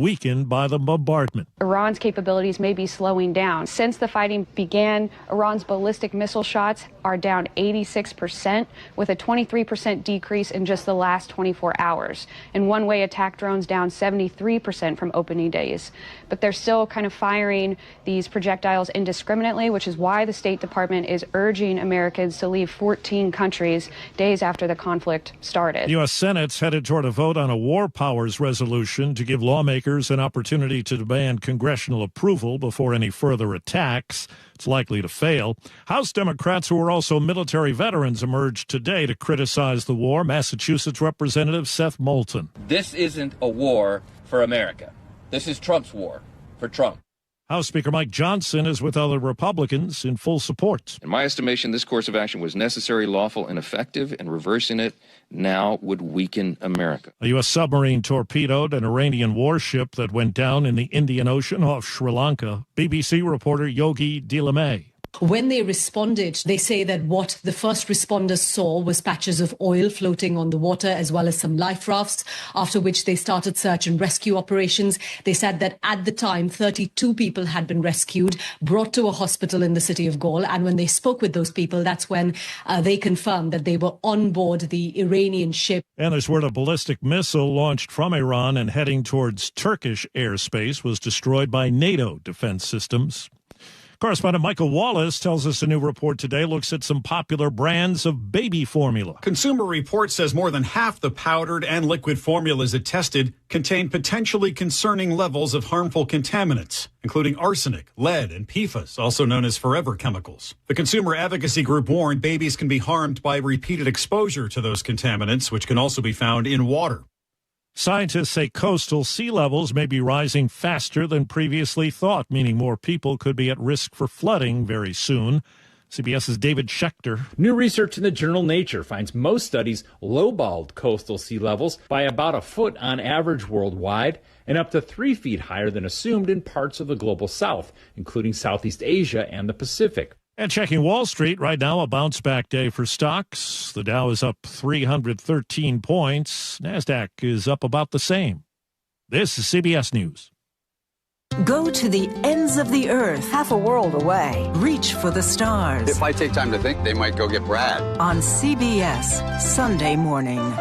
weakened by the bombardment. Iran's capabilities may be slowing down. Since the fighting began, Iran's ballistic missile shots are down 86%, with a 23% decrease in just the last 24 hours. And one-way attack drones down 73% from opening days. But they're still kind of firing these projectiles indiscriminately, which is why the State Department is urging Americans to leave 14 countries days after the conflict started. The U.S. Senate's headed toward a vote on a war powers resolution to give lawmakers an opportunity to demand congressional approval before any further attacks. It's likely to fail. House Democrats, who are also military veterans, emerged today to criticize the war. Massachusetts Representative Seth Moulton. This isn't a war for America. This is Trump's war for Trump. House Speaker Mike Johnson is with other Republicans in full support. In my estimation, this course of action was necessary, lawful, and effective, and reversing it now would weaken America. A U.S. submarine torpedoed an Iranian warship that went down in the Indian Ocean off Sri Lanka. BBC reporter Yogi Dilamay. When they responded, they say that what the first responders saw was patches of oil floating on the water as well as some life rafts, after which they started search and rescue operations. They said that at the time, 32 people had been rescued, brought to a hospital in the city of Gaul. And when they spoke with those people, that's when they confirmed that they were on board the Iranian ship. And there's word a ballistic missile launched from Iran and heading towards Turkish airspace was destroyed by NATO defense systems. Correspondent Michael Wallace tells us a new report today looks at some popular brands of baby formula. Consumer Reports says more than half the powdered and liquid formulas it tested contain potentially concerning levels of harmful contaminants, including arsenic, lead, and PFAS, also known as forever chemicals. The consumer advocacy group warned babies can be harmed by repeated exposure to those contaminants, which can also be found in water. Scientists say coastal sea levels may be rising faster than previously thought, meaning more people could be at risk for flooding very soon. CBS's David Schechter. New research in the journal Nature finds most studies lowballed coastal sea levels by about a foot on average worldwide and up to 3 feet higher than assumed in parts of the global south, including Southeast Asia and the Pacific. And checking Wall Street right now, a bounce-back day for stocks. The Dow is up 313 points. NASDAQ is up about the same. This is CBS News. Go to the ends of the earth, half a world away. Reach for the stars. If I take time to think, they might go get Brad. On CBS, Sunday morning.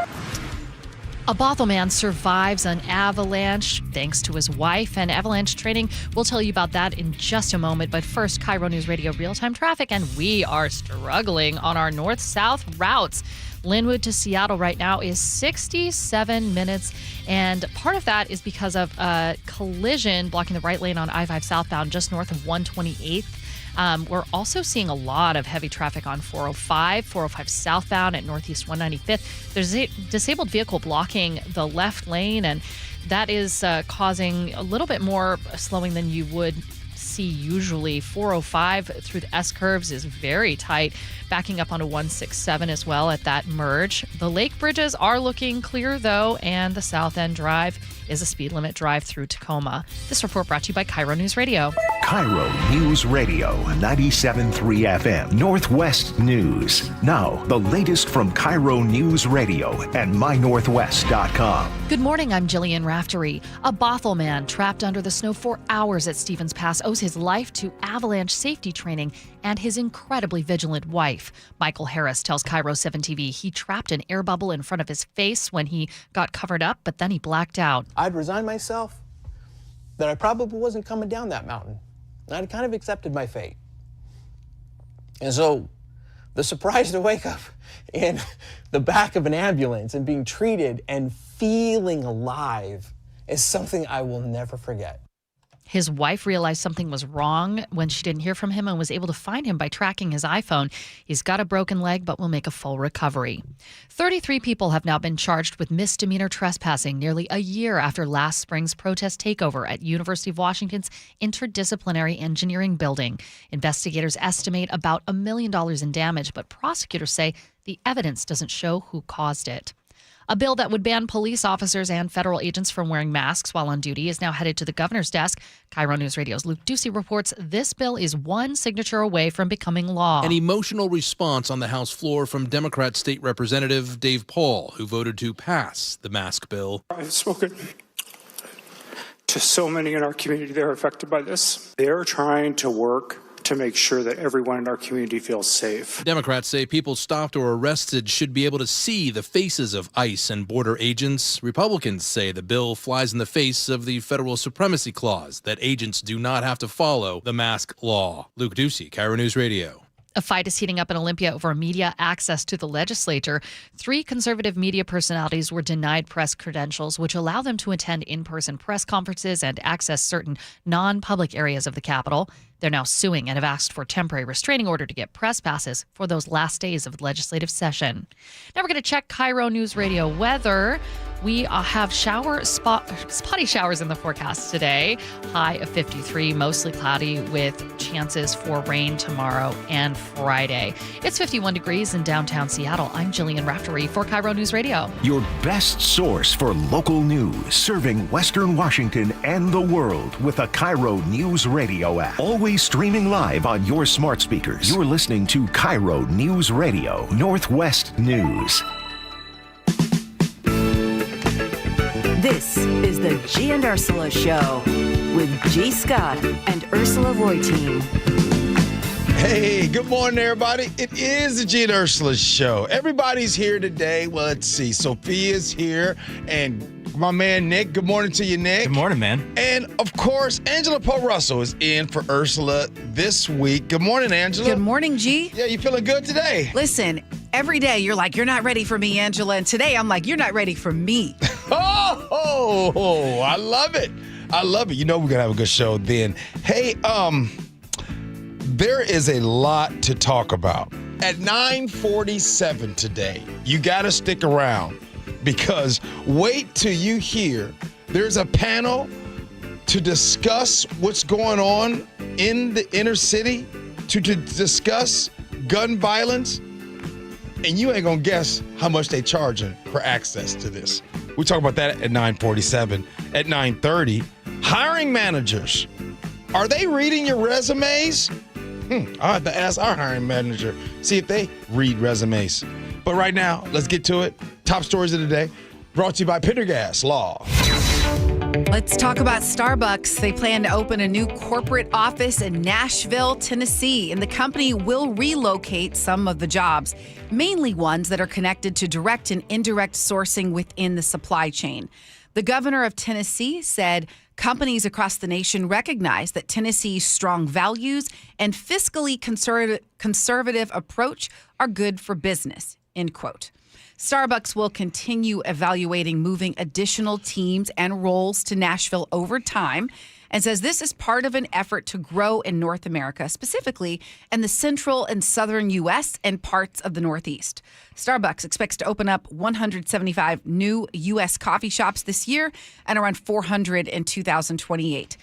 A Bothell man survives an avalanche thanks to his wife, and avalanche training. We'll tell you about that in just a moment. But first, KIRO News Radio real-time traffic, and we are struggling on our north-south routes. Linwood to Seattle right now is 67 minutes, and part of that is because of a collision blocking the right lane on I-5 southbound just north of 128th. We're also seeing a lot of heavy traffic on 405 southbound at Northeast 195th. There's a disabled vehicle blocking the left lane, and that is causing a little bit more slowing than you would see usually. 405 through the S-curves is very tight, backing up onto 167 as well at that merge. The lake bridges are looking clear, though, and the South End Drive is a speed limit drive through Tacoma. This report brought to you by KIRO News Radio. KIRO News Radio, 97.3 FM, Northwest News. Now, the latest from KIRO News Radio and mynorthwest.com. Good morning, I'm Jillian Raftery. A Bothell man trapped under the snow for hours at Stevens Pass owes his life to avalanche safety training and his incredibly vigilant wife. Michael Harris tells KIRO 7 TV he trapped an air bubble in front of his face when he got covered up, but then he blacked out. I'd resigned myself that I probably wasn't coming down that mountain. I'd kind of accepted my fate. And so the surprise to wake up in the back of an ambulance and being treated and feeling alive is something I will never forget. His wife realized something was wrong when she didn't hear from him and was able to find him by tracking his iPhone. He's got a broken leg, but will make a full recovery. 33 people have now been charged with misdemeanor trespassing nearly a year after last spring's protest takeover at University of Washington's Interdisciplinary Engineering Building. Investigators estimate about $1 million in damage, but prosecutors say the evidence doesn't show who caused it. A bill that would ban police officers and federal agents from wearing masks while on duty is now headed to the governor's desk. KIRO News Radio's Luke Ducey reports this bill is one signature away from becoming law. An emotional response on the House floor from Democrat State Representative Dave Paul, who voted to pass the mask bill. I've spoken to so many in our community that are affected by this. They're trying to work to make sure that everyone in our community feels safe. Democrats say people stopped or arrested should be able to see the faces of ICE and border agents. Republicans say the bill flies in the face of the federal supremacy clause, that agents do not have to follow the mask law. Luke Ducey, KIRO News Radio. A fight is heating up in Olympia over media access to the legislature. 3 conservative media personalities were denied press credentials, which allow them to attend in-person press conferences and access certain non-public areas of the Capitol. They're now suing and have asked for a temporary restraining order to get press passes for those last days of the legislative session. Now we're going to check KIRO News Radio weather. We have spotty showers in the forecast today. High of 53, mostly cloudy with chances for rain tomorrow and Friday. It's 51 degrees in downtown Seattle. I'm Jillian Raftery for KIRO News Radio. Your best source for local news, serving Western Washington and the world with a KIRO News Radio app. Always streaming live on your smart speakers. You're listening to KIRO News Radio, Northwest News. This is the Gee and Ursula Show with G. Scott and Ursula Reutin. Hey, good morning, everybody. It is the Gee and Ursula Show. Everybody's here today. Well, let's see. Sophia's here, and my man Nick. Good morning to you, Nick. Good morning, man. And, of course, Angela Poe Russell is in for Ursula this week. Good morning, Angela. Good morning, G. Yeah, you feeling good today? Listen, every day you're like, you're not ready for me, Angela. And today I'm like, you're not ready for me. Oh, I love it. I love it. You know we're going to have a good show then. Hey, there is a lot to talk about. At 9:47 today, you got to stick around because wait till you hear there's a panel to discuss what's going on in the inner city, to discuss gun violence, and you ain't going to guess how much they charging for access to this. We talk about that at 9:47. At 9:30, hiring managers. Are they reading your resumes? I'll have to ask our hiring manager, see if they read resumes. But right now, let's get to it. Top stories of the day, brought to you by Pendergast Law. Let's talk about Starbucks. They plan to open a new corporate office in Nashville, Tennessee, and the company will relocate some of the jobs, mainly ones that are connected to direct and indirect sourcing within the supply chain. The governor of Tennessee said companies across the nation recognize that Tennessee's strong values and fiscally conservative approach are good for business, end quote. Starbucks will continue evaluating moving additional teams and roles to Nashville over time and says this is part of an effort to grow in North America, specifically in the central and southern U.S. and parts of the Northeast. Starbucks expects to open up 175 new U.S. coffee shops this year and around 400 in 2028.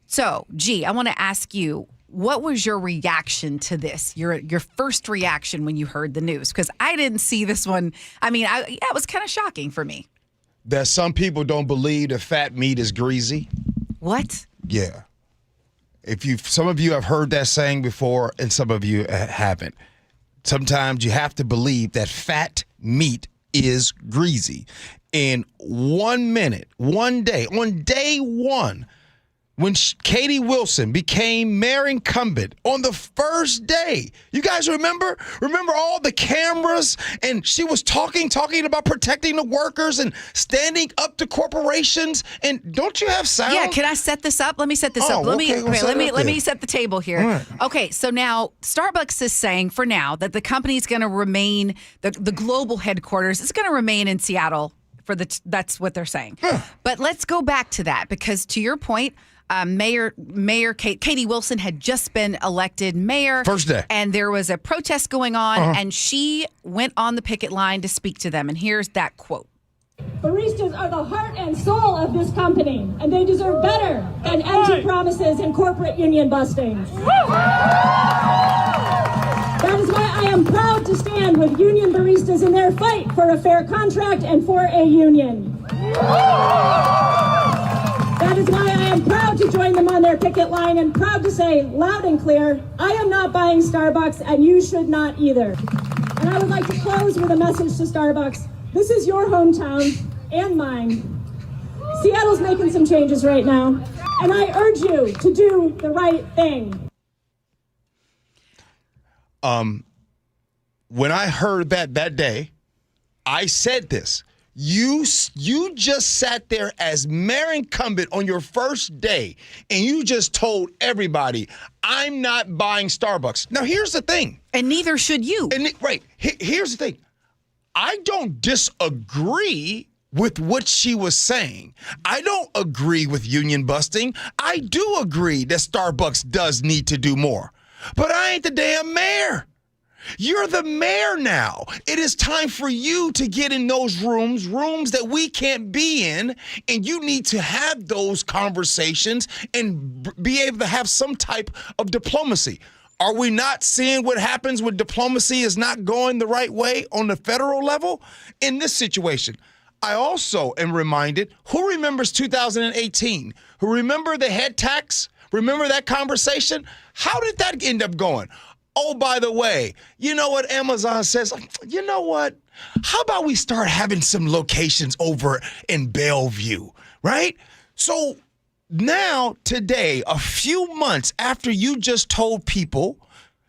So, G, I want to ask you, what was your reaction to this? Your first reaction when you heard the news? Because I didn't see this one. I mean, it was kind of shocking for me. That some people don't believe that fat meat is greasy. What? Yeah. Some of you have heard that saying before, and some of you haven't. Sometimes you have to believe that fat meat is greasy. In 1 minute, one day, on day one, when Katie Wilson became mayor incumbent on the first day, you guys remember all the cameras, and she was talking about protecting the workers and standing up to corporations. And don't you have sound? Yeah, can I set this up? Let me set this up. Let me set the table here. Right. Okay, so now Starbucks is saying for now that the company's going to remain, the global headquarters is going to remain in Seattle. That's what they're saying. But let's go back to that because to your point, Mayor Katie Wilson had just been elected mayor. First day. And there was a protest going on, and she went on the picket line to speak to them. And here's that quote. Baristas are the heart and soul of this company, and they deserve better than empty promises and corporate union bustings. That is why I am proud to stand with union baristas in their fight for a fair contract and for a union. That is why I am proud to join them on their picket line and proud to say loud and clear, I am not buying Starbucks and you should not either. And I would like to close with a message to Starbucks. This is your hometown and mine. Seattle's making some changes right now, and I urge you to do the right thing. When I heard that day, I said this. You just sat there as mayor incumbent on your first day, and you just told everybody, I'm not buying Starbucks. Now, here's the thing. And neither should you. Right. Here's the thing. I don't disagree with what she was saying. I don't agree with union busting. I do agree that Starbucks does need to do more. But I ain't the damn mayor. You're the mayor now. It is time for you to get in those rooms that we can't be in, and you need to have those conversations and be able to have some type of diplomacy. Are we not seeing what happens when diplomacy is not going the right way on the federal level? In this situation, I also am reminded, who remembers 2018? Who remember the head tax? Remember that conversation? How did that end up going? Oh, by the way, you know what Amazon says? You know what? How about we start having some locations over in Bellevue, right? So now, today, a few months after you just told people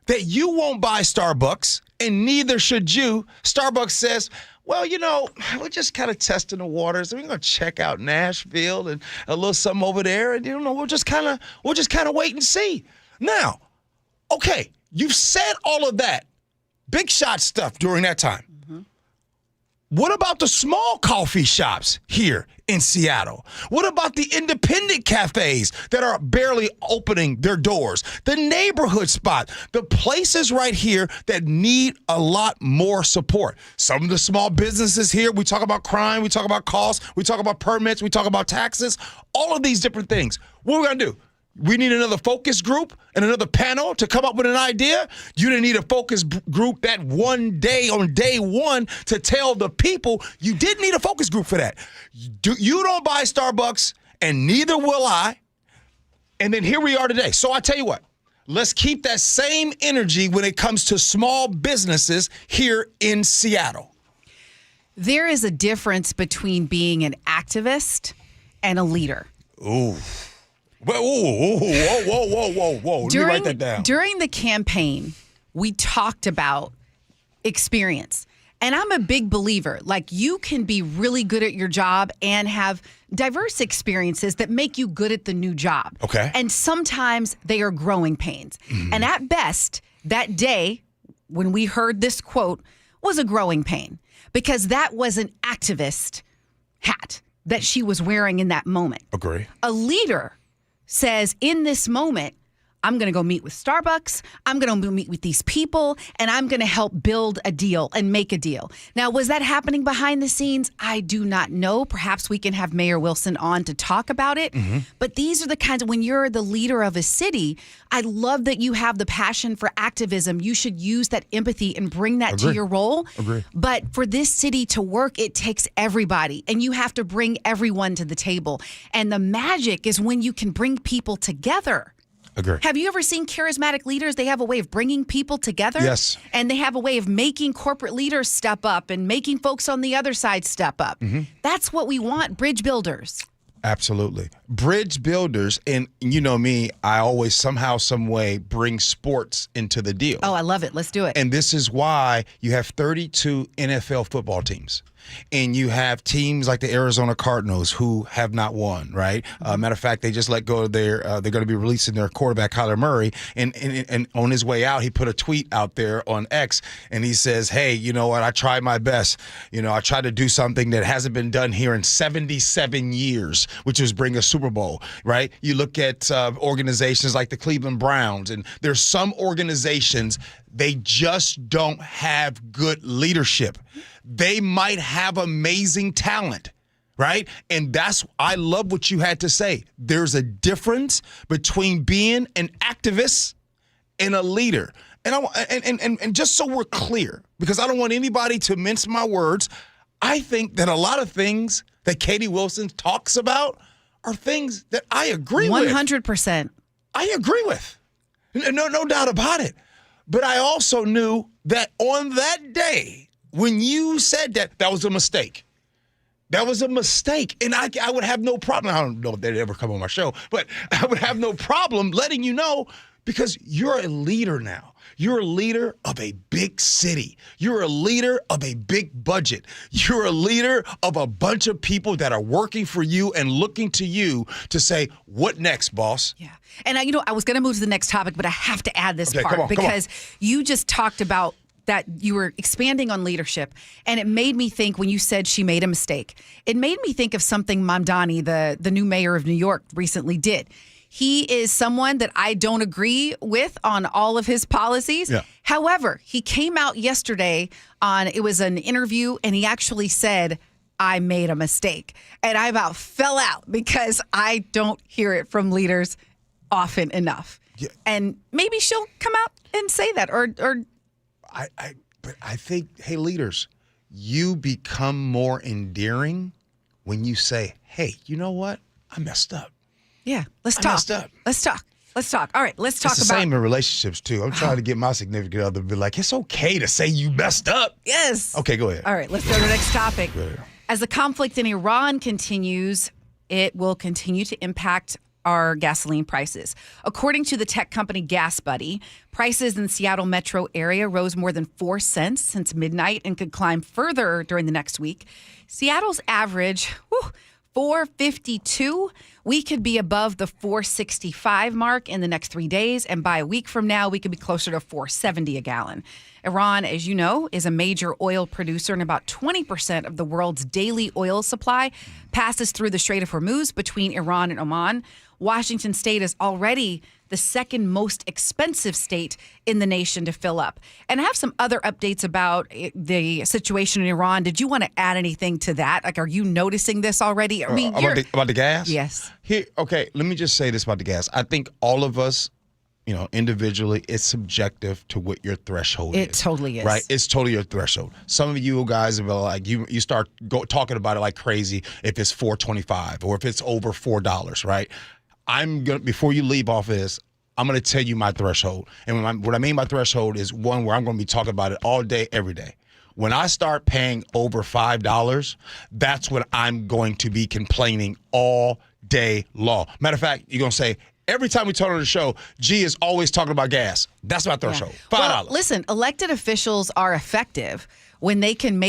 that you won't buy Starbucks, and neither should you, Starbucks says, well, you know, we're just kind of testing the waters. We're going to check out Nashville and a little something over there, and we'll just kind of wait and see. Now, okay. You've said all of that big shot stuff during that time. Mm-hmm. What about the small coffee shops here in Seattle? What about the independent cafes that are barely opening their doors? The neighborhood spot, the places right here that need a lot more support. Some of the small businesses here, we talk about crime, we talk about costs, we talk about permits, we talk about taxes, all of these different things. What are we going to do? We need another focus group and another panel to come up with an idea. You didn't need a focus group that one day on day one to tell the people you didn't need a focus group for that. You don't buy Starbucks, and neither will I. And then here we are today. So I tell you what, let's keep that same energy when it comes to small businesses here in Seattle. There is a difference between being an activist and a leader. Ooh. Whoa. Let me write that down. During the campaign, we talked about experience. And I'm a big believer, like you can be really good at your job and have diverse experiences that make you good at the new job. Okay. And sometimes they are growing pains. Mm-hmm. And at best, that day when we heard this quote was a growing pain because that was an activist hat that she was wearing in that moment. Agree. A leader says, in this moment, I'm going to go meet with Starbucks, I'm going to meet with these people, and I'm going to help build a deal and make a deal. Now, was that happening behind the scenes? I do not know. Perhaps we can have Mayor Wilson on to talk about it. Mm-hmm. But these are the kinds of, when you're the leader of a city, I love that you have the passion for activism. You should use that empathy and bring that to your role. Agree. But for this city to work, it takes everybody, and you have to bring everyone to the table. And the magic is when you can bring people together. Agree. Have you ever seen charismatic leaders? They have a way of bringing people together. Yes. And they have a way of making corporate leaders step up and making folks on the other side step up. Mm-hmm. That's what we want, bridge builders. Absolutely. Bridge builders. And you know me, I always somehow, some way bring sports into the deal. Oh, I love it. Let's do it. And this is why you have 32 NFL football teams. And you have teams like the Arizona Cardinals who have not won, right? Matter of fact, they just let go of they're going to be releasing their quarterback, Kyler Murray. And on his way out, he put a tweet out there on X, and he says, hey, you know what? I tried my best. You know, I tried to do something that hasn't been done here in 77 years, which is bring a Super Bowl, right? You look at organizations like the Cleveland Browns, and there's some organizations, they just don't have good leadership. They might have amazing talent, right? And I love what you had to say. There's a difference between being an activist and a leader. And just so we're clear, because I don't want anybody to mince my words, I think that a lot of things that Katie Wilson talks about are things that I agree with. 100%. I agree with. No doubt about it. But I also knew that on that day, when you said that was a mistake. That was a mistake. And I would have no problem. I don't know if they'd ever come on my show, but I would have no problem letting you know because you're a leader now. You're a leader of a big city. You're a leader of a big budget. You're a leader of a bunch of people that are working for you and looking to you to say, what next, boss? Yeah. And, I was going to move to the next topic, but I have to add this part come on. because you just talked about that you were expanding on leadership. And it made me think when you said she made a mistake, it made me think of something Mamdani, the new mayor of New York, recently did. He is someone that I don't agree with on all of his policies. Yeah. However, he came out yesterday it was an interview, and he actually said, I made a mistake. And I about fell out because I don't hear it from leaders often enough. Yeah. And maybe she'll come out and say that But I think, hey, leaders, you become more endearing when you say, hey, you know what? I messed up. Yeah, let's I talk. messed up. Let's talk. All right, let's talk It's the same in relationships, too. I'm trying to get my significant other to be like, it's okay to say you messed up. Yes. Okay, go ahead. All right, let's go to the next topic. As the conflict in Iran continues, it will continue to impact our gasoline prices. According to the tech company Gas Buddy, prices in the Seattle metro area rose more than 4 cents since midnight and could climb further during the next week. Seattle's average, $4.52. We could be above the $4.65 mark in the next 3 days, and by a week from now, we could be closer to $4.70 a gallon. Iran, as you know, is a major oil producer, and about 20% of the world's daily oil supply passes through the Strait of Hormuz between Iran and Oman. Washington State is already the second most expensive state in the nation to fill up. And I have some other updates about the situation in Iran. Did you want to add anything to that? Like, are you noticing this already? I mean, about the gas? Yes. Okay, let me just say this about the gas. I think all of us, individually, it's subjective to what your threshold is. It totally is. Right? It's totally your threshold. Some of you guys are like, you start talking about it like crazy if it's $4.25 or if it's over $4, right? Before you leave off of this, I'm going to tell you my threshold. And what I mean by threshold is one where I'm going to be talking about it all day, every day. When I start paying over $5, that's when I'm going to be complaining all day long. Matter of fact, you're going to say, every time we turn on the show, G is always talking about gas. That's my threshold. $5. Well, listen, elected officials are effective when they can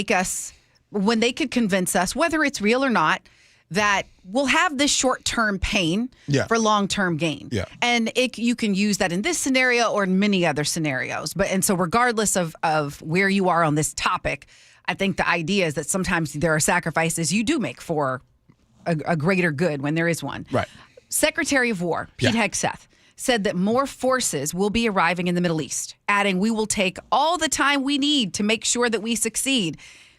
convince us, whether it's real or not, that we'll have this short-term pain for long-term gain. Yeah. And you can use that in this scenario or in many other scenarios. So regardless of where you are on this topic, I think the idea is that sometimes there are sacrifices you do make for a greater good when there is one. Right. Secretary of War, Pete Hegseth, said that more forces will be arriving in the Middle East, adding, we will take all the time we need to make sure that we succeed.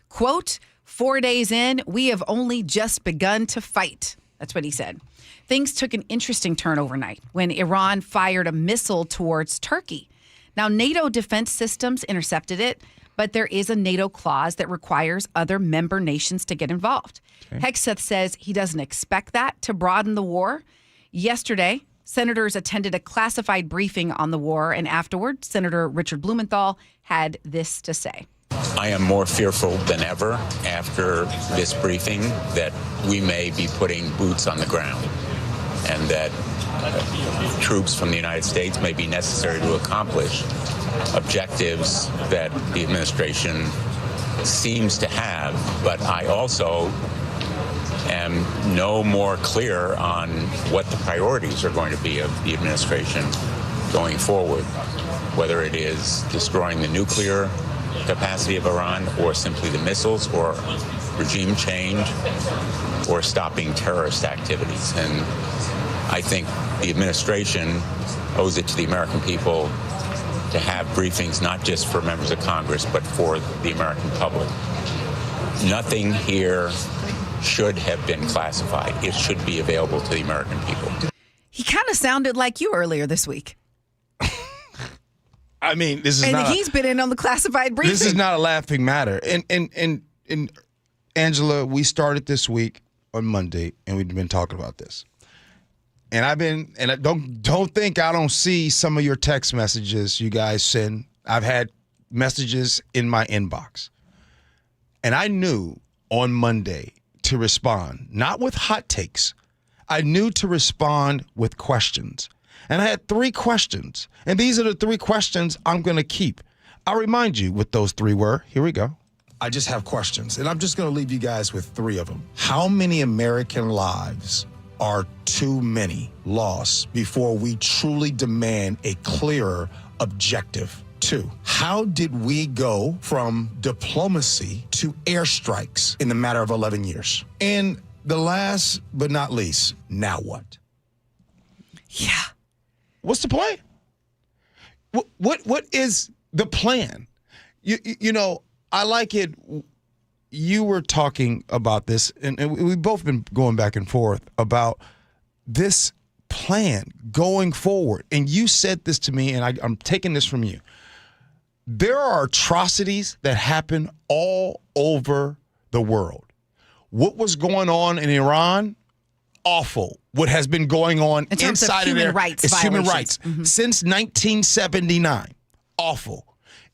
Quote, 4 days in, we have only just begun to fight. That's what he said. Things took an interesting turn overnight when Iran fired a missile towards Turkey. Now, NATO defense systems intercepted it, but there is a NATO clause that requires other member nations to get involved. Okay. Hegseth says he doesn't expect that to broaden the war. Yesterday, senators attended a classified briefing on the war, and afterward, Senator Richard Blumenthal had this to say. I am more fearful than ever after this briefing that we may be putting boots on the ground and that troops from the United States may be necessary to accomplish objectives that the administration seems to have. But I also am no more clear on what the priorities are going to be of the administration going forward, whether it is destroying the nuclear capacity of Iran or simply the missiles or regime change or stopping terrorist activities. And I think the administration owes it to the American people to have briefings not just for members of Congress but for the American public. Nothing here should have been classified. It should be available to the American people. He kind of sounded like you earlier this week. I mean, this is and not. He's been in on the classified briefing. This is not a laughing matter. And Angela, we started this week on Monday, and we've been talking about this. And I don't think I don't see some of your text messages you guys send. I've had messages in my inbox, and I knew on Monday to respond, not with hot takes. I knew to respond with questions. And I had 3 questions. And these are the 3 questions I'm going to keep. I'll remind you what those 3 were. Here we go. I just have questions, and I'm just going to leave you guys with 3 of them. How many American lives are too many lost before we truly demand a clearer objective? 2, how did we go from diplomacy to airstrikes in the matter of 11 years? And the last but not least, now what? Yeah. What's the plan? What is the plan? You know, I like it. You were talking about this, and we've both been going back and forth about this plan going forward. And you said this to me, and I'm taking this from you. There are atrocities that happen all over the world. What was going on in Iran? Awful. What has been going on in terms inside of human of there rights is human rights since 1979. Awful.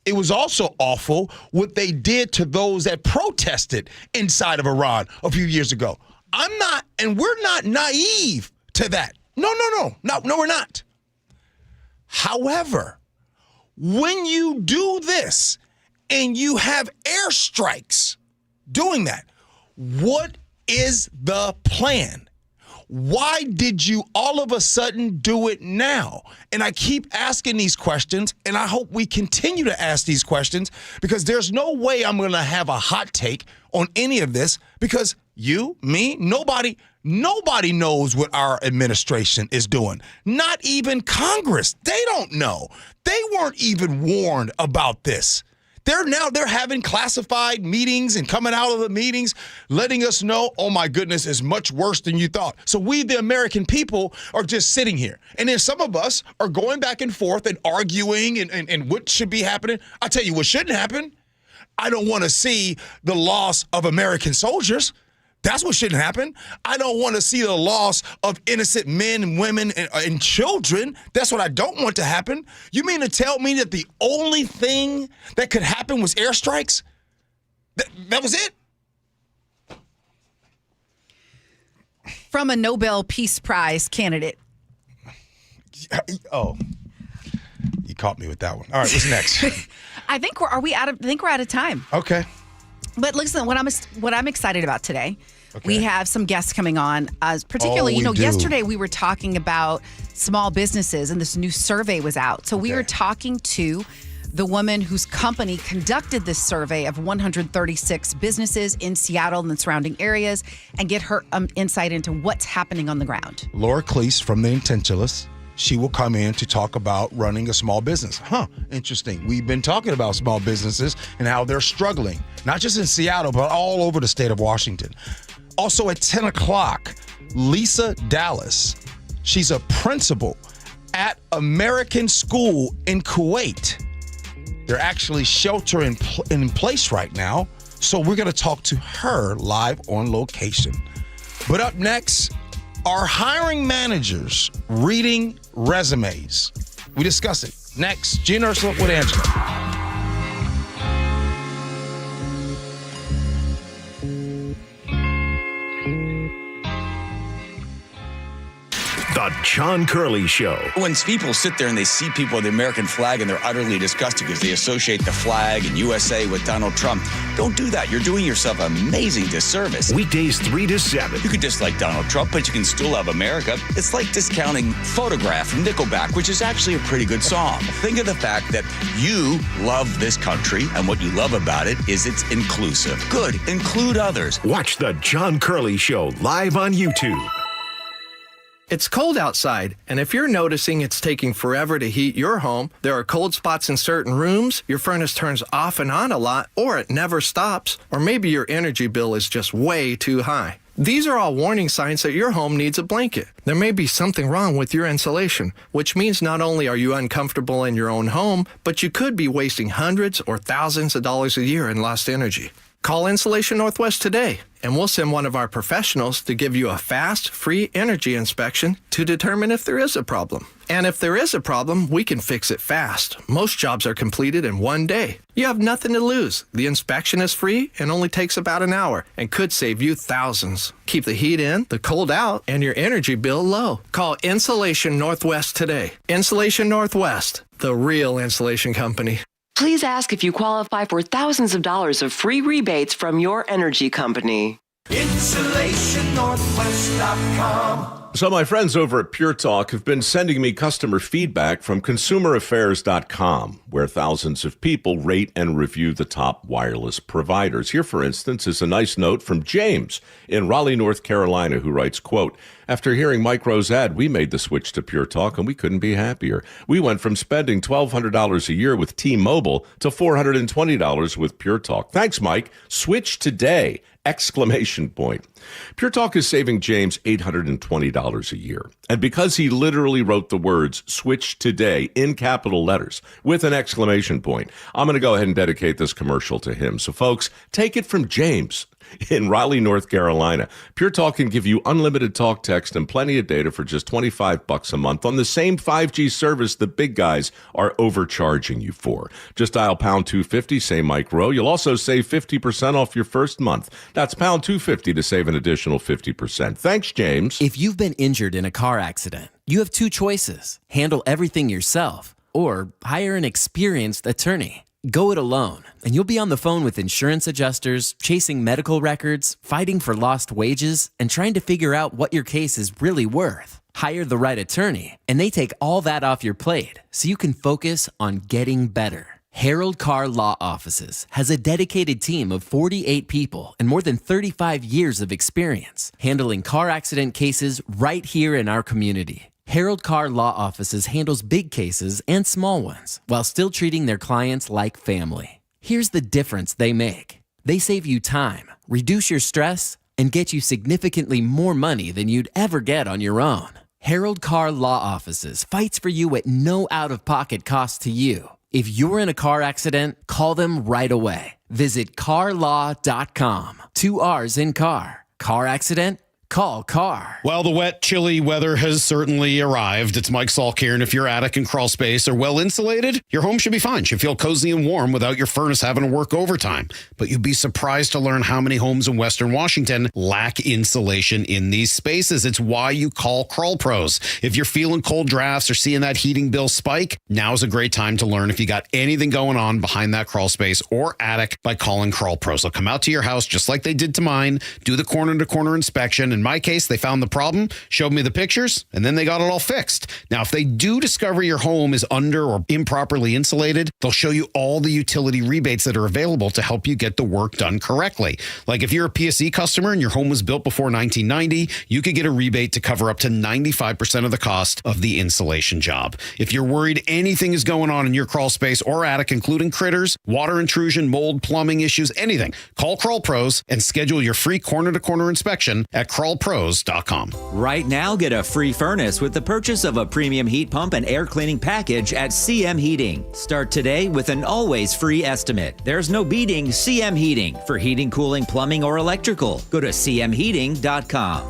It was also awful what they did to those that protested inside of Iran a few years ago. I'm not, and we're not naive to that. No, we're not. However, when you do this and you have airstrikes doing that, what is the plan? Why did you all of a sudden do it now? And I keep asking these questions, and I hope we continue to ask these questions, because there's no way I'm going to have a hot take on any of this, because you, me, nobody knows what our administration is doing. Not even Congress. They don't know. They weren't even warned about this. They're having classified meetings and coming out of the meetings, letting us know, oh my goodness, it's much worse than you thought. So we, the American people, are just sitting here. And then some of us are going back and forth and arguing and what should be happening. I'll tell you what shouldn't happen. I don't want to see the loss of American soldiers. That's what shouldn't happen. I don't want to see the loss of innocent men and women and children. That's what I don't want to happen. You mean to tell me that the only thing that could happen was airstrikes? That was it? From a Nobel Peace Prize candidate. Oh, you caught me with that one. All right, what's next? I think we're out of time. Okay. But listen, what I'm excited about today, we have some guests coming on. Particularly, yesterday we were talking about small businesses, and this new survey was out. So we were talking to the woman whose company conducted this survey of 136 businesses in Seattle and the surrounding areas, and get her insight into what's happening on the ground. Laura Cleese from The Intentionalists. She will come in to talk about running a small business. Interesting. We've been talking about small businesses and how they're struggling, not just in Seattle, but all over the state of Washington. Also at 10 o'clock, Lisa Dallas. She's a principal at American School in Kuwait. They're actually sheltering in place right now, so we're going to talk to her live on location. But up next, are hiring managers reading resumes? We discuss it next. Gee and Ursula with Angela. The John Curley Show. When people sit there and they see people with the American flag and they're utterly disgusted because they associate the flag and USA with Donald Trump, don't do that. You're doing yourself an amazing disservice. Weekdays 3 to 7. You could dislike Donald Trump, but you can still love America. It's like discounting Photograph from Nickelback, which is actually a pretty good song. Think of the fact that you love this country, and what you love about it is it's inclusive. Good. Include others. Watch The John Curley Show live on YouTube. It's cold outside, and if you're noticing it's taking forever to heat your home, there are cold spots in certain rooms, your furnace turns off and on a lot, or it never stops, or maybe your energy bill is just way too high. These are all warning signs that your home needs a blanket. There may be something wrong with your insulation, which means not only are you uncomfortable in your own home, but you could be wasting hundreds or thousands of dollars a year in lost energy. Call Insulation Northwest today, and we'll send one of our professionals to give you a fast, free energy inspection to determine if there is a problem. And if there is a problem, we can fix it fast. Most jobs are completed in 1 day. You have nothing to lose. The inspection is free and only takes about an hour and could save you thousands. Keep the heat in, the cold out, and your energy bill low. Call Insulation Northwest today. Insulation Northwest, the real insulation company. Please ask if you qualify for thousands of dollars of free rebates from your energy company. InsulationNorthwest.com. So my friends over at Pure Talk have been sending me customer feedback from consumeraffairs.com, where thousands of people rate and review the top wireless providers. Here, for instance, is a nice note from James in Raleigh, North Carolina, who writes, quote, "After hearing Mike Rowe's ad, we made the switch to Pure Talk, and we couldn't be happier. We went from spending $1,200 a year with T-Mobile to $420 with Pure Talk. Thanks, Mike. Switch today!" Exclamation point. Pure Talk is saving James $820 a year. And because he literally wrote the words "switch today" in capital letters with an exclamation point, I'm going to go ahead and dedicate this commercial to him. So folks, take it from James in Raleigh, North Carolina. Pure Talk can give you unlimited talk, text, and plenty of data for just $25 a month on the same 5G service the big guys are overcharging you for. Just dial pound 250, say Mike Rowe. You'll also save 50% off your first month. That's pound 250 to save an additional 50%. Thanks, James. If you've been injured in a car accident, you have two choices: handle everything yourself or hire an experienced attorney. Go it alone, and you'll be on the phone with insurance adjusters, chasing medical records, fighting for lost wages, and trying to figure out what your case is really worth. Hire the right attorney, and they take all that off your plate so you can focus on getting better. Harold Carr Law Offices has a dedicated team of 48 people and more than 35 years of experience handling car accident cases right here in our community. Harold Carr Law Offices handles big cases and small ones while still treating their clients like family. Here's the difference they make. They save you time, reduce your stress, and get you significantly more money than you'd ever get on your own. Harold Carr Law Offices fights for you at no out-of-pocket cost to you. If you're in a car accident, call them right away. Visit carlaw.com. 2 R's in car. Car accident? Call Carr. Well, the wet, chilly weather has certainly arrived. It's Mike Salk here, and if your attic and crawl space are well insulated, your home should be fine. Should feel cozy and warm without your furnace having to work overtime. But you'd be surprised to learn how many homes in Western Washington lack insulation in these spaces. It's why you call Crawl Pros. If you're feeling cold drafts or seeing that heating bill spike, now's a great time to learn if you got anything going on behind that crawl space or attic by calling Crawl Pros. They'll come out to your house just like they did to mine, do the corner-to-corner inspection. In my case, they found the problem, showed me the pictures, and then they got it all fixed. Now, if they do discover your home is under or improperly insulated, they'll show you all the utility rebates that are available to help you get the work done correctly. Like if you're a PSE customer and your home was built before 1990, you could get a rebate to cover up to 95% of the cost of the insulation job. If you're worried anything is going on in your crawl space or attic, including critters, water intrusion, mold, plumbing issues, anything, call Crawl Pros and schedule your free corner-to-corner inspection at crawlpros.com. Right now, get a free furnace with the purchase of a premium heat pump and air cleaning package at CM Heating. Start today with an always free estimate. There's no beating CM Heating for heating, cooling, plumbing, or electrical. Go to cmheating.com.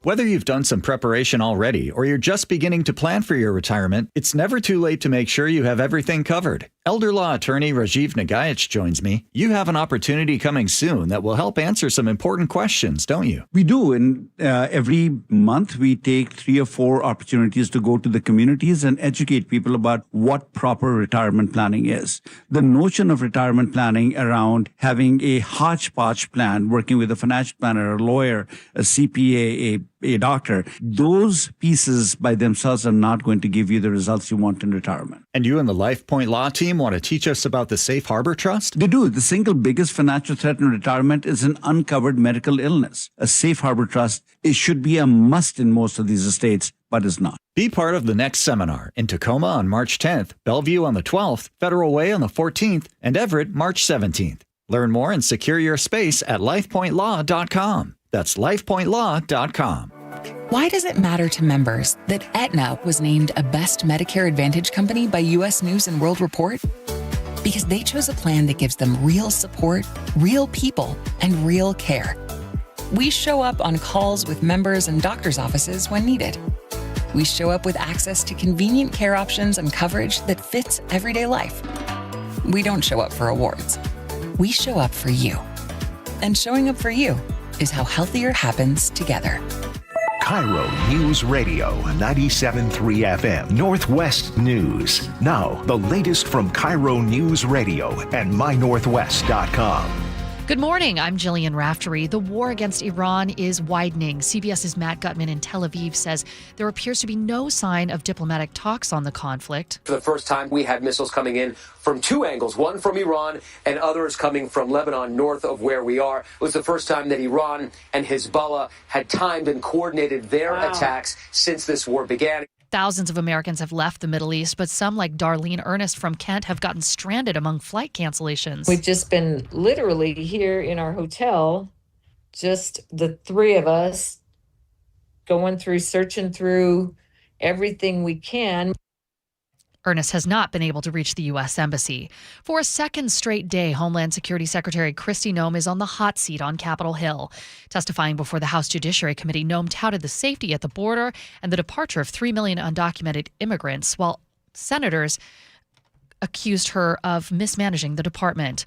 Whether you've done some preparation already or you're just beginning to plan for your retirement, it's never too late to make sure you have everything covered. Elder law attorney Rajiv Nagayich joins me. You have an opportunity coming soon that will help answer some important questions, don't you? We do. And every month we take 3 or 4 opportunities to go to the communities and educate people about what proper retirement planning is. The notion of retirement planning around having a hodgepodge plan, working with a financial planner, a lawyer, a CPA, a doctor, those pieces by themselves are not going to give you the results you want in retirement. And you and the LifePoint Law team want to teach us about the Safe Harbor Trust? They do. The single biggest financial threat in retirement is an uncovered medical illness. A Safe Harbor Trust, it should be a must in most of these estates, but is not. Be part of the next seminar in Tacoma on March 10th, Bellevue on the 12th, Federal Way on the 14th, and Everett March 17th. Learn more and secure your space at lifepointlaw.com. That's lifepointlaw.com. Why does it matter to members that Aetna was named a Best Medicare Advantage company by U.S. News & World Report? because they chose a plan that gives them real support, real people, and real care. We show up on calls with members and doctors' offices when needed. We show up with access to convenient care options and coverage that fits everyday life. We don't show up for awards. We show up for you. And showing up for you is how healthier happens together. KIRO News Radio 97.3 FM Northwest News. Now, the latest from KIRO News Radio and mynorthwest.com. Good morning. I'm Jillian Raftery. The war against Iran is widening. CBS's Matt Gutman in Tel Aviv says there appears to be no sign of diplomatic talks on the conflict. For the first time, we had missiles coming in from two angles, one from Iran and others coming from Lebanon, north of where we are. It was the first time that Iran and Hezbollah had timed and coordinated their attacks since this war began. Thousands of Americans have left the Middle East, but some, like Darlene Ernest from Kent, have gotten stranded among flight cancellations. We've just been literally here in our hotel, just the three of us, searching through everything we can. Ernest has not been able to reach the U.S. Embassy. For a second straight day, Homeland Security Secretary Kristi Noem is on the hot seat on Capitol Hill. Testifying before the House Judiciary Committee, Noem touted the safety at the border and the departure of 3 million undocumented immigrants, while senators accused her of mismanaging the department.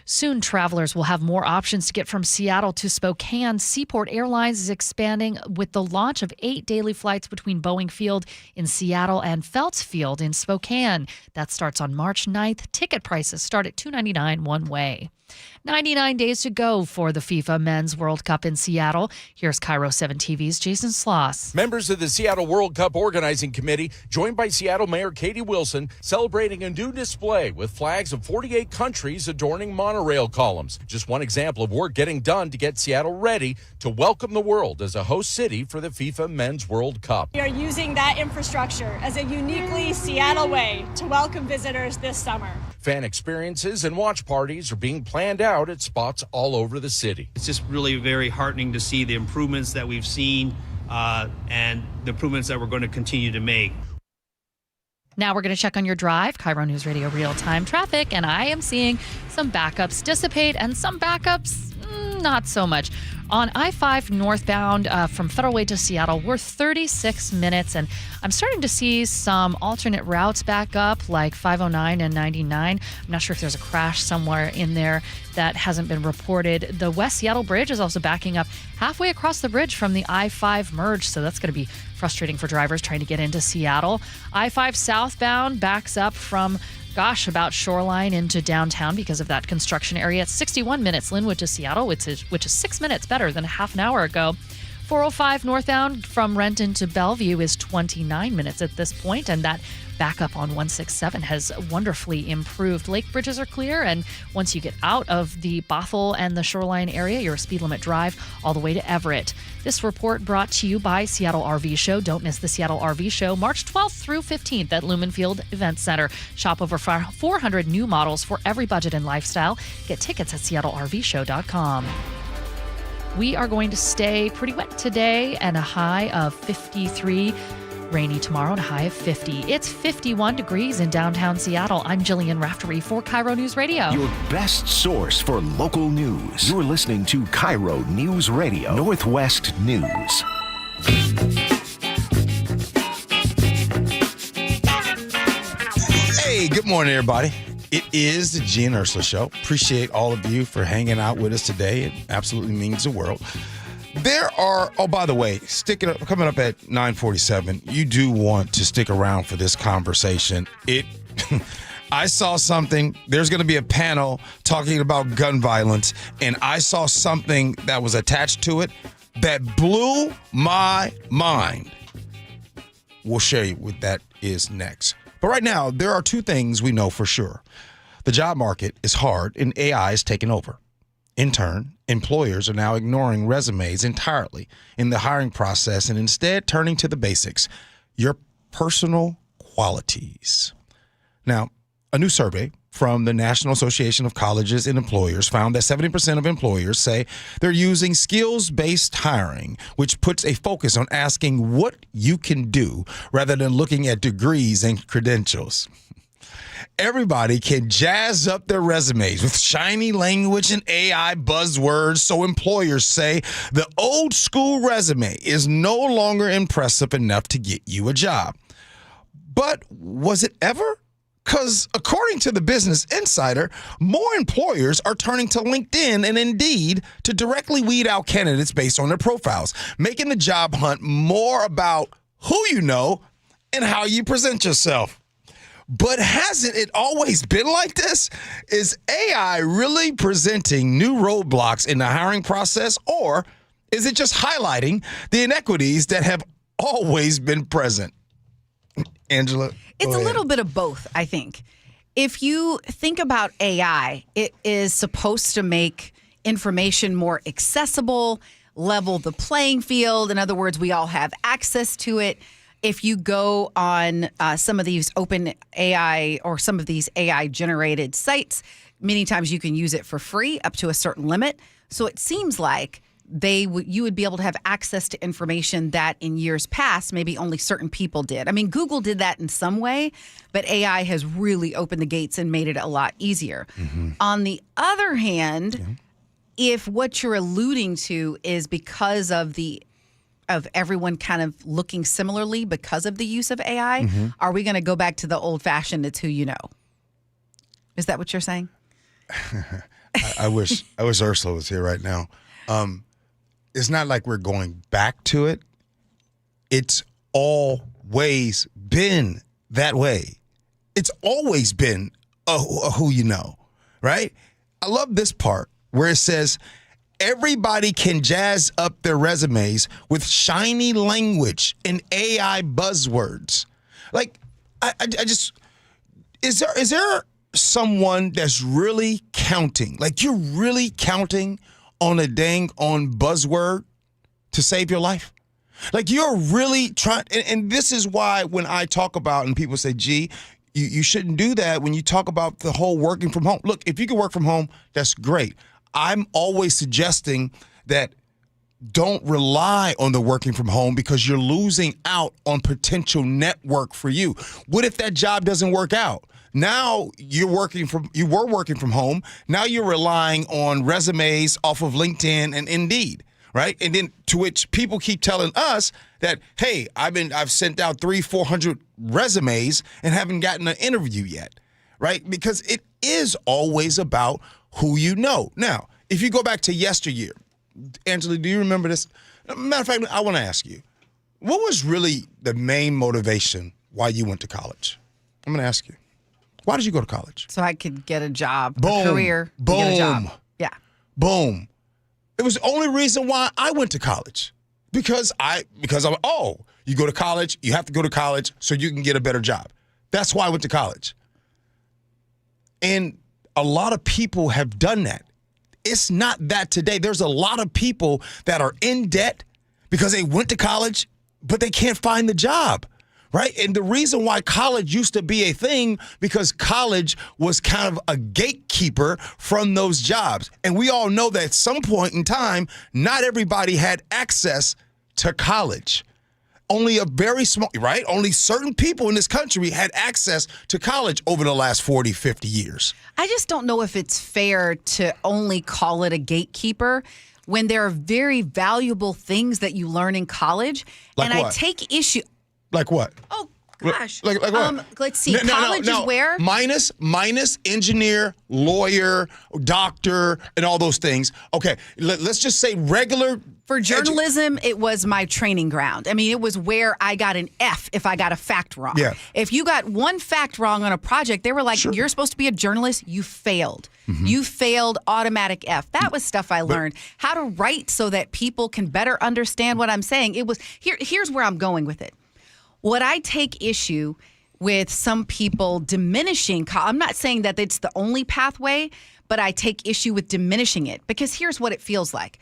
Soon, travelers will have more options to get from Seattle to Spokane. Seaport Airlines is expanding with the launch of 8 daily flights between Boeing Field in Seattle and Felts Field in Spokane. That starts on March 9th. Ticket prices start at $2.99 one way. 99 days to go for the FIFA Men's World Cup in Seattle. Here's KIRO 7 TV's Jason Sloss. Members of the Seattle World Cup Organizing Committee, joined by Seattle Mayor Katie Wilson, celebrating a new display with flags of 48 countries adorning monorail columns. Just one example of work getting done to get Seattle ready to welcome the world as a host city for the FIFA Men's World Cup. We are using that infrastructure as a uniquely Seattle way to welcome visitors this summer. Fan experiences and watch parties are being planned out at spots all over the city. It's just really very heartening to see the improvements that we've seen and the improvements that we're going to continue to make. Now we're going to check on your drive, KIRO News Radio real-time traffic, and I am seeing some backups dissipate and some backups not so much. On I-5 northbound from Federal Way to Seattle, we're 36 minutes, and I'm starting to see some alternate routes back up, like 509 and 99. I'm not sure if there's a crash somewhere in there that hasn't been reported. The West Seattle Bridge is also backing up halfway across the bridge from the I-5 merge, so that's going to be frustrating for drivers trying to get into Seattle. I-5 southbound backs up from about Shoreline into downtown because of that construction area. It's 61 minutes Linwood to Seattle, which is 6 minutes better than half an hour ago. 405 northbound from Renton to Bellevue is 29 minutes at this point, and that backup on 167 has wonderfully improved. Lake bridges are clear, and once you get out of the Bothell and the Shoreline area, you're a speed limit drive all the way to Everett. This report brought to you by Seattle RV Show. Don't miss the Seattle RV Show, March 12th through 15th at Lumen Field Event Center. Shop over 400 new models for every budget and lifestyle. Get tickets at seattlervshow.com. We are going to stay pretty wet today and a high of 53. Rainy tomorrow and a high of 50. It's 51 degrees in downtown Seattle. I'm Jillian Raftery for KIRO News Radio. Your best source for local news. You're listening to KIRO News Radio, Northwest News. Hey, good morning, everybody. It is the Gee and Ursula Show. Appreciate all of you for hanging out with us today. It absolutely means the world. There are, by the way, coming up at 9:47, you do want to stick around for this conversation. I saw something, there's going to be a panel talking about gun violence, and I saw something that was attached to it that blew my mind. We'll share you what that is next. But right now, there are two things we know for sure. The job market is hard, and AI is taking over. In turn, employers are now ignoring resumes entirely in the hiring process and instead turning to the basics, your personal qualities. Now, a new survey from the National Association of Colleges and Employers found that 70% of employers say they're using skills-based hiring, which puts a focus on asking what you can do rather than looking at degrees and credentials. Everybody can jazz up their resumes with shiny language and AI buzzwords, so employers say the old school resume is no longer impressive enough to get you a job. But was it ever? Because according to the Business Insider, more employers are turning to LinkedIn and Indeed to directly weed out candidates based on their profiles, making the job hunt more about who you know and how you present yourself. But hasn't it always been like this? Is AI really presenting new roadblocks in the hiring process, or is it just highlighting the inequities that have always been present? Angela? It's a little bit of both, I think. If you think about AI, it is supposed to make information more accessible, level the playing field. In other words, we all have access to it. If you go on some of these open AI or some of these AI-generated sites, many times you can use it for free up to a certain limit. So it seems like you would be able to have access to information that in years past maybe only certain people did. I mean, Google did that in some way, but AI has really opened the gates and made it a lot easier. Mm-hmm. On the other hand, if what you're alluding to is because of everyone kind of looking similarly because of the use of AI, are we going to go back to the old-fashioned it's who you know? Is that what you're saying? I wish Ursula was here right now. It's not like we're going back to it. It's always been that way. It's always been a who you know, right? I love this part where it says, everybody can jazz up their resumes with shiny language and AI buzzwords. Like, I just, is there someone that's really counting? Like, you're really counting on a on buzzword to save your life? Like, you're really trying, and this is why when I talk about, and people say, gee, you shouldn't do that when you talk about the whole working from home. Look, if you can work from home, that's great. I'm always suggesting that don't rely on the working from home because you're losing out on potential network for you. What if that job doesn't work out? Now you were working from home. Now you're relying on resumes off of LinkedIn and Indeed, right? And then to which people keep telling us that, hey, I've sent out 300-400 resumes and haven't gotten an interview yet, right? Because it is always about who you know. Now, if you go back to yesteryear, Angela, do you remember this? Matter of fact, I want to ask you, what was really the main motivation why you went to college? I'm going to ask you. Why did you go to college? So I could get a job, Boom. a career, Boom. get a job. Yeah. Boom. It was the only reason why I went to college. Because you go to college, you have to go to college so you can get a better job. That's why I went to college. And a lot of people have done that. It's not that today. There's a lot of people that are in debt because they went to college, but they can't find the job. Right? And the reason why college used to be a thing, because college was kind of a gatekeeper from those jobs. And we all know that at some point in time, not everybody had access to college. Only a very small, right? Only certain people in this country had access to college over the last 40, 50 years. I just don't know if it's fair to only call it a gatekeeper when there are very valuable things that you learn in college. Like and what? I take issue. Like what? Oh, gosh. Like what? Let's see. College is where? Minus engineer, lawyer, doctor, and all those things. Okay, let's just say regular. For journalism, it was my training ground. I mean, it was where I got an F if I got a fact wrong. Yeah. If you got one fact wrong on a project, they were like, sure, you're supposed to be a journalist. You failed. Mm-hmm. You failed, automatic F. That was stuff I learned. How to write so that people can better understand what I'm saying. It was here's where I'm going with it. What I take issue with some people diminishing, I'm not saying that it's the only pathway, but I take issue with diminishing it because here's what it feels like.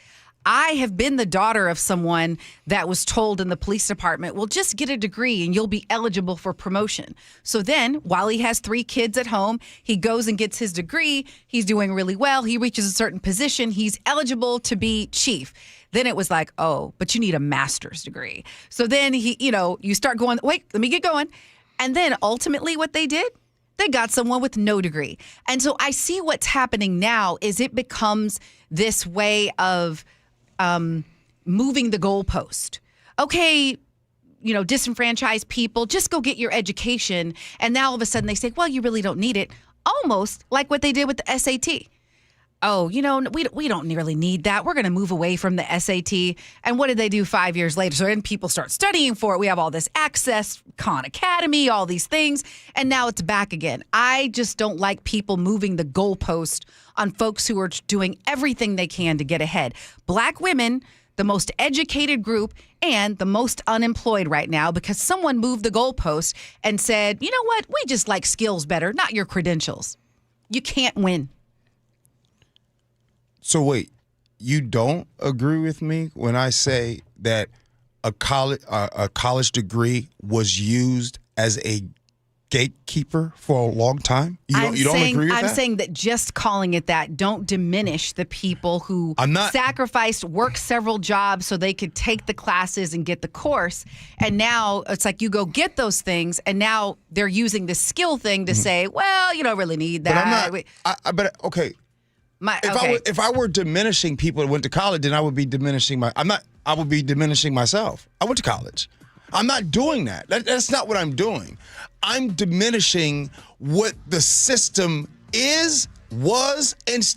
I have been the daughter of someone that was told in the police department, well, just get a degree and you'll be eligible for promotion. So then while he has 3 kids at home, he goes and gets his degree. He's doing really well. He reaches a certain position. He's eligible to be chief. Then it was like, oh, but you need a master's degree. So then you start going, wait, let me get going. And then ultimately what they did, they got someone with no degree. And so I see what's happening now is it becomes this way of moving the goalpost. Okay, disenfranchised people, just go get your education. And now all of a sudden they say, well, you really don't need it. Almost like what they did with the SAT. Oh, we don't really need that. We're going to move away from the SAT. And what did they do 5 years later? So then people start studying for it. We have all this access, Khan Academy, all these things. And now it's back again. I just don't like people moving the goalpost on folks who are doing everything they can to get ahead. Black women, the most educated group and the most unemployed right now because someone moved the goalpost and said, you know what? We just like skills better, not your credentials. You can't win. So wait, you don't agree with me when I say that a college degree was used as a gatekeeper for a long time? You don't agree with that? I'm saying that just calling it that don't diminish the people who sacrificed, worked several jobs so they could take the classes and get the course. And now it's like you go get those things, and now they're using the skill thing to say, well, you don't really need that. But okay. If I were diminishing people that went to college, then I would be diminishing I would be diminishing myself. I went to college. I'm not doing that. That's not what I'm doing. I'm diminishing what the system was, and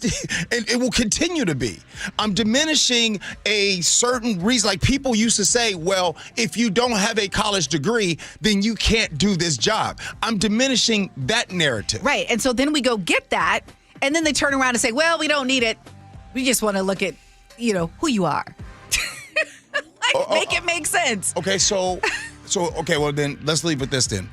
it will continue to be. I'm diminishing a certain reason. Like people used to say, well, if you don't have a college degree, then you can't do this job. I'm diminishing that narrative. Right. And so then we go get that. And then they turn around and say, well, we don't need it. We just want to look at, who you are. Make it make sense. Okay, well then let's leave with this then.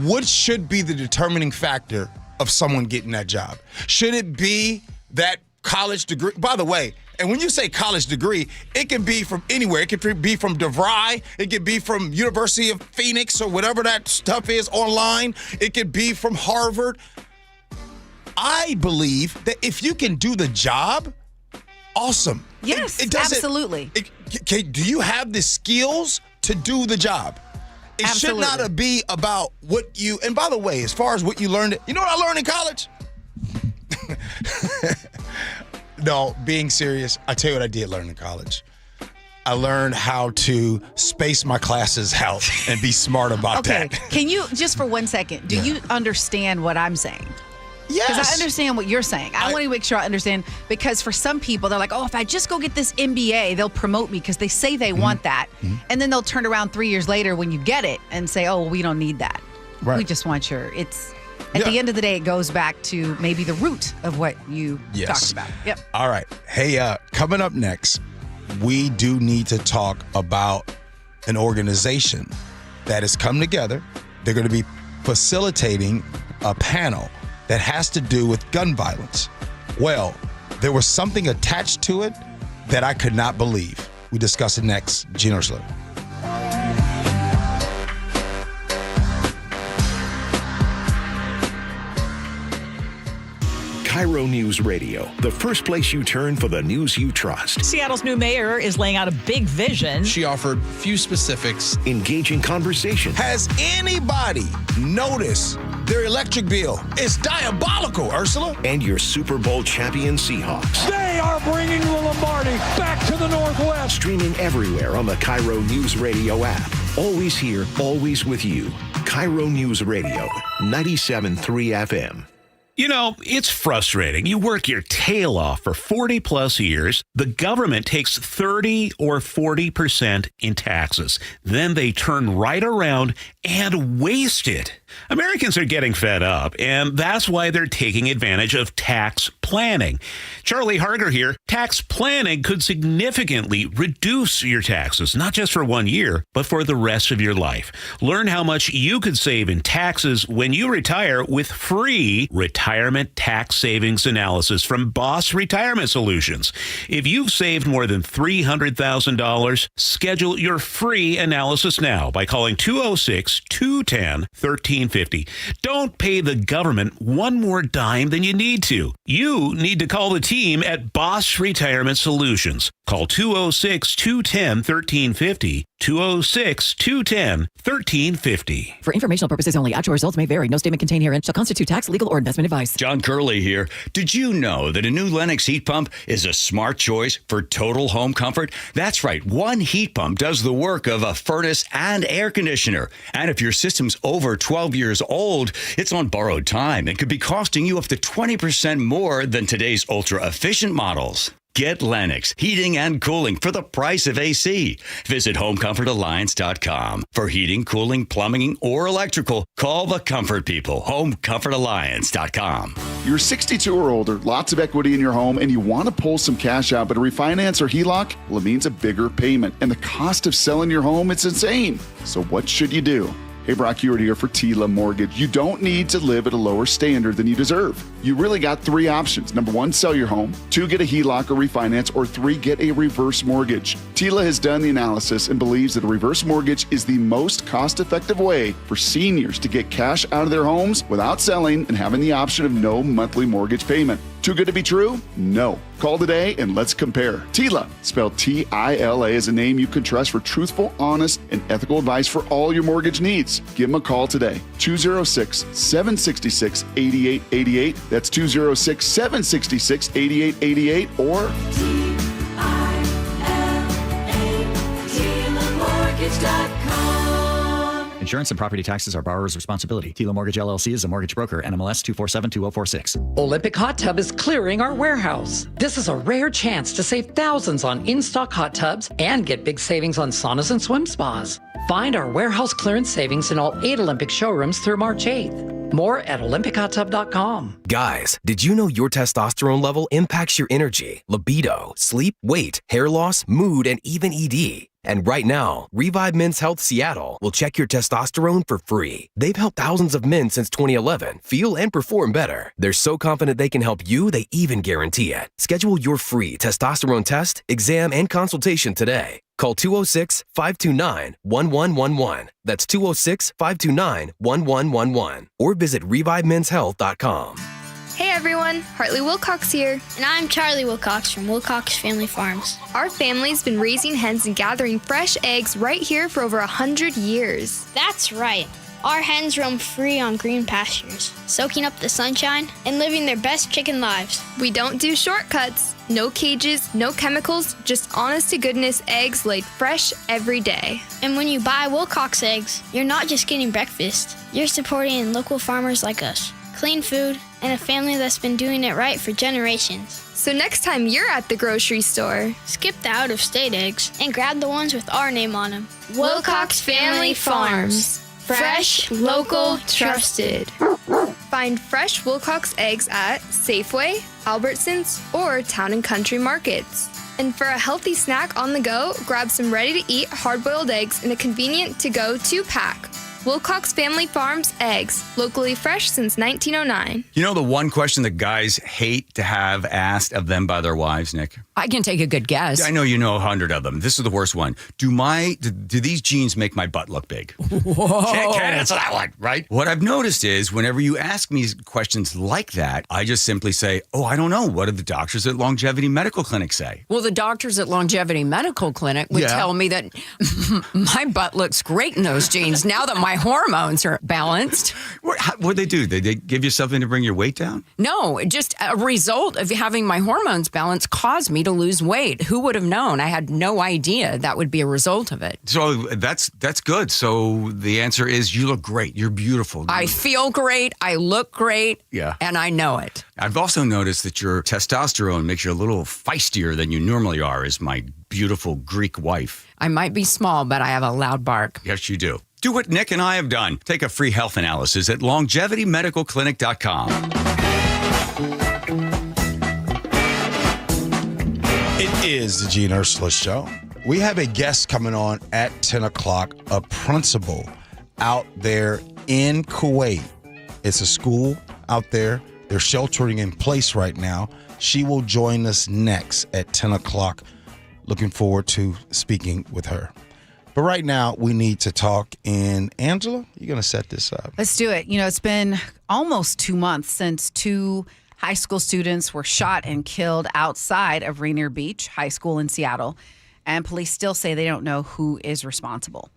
What should be the determining factor of someone getting that job? Should it be that college degree? By the way, and when you say college degree, it can be from anywhere. It could be from DeVry. It could be from University of Phoenix or whatever that stuff is online. It could be from Harvard. I believe that if you can do the job, awesome. Yes, absolutely. Do you have the skills to do the job? It absolutely. Should not be about what you, and by the way, as far as what you learned, you know what I learned in college? No, being serious, I tell you what I did learn in college. I learned how to space my classes out and be smart about that. Can you, just for 1 second, do you understand what I'm saying? Yes. Because I understand what you're saying. I want to make sure I understand, because for some people, they're like, oh, if I just go get this MBA, they'll promote me because they say they want that. Mm-hmm. And then they'll turn around 3 years later when you get it and say, oh, well, we don't need that. Right. We just want at the end of the day, it goes back to maybe the root of what you talked about. Yep. All right. Hey, coming up next, we do need to talk about an organization that has come together. They're going to be facilitating a panel that has to do with gun violence. Well, there was something attached to it that I could not believe. We discuss it next. Gee Ursula. KIRO Newsradio, the first place you turn for the news you trust. Seattle's new mayor is laying out a big vision. She offered few specifics. Engaging conversation. Has anybody noticed their electric bill? It's diabolical, Ursula. And your Super Bowl champion Seahawks. They are bringing the Lombardi back to the Northwest. Streaming everywhere on the KIRO Newsradio app. Always here, always with you. KIRO Newsradio, 97.3 FM. You know, it's frustrating. You work your tail off for 40 plus years. The government takes 30 or 40% in taxes. Then they turn right around and waste it. Americans are getting fed up, and that's why they're taking advantage of tax planning. Charlie Harger here. Tax planning could significantly reduce your taxes, not just for 1 year, but for the rest of your life. Learn how much you could save in taxes when you retire with free retirement retirement tax savings analysis from Boss Retirement Solutions. If you've saved more than $300,000, schedule your free analysis now by calling 206-210-1350. Don't pay the government one more dime than you need to. You need to call the team at Boss Retirement Solutions. Call 206-210-1350. 206-210-1350. For informational purposes only, actual results may vary. No statement contained herein shall constitute tax, legal, or investment advice. John Curley here. Did you know that a new Lennox heat pump is a smart choice for total home comfort? That's right. One heat pump does the work of a furnace and air conditioner. And if your system's over 12 years old, it's on borrowed time. It could be costing you up to 20% more than today's ultra-efficient models. Get Lennox heating and cooling for the price of AC. Visit HomeComfortAlliance.com. For heating, cooling, plumbing, or electrical, call the comfort people. HomeComfortAlliance.com. You're 62 or older, lots of equity in your home, and you want to pull some cash out, but a refinance or HELOC, well, it means a bigger payment. And the cost of selling your home, it's insane. So what should you do? Hey, Brock Hewitt here for Tila Mortgage. You don't need to live at a lower standard than you deserve. You really got three options. Number one, sell your home. Two, get a HELOC or refinance. Or three, get a reverse mortgage. Tila has done the analysis and believes that a reverse mortgage is the most cost-effective way for seniors to get cash out of their homes without selling and having the option of no monthly mortgage payment. Too good to be true? No. Call today and let's compare. Tila, spelled T-I-L-A, is a name you can trust for truthful, honest, and ethical advice for all your mortgage needs. Give them a call today. 206-766-8888. That's 206-766-8888 or TilaMortgage.com. Insurance and property taxes are borrower's responsibility. Tila Mortgage LLC is a mortgage broker. NMLS 2472046. Olympic Hot Tub is clearing our warehouse. This is a rare chance to save thousands on in-stock hot tubs and get big savings on saunas and swim spas. Find our warehouse clearance savings in all 8 Olympic showrooms through March 8th. More at OlympicHotTub.com. Guys, did you know your testosterone level impacts your energy, libido, sleep, weight, hair loss, mood, and even ED? And right now, Revive Men's Health Seattle will check your testosterone for free. They've helped thousands of men since 2011 feel and perform better. They're so confident they can help you, they even guarantee it. Schedule your free testosterone test, exam, and consultation today. Call 206-529-1111. That's 206-529-1111. Or visit ReviveMen'sHealth.com. Hey everyone, Hartley Wilcox here. And I'm Charlie Wilcox from Wilcox Family Farms. Our family's been raising hens and gathering fresh eggs right here for over 100 years. That's right. Our hens roam free on green pastures, soaking up the sunshine and living their best chicken lives. We don't do shortcuts. No cages, no chemicals, just honest-to-goodness eggs laid fresh every day. And when you buy Wilcox eggs, you're not just getting breakfast. You're supporting local farmers like us. Clean food, and a family that's been doing it right for generations. So next time you're at the grocery store, skip the out-of-state eggs and grab the ones with our name on them. Wilcox Family Farms. Fresh, local, trusted. Find fresh Wilcox eggs at Safeway, Albertsons, or Town & Country markets. And for a healthy snack on the go, grab some ready-to-eat hard-boiled eggs in a convenient to-go 2-pack. Wilcox Family Farms eggs, locally fresh since 1909. You know the one question that guys hate to have asked of them by their wives, Nick? I can take a good guess. I know you know 100 of them. This is the worst one. Do these jeans make my butt look big? Whoa. Can't answer that one, right? What I've noticed is whenever you ask me questions like that, I just simply say, oh, I don't know. What do the doctors at Longevity Medical Clinic say? Well, the doctors at Longevity Medical Clinic would tell me that my butt looks great in those jeans now that my hormones are balanced. What'd they do? Did they give you something to bring your weight down? No, just a result of having my hormones balanced caused me to lose weight. Who would have known? I had no idea that would be a result of it. So that's good. So the answer is you look great. You're beautiful. I feel great. I look great. Yeah. And I know it. I've also noticed that your testosterone makes you a little feistier than you normally are as my beautiful Greek wife. I might be small, but I have a loud bark. Yes, you do. Do what Nick and I have done. Take a free health analysis at longevitymedicalclinic.com. It is the Gee and Ursula Show. We have a guest coming on at 10 o'clock, a principal out there in Kuwait. It's a school out there They're sheltering in place right now. She will join us next at 10 o'clock. Looking forward to speaking with her. But right now, we need to talk. And Angela, you're going to set this up. Let's do it. It's been almost 2 months since 2 high school students were shot and killed outside of Rainier Beach High School in Seattle. And police still say they don't know who is responsible.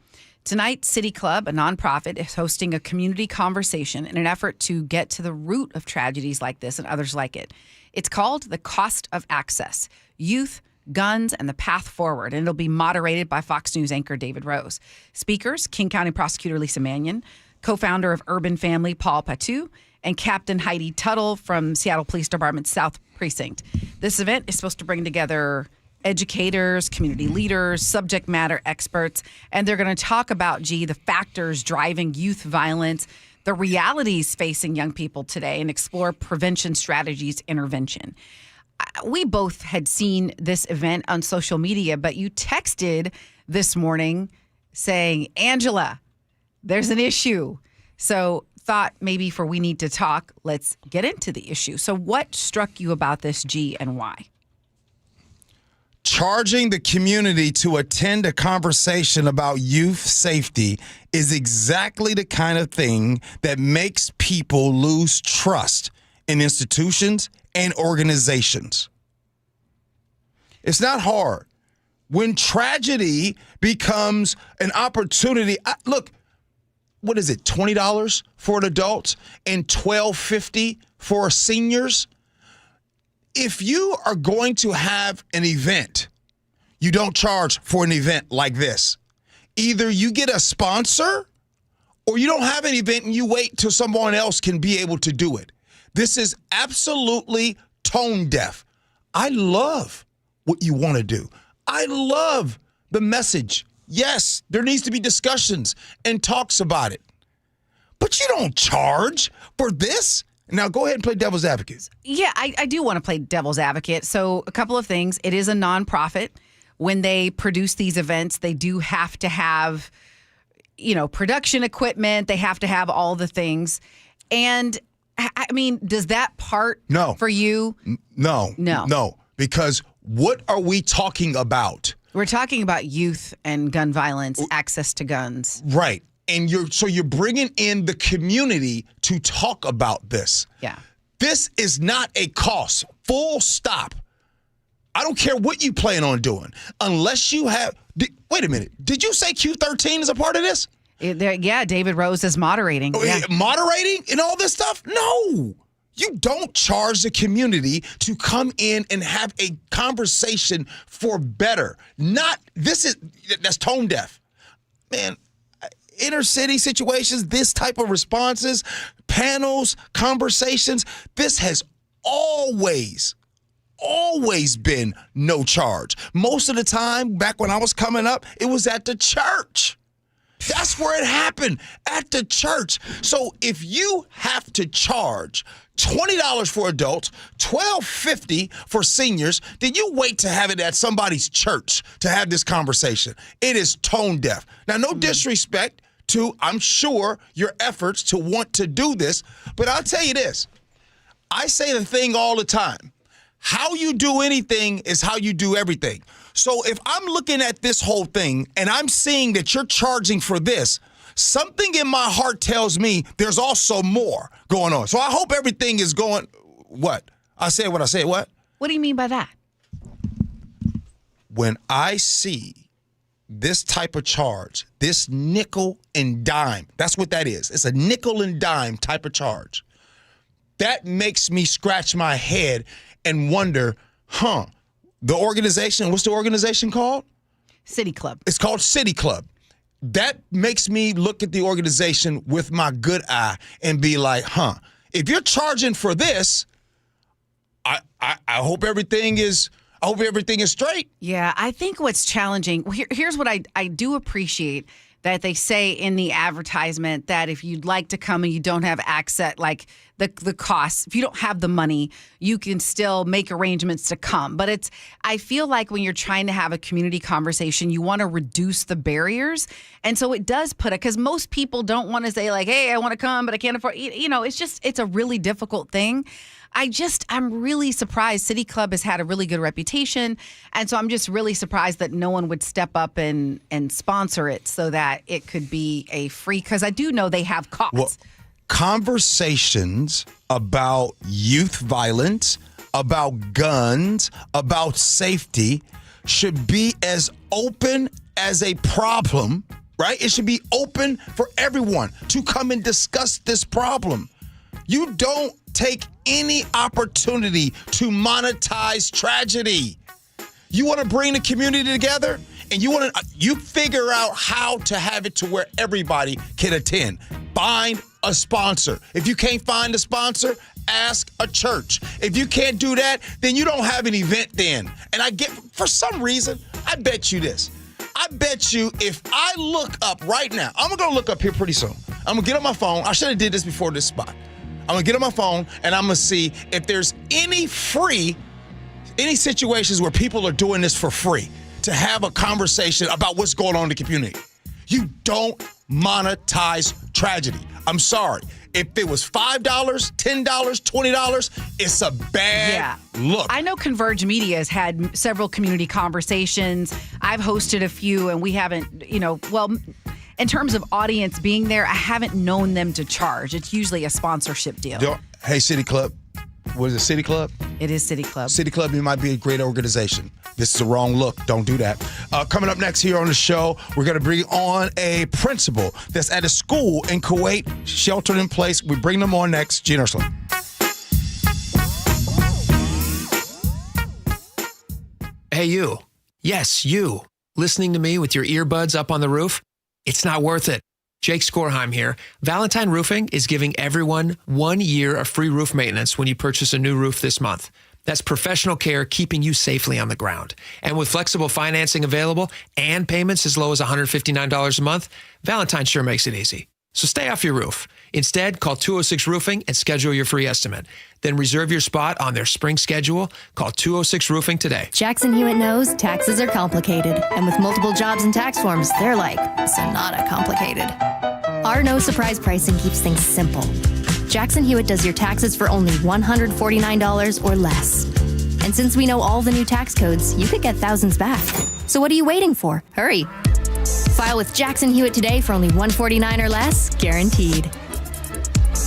Tonight, City Club, a nonprofit, is hosting a community conversation in an effort to get to the root of tragedies like this and others like it. It's called The Cost of Access: Youth, Guns, and the Path Forward, and it'll be moderated by Fox News anchor David Rose. Speakers, King County Prosecutor Lisa Mannion, co-founder of Urban Family Paul Patou, and Captain Heidi Tuttle from Seattle Police Department's South Precinct. This event is supposed to bring together educators, community leaders, subject matter experts, and they're going to talk about, the factors driving youth violence, the realities facing young people today, and explore prevention strategies, intervention. We both had seen this event on social media, but you texted this morning saying, Angela, there's an issue. So thought maybe for We Need to Talk, let's get into the issue. So what struck you about this, G, and why? Charging the community to attend a conversation about youth safety is exactly the kind of thing that makes people lose trust in institutions and organizations. It's not hard. When tragedy becomes an opportunity, look, what is it, $20 for an adult and $12.50 for seniors? If you are going to have an event, you don't charge for an event like this. Either you get a sponsor or you don't have an event and you wait till someone else can be able to do it. This is absolutely tone deaf. I love what you want to do. I love the message. Yes, there needs to be discussions and talks about it. But you don't charge for this. Now, go ahead and play devil's advocate. Yeah, I do want to play devil's advocate. So a couple of things. It is a nonprofit. When they produce these events, they do have to have, production equipment. They have to have all the things. And, I mean, does that part for you? No. Because what are we talking about? We're talking about youth and gun violence, access to guns. Right. And you're bringing in the community to talk about this. Yeah. This is not a cost. Full stop. I don't care what you plan on doing. Unless you have... Wait a minute. Did you say Q13 is a part of this? Yeah, David Rose is moderating. Yeah. Moderating and all this stuff? No. You don't charge the community to come in and have a conversation for better. That's tone deaf. Man, inner city situations, this type of responses, panels, conversations, this has always been no charge. Most of the time, back when I was coming up, it was at the church. That's where it happened, at the church. So if you have to charge $20 for adults, $12.50 for seniors, then you wait to have it at somebody's church to have this conversation. It is tone deaf. Now, no disrespect to, I'm sure, your efforts to want to do this, but I'll tell you this. I say the thing all the time. How you do anything is how you do everything. So if I'm looking at this whole thing and I'm seeing that you're charging for this, something in my heart tells me there's also more going on. So I hope everything is going, what? I said what I said, what? What do you mean by that? When I see this type of charge, this nickel and dime, that's what that is. It's a nickel and dime type of charge. That makes me scratch my head and wonder, the organization, what's the organization called? City Club. It's called City Club. That makes me look at the organization with my good eye and be like, if you're charging for this, I hope everything is straight. Yeah, I think what's challenging, here's what I do appreciate that they say in the advertisement that if you'd like to come and you don't have access, like the costs, if you don't have the money, you can still make arrangements to come. But I feel like when you're trying to have a community conversation, you want to reduce the barriers. And so it does because most people don't want to say like, hey, I want to come, but I can't afford, it's a really difficult thing. I'm really surprised. City Club has had a really good reputation. And so I'm just really surprised that no one would step up and sponsor it so that it could be a free, because I do know they have costs. Well, conversations about youth violence, about guns, about safety should be as open as a problem, right? It should be open for everyone to come and discuss this problem. You don't take any opportunity to monetize tragedy. You want to bring the community together, and you figure out how to have it to where everybody can attend. Find a sponsor. If you can't find a sponsor, ask a church. If you can't do that, then you don't have an event then. And for some reason, I bet you this. I bet you if I look up right now, I'm going to look up here pretty soon. I'm going to get on my phone. I should have did this before this spot. I'm going to get on my phone and I'm going to see if there's any situations where people are doing this for free to have a conversation about what's going on in the community. You don't monetize tragedy. I'm sorry. If it was $5, $10, $20, it's a bad look. I know Converge Media has had several community conversations. I've hosted a few, and we haven't, in terms of audience being there, I haven't known them to charge. It's usually a sponsorship deal. Hey, City Club. What is it, City Club? It is City Club. City Club, it might be a great organization. This is the wrong look. Don't do that. Coming up next here on the show, we're going to bring on a principal that's at a school in Kuwait, sheltered in place. We bring them on next. Gee Ursula. Hey, you. Yes, you. Listening to me with your earbuds up on the roof? It's not worth it. Jake Skorheim here. Valentine Roofing is giving everyone 1 year of free roof maintenance when you purchase a new roof this month. That's professional care keeping you safely on the ground. And with flexible financing available and payments as low as $159 a month, Valentine sure makes it easy. So stay off your roof. Instead, call 206 Roofing and schedule your free estimate. Then reserve your spot on their spring schedule. Call 206 Roofing today. Jackson Hewitt knows taxes are complicated. And with multiple jobs and tax forms, they're like Sonata complicated. Our no surprise pricing keeps things simple. Jackson Hewitt does your taxes for only $149 or less. And since we know all the new tax codes, you could get thousands back. So what are you waiting for? Hurry. File with Jackson Hewitt today for only $149 or less, guaranteed.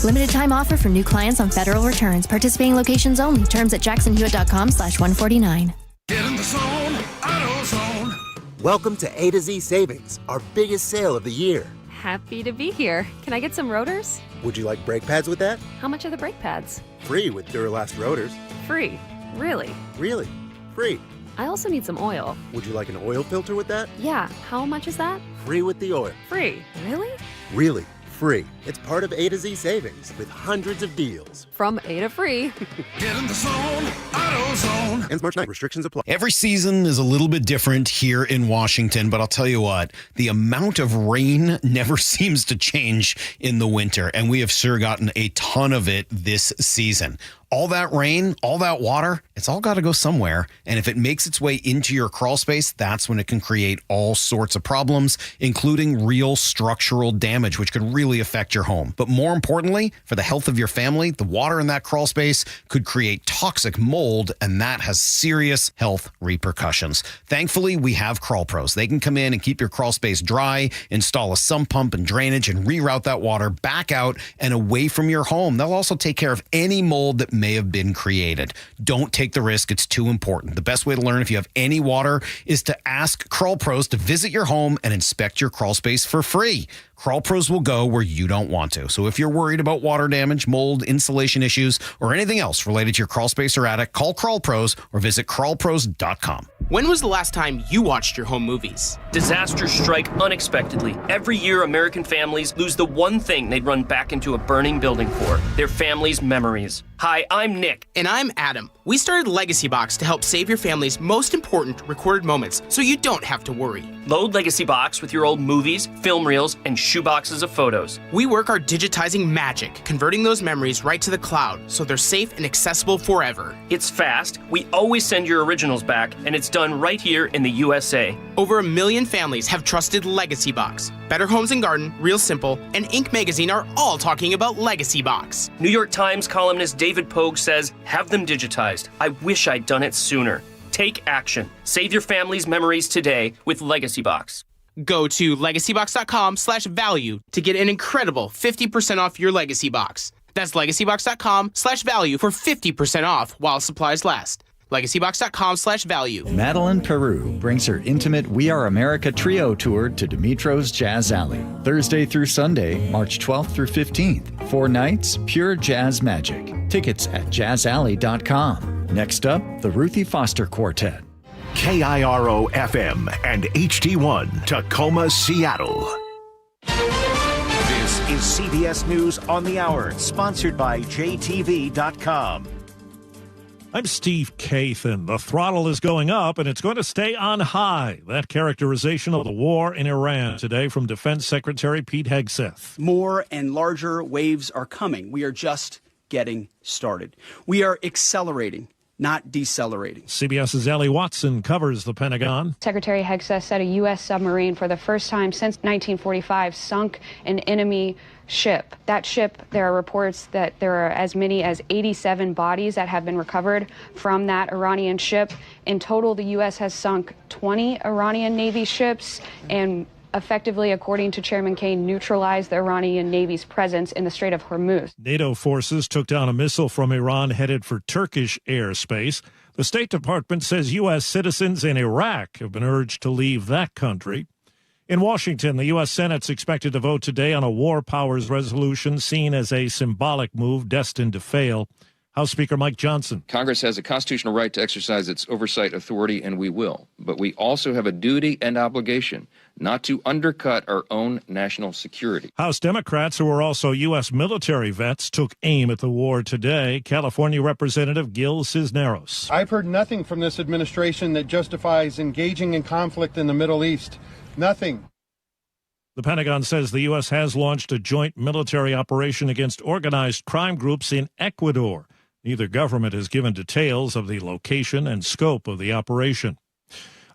Limited time offer for new clients on federal returns. Participating locations only. Terms at jacksonhewitt.com/149. Get in the zone, AutoZone. Welcome to A to Z Savings, our biggest sale of the year. Happy to be here. Can I get some rotors? Would you like brake pads with that? How much are the brake pads? Free with Duralast rotors. Free? Really? Really? Free. I also need some oil. Would you like an oil filter with that? Yeah. How much is that? Free with the oil. Free? Really? Really. Free. It's part of A to Z Savings with hundreds of deals. From A to free. Get in the zone, AutoZone. Ends March 9th. Restrictions apply. Every season is a little bit different here in Washington, but I'll tell you what, the amount of rain never seems to change in the winter, and we have sure gotten a ton of it this season. All that rain, all that water, it's all got to go somewhere. And if it makes its way into your crawl space, that's when it can create all sorts of problems, including real structural damage, which could really affect your home. But more importantly, for the health of your family, the water in that crawl space could create toxic mold, and that has serious health repercussions. Thankfully, we have Crawl Pros. They can come in and keep your crawl space dry, install a sump pump and drainage, and reroute that water back out and away from your home. They'll also take care of any mold that may have been created. Don't take the risk. It's too important. The best way to learn if you have any water is to ask Crawl Pros to visit your home and inspect your crawl space for free. Crawl Pros will go where you don't want to. So if you're worried about water damage, mold, insulation issues, or anything else related to your crawl space or attic, call Crawl Pros or visit crawlpros.com. When was the last time you watched your home movies? Disasters strike unexpectedly. Every year, American families lose the one thing they'd run back into a burning building for, their family's memories. Hi, I'm Nick. And I'm Adam. We started Legacy Box to help save your family's most important recorded moments so you don't have to worry. Load Legacy Box with your old movies, film reels, and shoeboxes of photos. We work our digitizing magic, converting those memories right to the cloud so they're safe and accessible forever. It's fast, we always send your originals back, and it's done right here in the USA. Over 1 million families have trusted Legacy Box. Better Homes and Garden, Real Simple, and Inc. magazine are all talking about Legacy Box. New York Times columnist David Pogue says, have them digitized. I wish I'd done it sooner. Take action. Save your family's memories today with Legacy Box. Go to legacybox.com/value to get an incredible 50% off your Legacy Box. That's legacybox.com/value for 50% off while supplies last. legacybox.com/value. Madeline Peru brings her intimate We Are America trio tour to Dimitro's Jazz Alley. Thursday through Sunday, March 12th through 15th. 4 nights, pure jazz magic. Tickets at jazzalley.com. Next up, the Ruthie Foster Quartet. KIRO FM and HD1 Tacoma, Seattle. This is CBS News on the Hour, sponsored by JTV.com. I'm Steve Kathan. The throttle is going up, and it's going to stay on high. That characterization of the war in Iran today from Defense Secretary Pete Hegseth. More and larger waves are coming. We are just getting started. We are accelerating, not decelerating. CBS's Ellie Watson covers the Pentagon. Secretary Hegseth said a U.S. submarine for the first time since 1945 sunk an enemy ship. That ship, there are reports that there are as many as 87 bodies that have been recovered from that Iranian ship. In total, the U.S. has sunk 20 Iranian Navy ships and effectively, according to Chairman Kaine, neutralized the Iranian Navy's presence in the Strait of Hormuz. NATO forces took down a missile from Iran headed for Turkish airspace. The State Department says U.S. citizens in Iraq have been urged to leave that country. In Washington, the U.S. Senate's expected to vote today on a war powers resolution seen as a symbolic move destined to fail. House Speaker Mike Johnson. Congress has a constitutional right to exercise its oversight authority, and we will. But we also have a duty and obligation not to undercut our own national security. House Democrats, who are also U.S. military vets, took aim at the war today. California Representative Gil Cisneros. I've heard nothing from this administration that justifies engaging in conflict in the Middle East. Nothing. The Pentagon says the U.S. has launched a joint military operation against organized crime groups in Ecuador. Neither government has given details of the location and scope of the operation.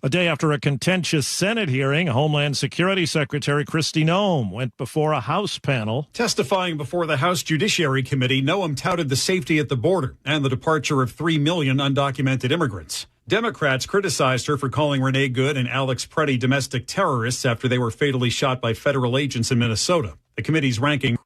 A day after a contentious Senate hearing, Homeland Security Secretary Kristi Noem went before a House panel. Testifying before the House Judiciary Committee, Noem touted the safety at the border and the departure of 3 million undocumented immigrants. Democrats criticized her for calling Renee Good and Alex Preddy domestic terrorists after they were fatally shot by federal agents in Minnesota. The committee's ranking.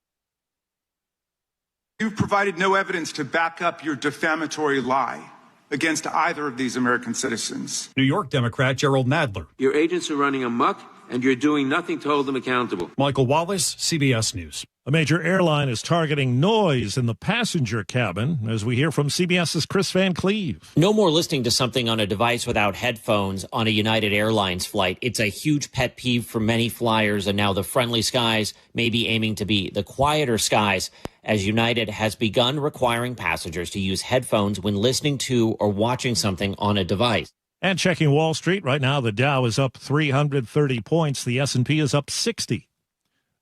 You've provided no evidence to back up your defamatory lie against either of these American citizens. New York Democrat Gerald Nadler. Your agents are running amok, and you're doing nothing to hold them accountable. Michael Wallace, CBS News. A major airline is targeting noise in the passenger cabin, as we hear from CBS's Chris Van Cleve. No more listening to something on a device without headphones on a United Airlines flight. It's a huge pet peeve for many flyers, and now the friendly skies may be aiming to be the quieter skies, as United has begun requiring passengers to use headphones when listening to or watching something on a device. And checking Wall Street, right now the Dow is up 330 points. The S&P is up 60.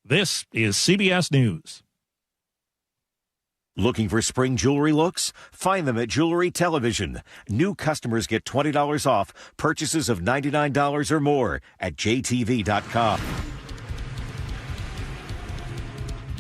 This is CBS News. Looking for spring jewelry looks? Find them at Jewelry Television. New customers get $20 off purchases of $99 or more at jtv.com.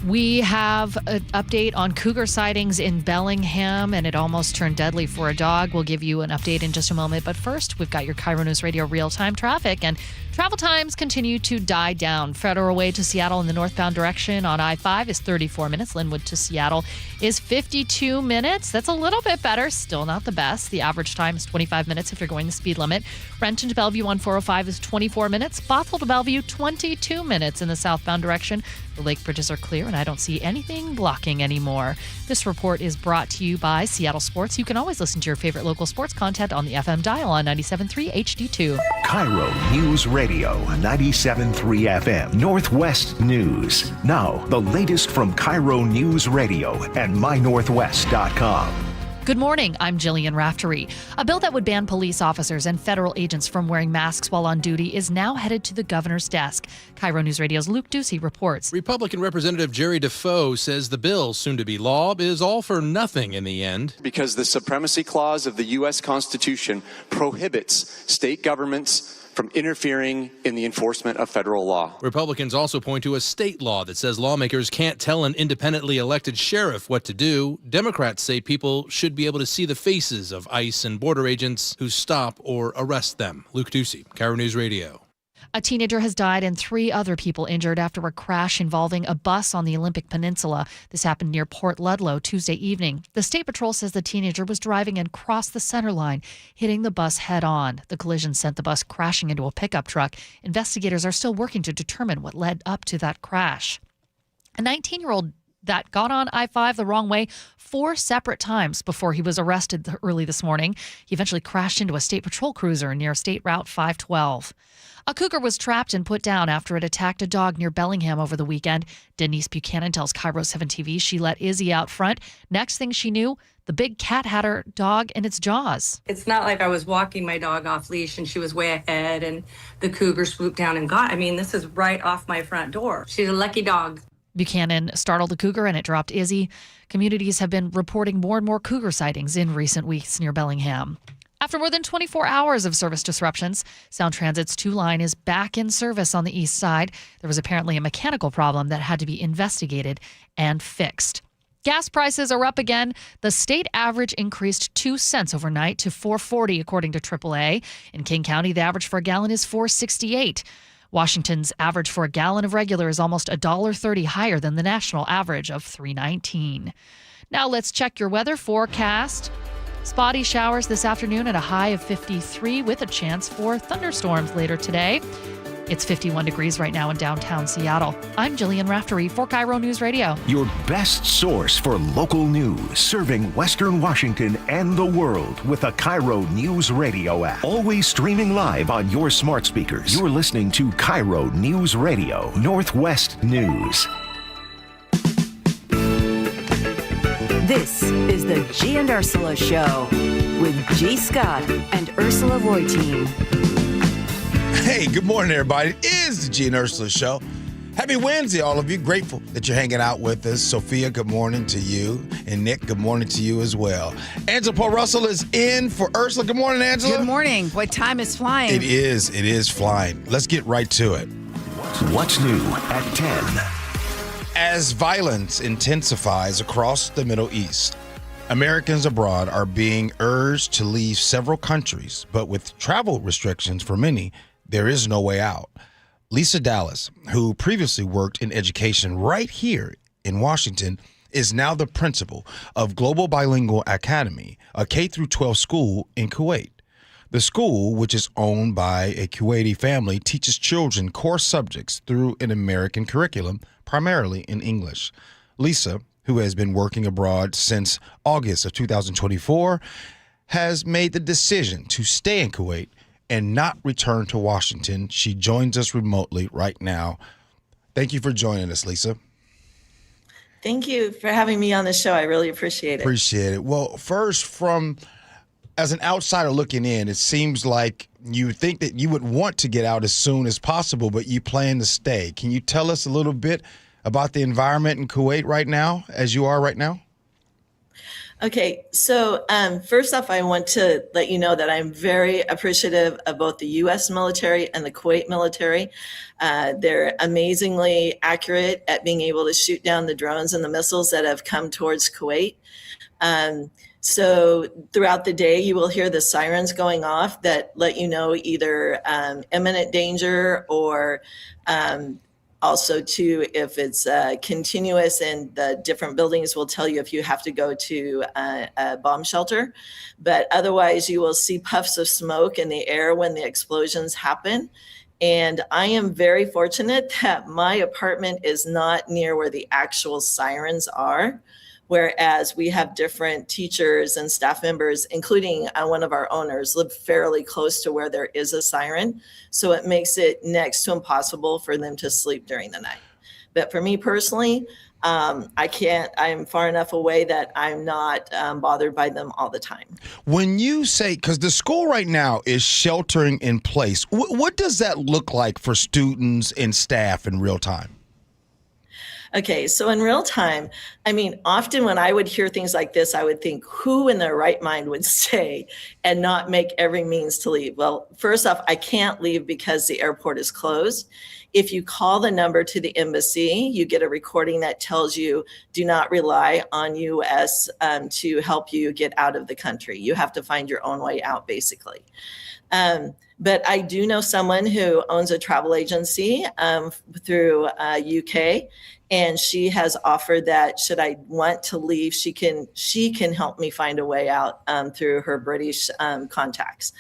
We have an update on cougar sightings in Bellingham, and it almost turned deadly for a dog. We'll give you an update in just a moment. But first, we've got your KIRO Newsradio real-time traffic, and travel times continue to die down. Federal Way to Seattle in the northbound direction on I-5 is 34 minutes. Linwood to Seattle is 52 minutes. That's a little bit better. Still not the best. The average time is 25 minutes if you're going the speed limit. Renton to Bellevue on 405 is 24 minutes. Bothell to Bellevue, 22 minutes in the southbound direction. The lake bridges are clear, and I don't see anything blocking anymore. This report is brought to you by Seattle Sports. You can always listen to your favorite local sports content on the FM dial on 97.3 HD2. KIRO News Radio, 97.3 FM, Northwest News. Now, the latest from KIRO News Radio and mynorthwest.com. Good morning, I'm Jillian Raftery. A bill that would ban police officers and federal agents from wearing masks while on duty is now headed to the governor's desk. KIRO News Radio's Luke Ducey reports. Republican Representative Jerry Defoe says the bill, soon to be law, is all for nothing in the end. Because the Supremacy Clause of the U.S. Constitution prohibits state governments from interfering in the enforcement of federal law. Republicans also point to a state law that says lawmakers can't tell an independently elected sheriff what to do. Democrats say people should be able to see the faces of ICE and border agents who stop or arrest them. Luke Ducey, KIRO News Radio. A teenager has died and 3 other people injured after a crash involving a bus on the Olympic Peninsula. This happened near Port Ludlow Tuesday evening. The State Patrol says the teenager was driving and crossed the center line, hitting the bus head on. The collision sent the bus crashing into a pickup truck. Investigators are still working to determine what led up to that crash. A 19-year-old that got on I-5 the wrong way 4 separate times before he was arrested early this morning. He eventually crashed into a State Patrol cruiser near State Route 512. A cougar was trapped and put down after it attacked a dog near Bellingham over the weekend. Denise Buchanan tells KIRO 7 TV she let Izzy out front. Next thing she knew, the big cat had her dog in its jaws. It's not like I was walking my dog off leash and she was way ahead and the cougar swooped down and got. I mean, this is right off my front door. She's a lucky dog. Buchanan startled the cougar and it dropped Izzy. Communities have been reporting more and more cougar sightings in recent weeks near Bellingham. After more than 24 hours of service disruptions, Sound Transit's 2 line is back in service on the east side. There was apparently a mechanical problem that had to be investigated and fixed. Gas prices are up again. The state average increased 2 cents overnight to $4.40, according to AAA. In King County, the average for a gallon is $4.68. Washington's average for a gallon of regular is almost $1.30 higher than the national average of $3.19. Now let's check your weather forecast. Spotty showers this afternoon at a high of 53 with a chance for thunderstorms later today. It's 51 degrees right now in downtown Seattle. I'm Jillian Raftery for KIRO News Radio. Your best source for local news, serving Western Washington and the world with a KIRO Newsradio app. Always streaming live on your smart speakers. You're listening to KIRO News Radio, Northwest News. This is the Gee and Ursula Show with G. Scott and Ursula Reutin. Hey, good morning, everybody. It is the Gee and Ursula Show. Happy Wednesday, all of you. Grateful that you're hanging out with us. Sophia, good morning to you. And Nick, good morning to you as well. Angela Paul Russell is in for Ursula. Good morning, Angela. Good morning. What time is flying? It is flying. Let's get right to it. What's new at 10? As violence intensifies across the Middle East, Americans abroad are being urged to leave several countries, but with travel restrictions for many, there is no way out. Lisa Dallas, who previously worked in education right here in Washington, is now the principal of Global Bilingual Academy, a K-12 school in Kuwait. The school, which is owned by a Kuwaiti family, teaches children core subjects through an American curriculum, primarily in English. Lisa, who has been working abroad since August of 2024, has made the decision to stay in Kuwait and not return to Washington. She joins us remotely right now. Thank you for joining us, Lisa. Thank you for having me on the show. I really appreciate it. Appreciate it. Well, first, as an outsider looking in, it seems like you think that you would want to get out as soon as possible, but you plan to stay. Can you tell us a little bit about the environment in Kuwait right now, as you are right now? Okay, so first off, I want to let you know that I'm very appreciative of both the U.S. military and the Kuwait military. They're amazingly accurate at being able to shoot down the drones and the missiles that have come towards Kuwait. So throughout the day, you will hear the sirens going off that let you know either imminent danger or also, too, if it's continuous, and the different buildings will tell you if you have to go to a bomb shelter. But otherwise, you will see puffs of smoke in the air when the explosions happen. And I am very fortunate that my apartment is not near where the actual sirens are. Whereas we have different teachers and staff members, including one of our owners, live fairly close to where there is a siren. So it makes it next to impossible for them to sleep during the night. But for me personally, I'm far enough away that I'm not bothered by them all the time. When you say, because the school right now is sheltering in place, what does that look like for students and staff in real time? Okay, so in real time, I mean, often when I would hear things like this, I would think, who in their right mind would stay and not make every means to leave? Well, first off, I can't leave because the airport is closed. If you call the number to the embassy, you get a recording that tells you, do not rely on US to help you get out of the country. You have to find your own way out, basically. But I do know someone who owns a travel agency through UK, and she has offered that should I want to leave, she can help me find a way out through her British contacts.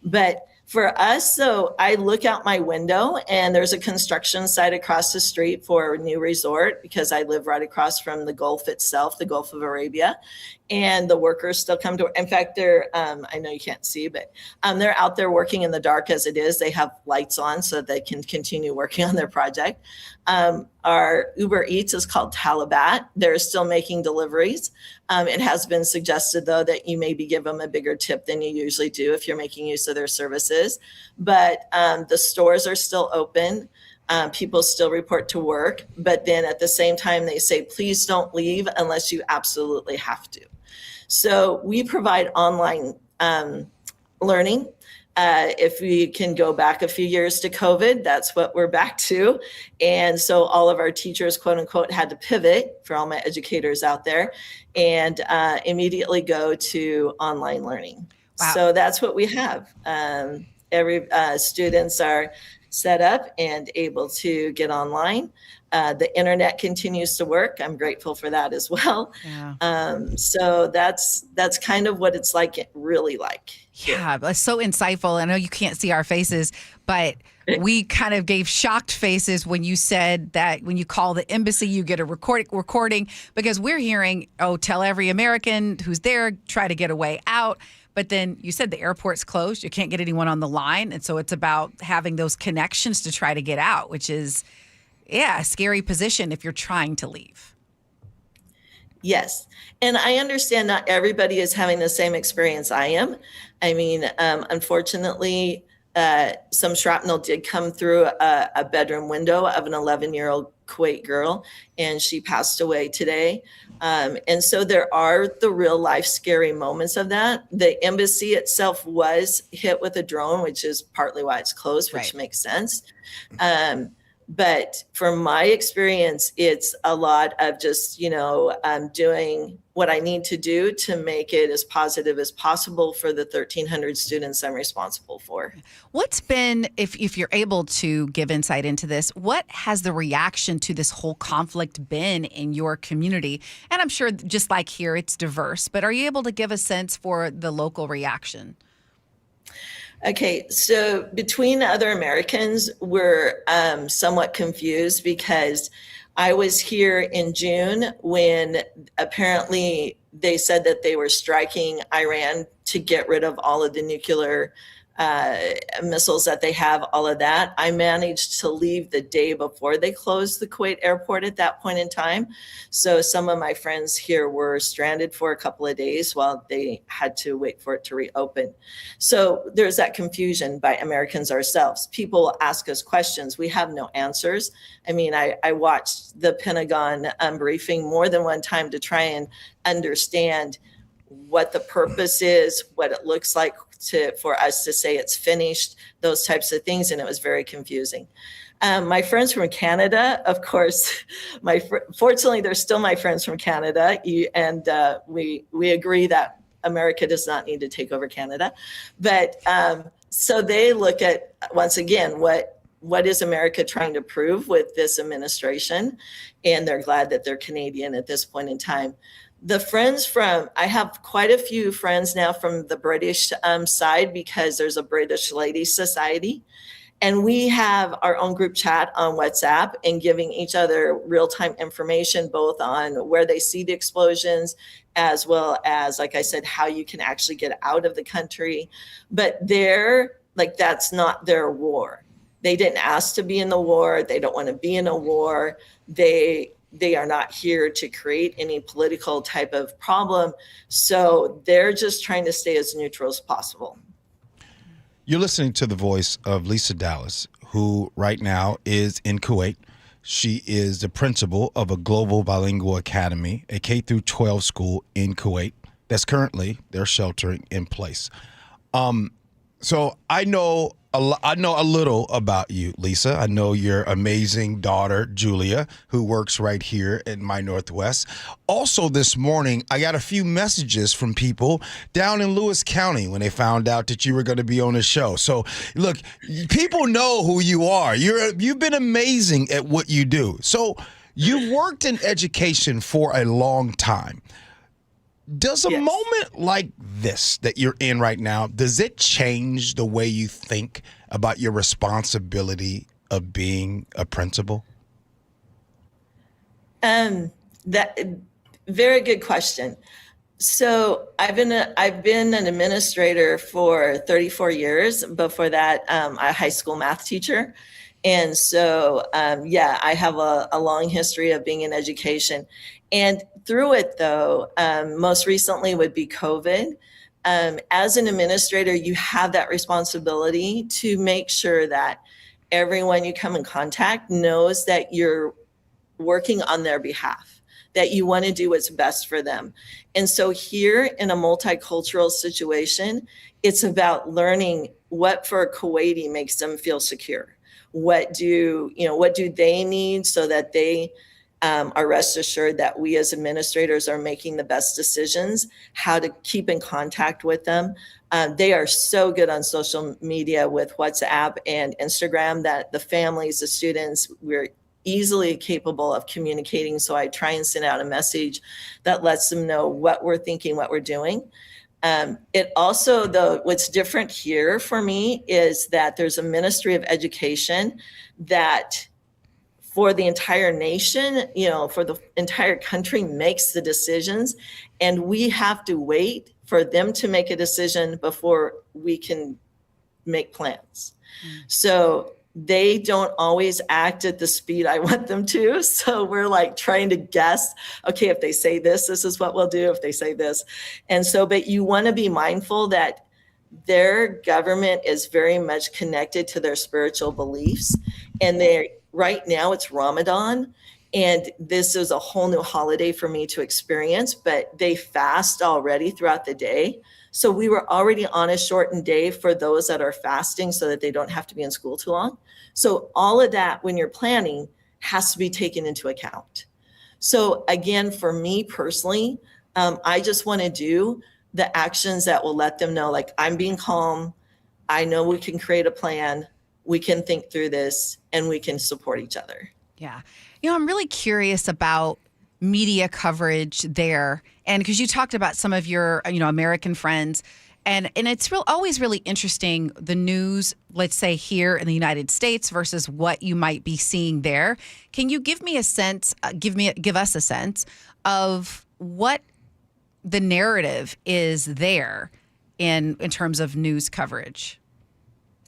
But for us, so I look out my window and there's a construction site across the street for a new resort because I live right across from the Gulf itself, the Gulf of Arabia. And the workers still come to work. In fact, they're, I know you can't see, but they're out there working in the dark as it is. They have lights on so they can continue working on their project. Our Uber Eats is called Talabat. They're still making deliveries. It has been suggested, though, that you maybe give them a bigger tip than you usually do if you're making use of their services. But the stores are still open. People still report to work. But then at the same time, they say, please don't leave unless you absolutely have to. So we provide online learning. If we can go back a few years to COVID, that's what we're back to. And so all of our teachers, quote unquote, had to pivot, for all my educators out there, and immediately go to online learning. Wow. So that's what we have. Every students are set up and able to get online. The internet continues to work. I'm grateful for that as well. Yeah. So that's kind of what it's like, really like. Yeah, that's so insightful. I know you can't see our faces, but we kind of gave shocked faces when you said that when you call the embassy, you get a recording, because we're hearing, oh, tell every American who's there, try to get a way out. But then you said the airport's closed. You can't get anyone on the line. And so it's about having those connections to try to get out, which is, a scary position if you're trying to leave. Yes. And I understand not everybody is having the same experience I am. I mean, unfortunately, some shrapnel did come through a bedroom window of an 11-year-old Kuwait girl, and she passed away today. And so there are the real life scary moments of that. The embassy itself was hit with a drone, which is partly why it's closed, which makes sense. But from my experience, it's a lot of just, doing what I need to do to make it as positive as possible for the 1,300 students I'm responsible for. What's been, if you're able to give insight into this, what has the reaction to this whole conflict been in your community? And I'm sure just like here, it's diverse, but are you able to give a sense for the local reaction? Okay, so between other Americans, we're somewhat confused because I was here in June when apparently they said that they were striking Iran to get rid of all of the nuclear missiles that they have, all of that. I managed to leave the day before they closed the Kuwait airport at that point in time. So some of my friends here were stranded for a couple of days while they had to wait for it to reopen. So there's that confusion by Americans ourselves. People ask us questions. We have no answers. I mean, I watched the Pentagon briefing more than one time to try and understand what the purpose is, what it looks like for us to say it's finished, those types of things, and it was very confusing. My friends from Canada, of course, fortunately, they're still my friends from Canada, and we agree that America does not need to take over Canada. But so they look at, once again, what is America trying to prove with this administration, and they're glad that they're Canadian at this point in time. I have quite a few friends now from the British side because there's a British Ladies Society, and we have our own group chat on WhatsApp and giving each other real-time information, both on where they see the explosions, as well as, like I said, how you can actually get out of the country. But that's not their war. They didn't ask to be in the war. They don't want to be in a war. They they are not here to create any political type of problem. So they're just trying to stay as neutral as possible. You're listening to the voice of Lisa Dallas, who right now is in Kuwait. She is the principal of a global bilingual academy, a K-12 school in Kuwait that's currently they're sheltering in place. So I know a little about you, Lisa. I know your amazing daughter, Julia, who works right here in my Northwest. Also this morning, I got a few messages from people down in Lewis County when they found out that you were going to be on the show. So look, people know who you are. You've been amazing at what you do. So you've worked in education for a long time. Does a moment like this that you're in right now, does it change the way you think about your responsibility of being a principal? That very good question. So I've been an administrator for 34 years. Before that, a high school math teacher. And so, I have a long history of being in education. And through it, though, most recently would be COVID. As an administrator, you have that responsibility to make sure that everyone you come in contact knows that you're working on their behalf, that you want to do what's best for them. And so here in a multicultural situation, it's about learning what for a Kuwaiti makes them feel secure. What do they need so that they are rest assured that we as administrators are making the best decisions, how to keep in contact with them. They are so good on social media with WhatsApp and Instagram that the families, the students, we're easily capable of communicating. So I try and send out a message that lets them know what we're thinking, what we're doing. It also, though, what's different here for me is that there's a Ministry of Education that for the entire nation, for the entire country makes the decisions. And we have to wait for them to make a decision before we can make plans. So they don't always act at the speed I want them to. So we're like trying to guess, okay, if they say this is what we'll do, if they say this. And so, but you want to be mindful that their government is very much connected to their spiritual beliefs. And right now it's Ramadan. And this is a whole new holiday for me to experience, but they fast already throughout the day. So we were already on a shortened day for those that are fasting so that they don't have to be in school too long. So all of that, when you're planning, has to be taken into account. So again, for me personally, I just want to do the actions that will let them know, like, I'm being calm. I know we can create a plan. We can think through this and we can support each other. Yeah. I'm really curious about media coverage there. And because you talked about some of your, American friends, and it's always really interesting, the news, let's say here in the United States versus what you might be seeing there. Can you give me a sense, give us a sense of what the narrative is there in terms of news coverage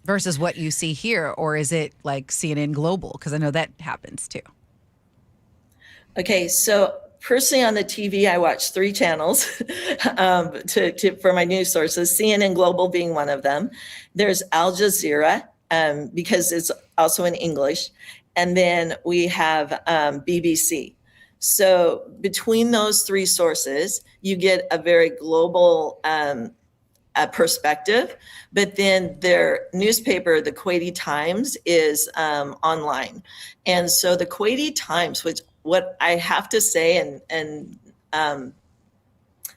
versus what you see here? Or is it like CNN Global? Because I know that happens too. Okay, so personally on the TV, I watch 3 channels for my news sources, CNN Global being one of them. There's Al Jazeera, because it's also in English. And then we have BBC. So between those 3 sources, you get a very global perspective. But then their newspaper, the Kuwaiti Times, is online. And so the Kuwaiti Times, which what I have to say, and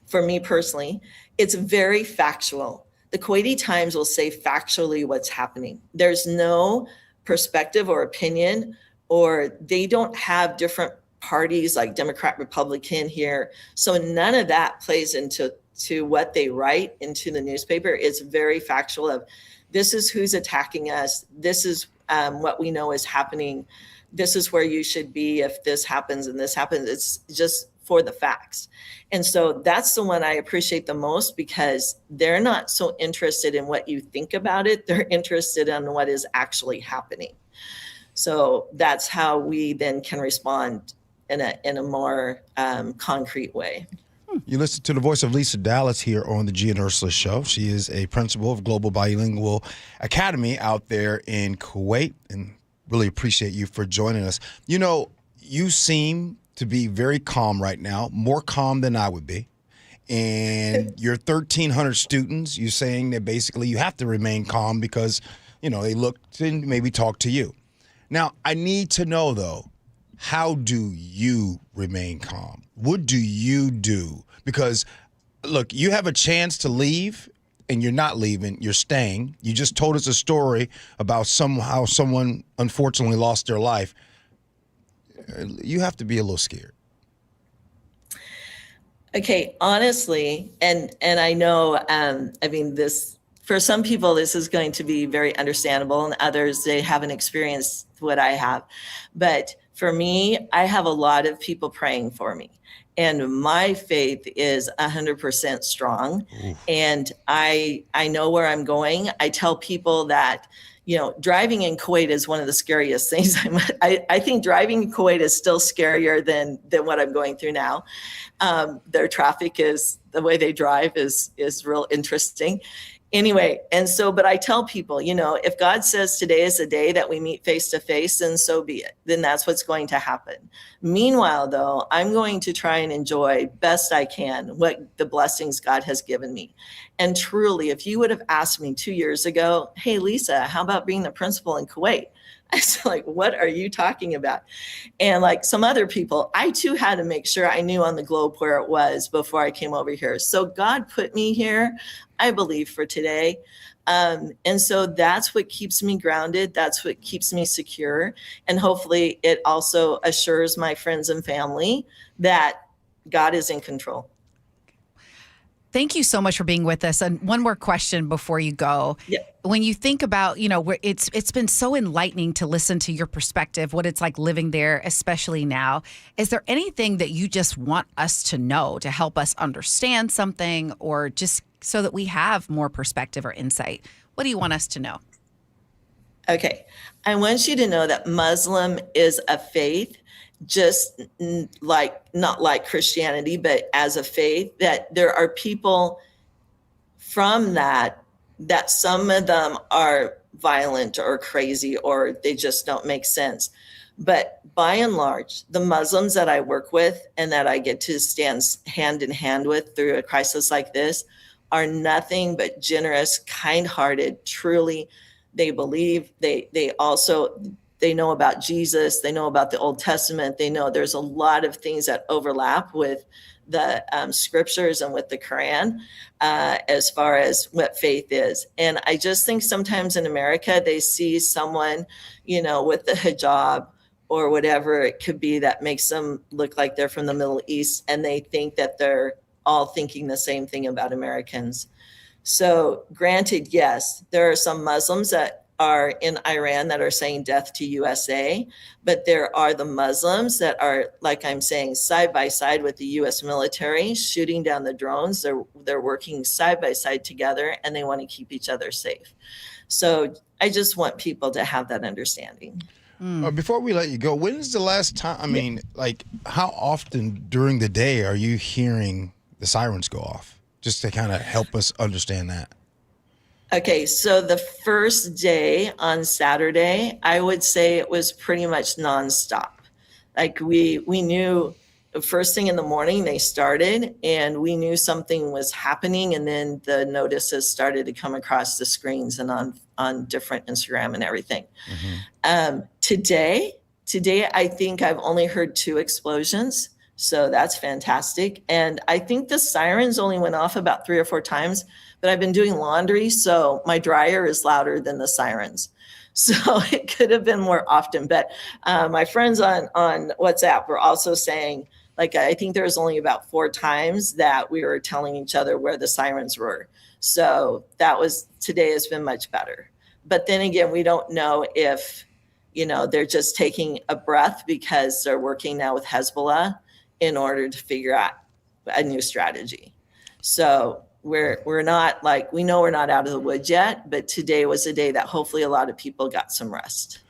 for me personally, it's very factual. The Kuwaiti Times will say factually what's happening. There's no perspective or opinion, or they don't have different parties like Democrat, Republican here. So none of that plays into what they write into the newspaper. It's very factual of, this is who's attacking us. This is what we know is happening. This is where you should be if this happens and this happens. It's just for the facts. And so that's the one I appreciate the most, because they're not so interested in what you think about it. They're interested in what is actually happening. So that's how we then can respond in a more concrete way. You listen to the voice of Lisa Dallas here on the Gee and Ursula Show. She is a principal of Global Bilingual Academy out there in Kuwait, and really appreciate you for joining us. You know, you seem to be very calm right now, more calm than I would be. And your 1,300 students, you're saying that basically you have to remain calm because, you know, they look and maybe talk to you. Now, I need to know, though, how do you remain calm? What do you do? Because, look, you have a chance to leave, and you're not leaving. You're staying. You just told us a story about how someone unfortunately lost their life. You have to be a little scared. Okay, honestly, and I know, I mean, this, for some people, this is going to be very understandable, and others, they haven't experienced what I have. But for me, I have a lot of people praying for me, and my faith is 100% strong. Oof. And I know where I'm going. I tell people that, you know, driving in Kuwait is one of the scariest things. I think driving in Kuwait is still scarier than what I'm going through now. Their traffic is, the way they drive is real interesting. Anyway, and so, but I tell people, you know, if God says today is the day that we meet face to face, then so be it. Then that's what's going to happen. Meanwhile, though, I'm going to try and enjoy best I can what the blessings God has given me. And truly, if you would have asked me 2 years ago, hey, Lisa, how about being the principal in Kuwait? I was like, what are you talking about? And like some other people, I too had to make sure I knew on the globe where it was before I came over here. So God put me here, I believe, for today. And so that's what keeps me grounded. That's what keeps me secure. And hopefully it also assures my friends and family that God is in control. Thank you so much for being with us. And one more question before you go. Yeah. When you think about, you know, it's been so enlightening to listen to your perspective, what it's like living there, especially now. Is there anything that you just want us to know to help us understand something, or just so that we have more perspective or insight? What do you want us to know? Okay. I want you to know that Muslim is a faith, just like, not like Christianity, but as a faith, that there are people from that some of them are violent or crazy, or they just don't make sense. But by and large, the Muslims that I work with and that I get to stand hand in hand with through a crisis like this are nothing but generous, kind-hearted, truly. They believe, they know about Jesus, they know about the Old Testament, they know there's a lot of things that overlap with the scriptures and with the Quran as far as what faith is. And I just think sometimes in America, they see someone, you know, with the hijab or whatever it could be that makes them look like they're from the Middle East, and they think that they're all thinking the same thing about Americans. So granted, yes, there are some Muslims that are in Iran that are saying death to USA, but there are the Muslims that are, like I'm saying, side by side with the US military, shooting down the drones. They're working side by side together, and they want to keep each other safe. So I just want people to have that understanding. Before we let you go, when is the last time, I mean, like, how often during the day are you hearing the sirens go off? Just to kind of help us understand that. Okay, so the first day on Saturday, I would say it was pretty much nonstop. Like we knew the first thing in the morning they started, and we knew something was happening, and then the notices started to come across the screens and on different Instagram and everything. Mm-hmm. Today, I think I've only heard 2 explosions. So that's fantastic. And I think the sirens only went off about 3 or 4 times, but I've been doing laundry, so my dryer is louder than the sirens. So it could have been more often. But my friends on WhatsApp were also saying, like, I think there was only about 4 times that we were telling each other where the sirens were. So today has been much better. But then again, we don't know if, you know, they're just taking a breath because they're working now with Hezbollah in order to figure out a new strategy. So we're not, like, we know we're not out of the woods yet, but today was a day that hopefully a lot of people got some rest.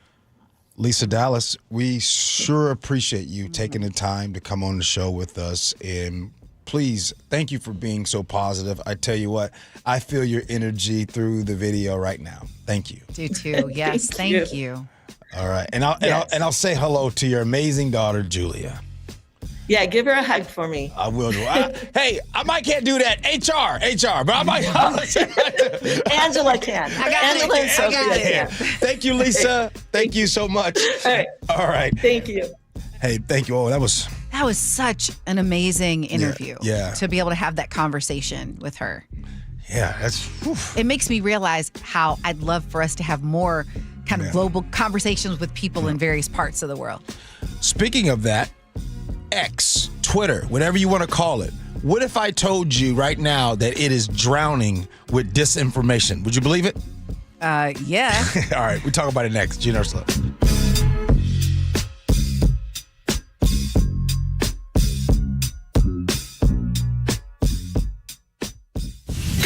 Lisa Dallas, we sure appreciate you taking the time to come on the show with us. And please, thank you for being so positive. I tell you what, I feel your energy through the video right now. Thank you. Do too. Yes, thank you. All right. And I'll say hello to your amazing daughter, Julia. Yeah, give her a hug for me. I will do. Hey, I might can't do that. HR, but I might. Angela can. Angela and Sophia can. Thank you, Lisa. Thank you so much. All right. Thank you. Hey, thank you. Oh, that was such an amazing interview. Yeah. To be able to have that conversation with her. Yeah, that's. Oof. It makes me realize how I'd love for us to have more kind of global conversations with people in various parts of the world. Speaking of that, X, Twitter, whatever you want to call it. What if I told you right now that it is drowning with disinformation? Would you believe it? Yeah. All right, we'll talk about it next. Gee Ursula.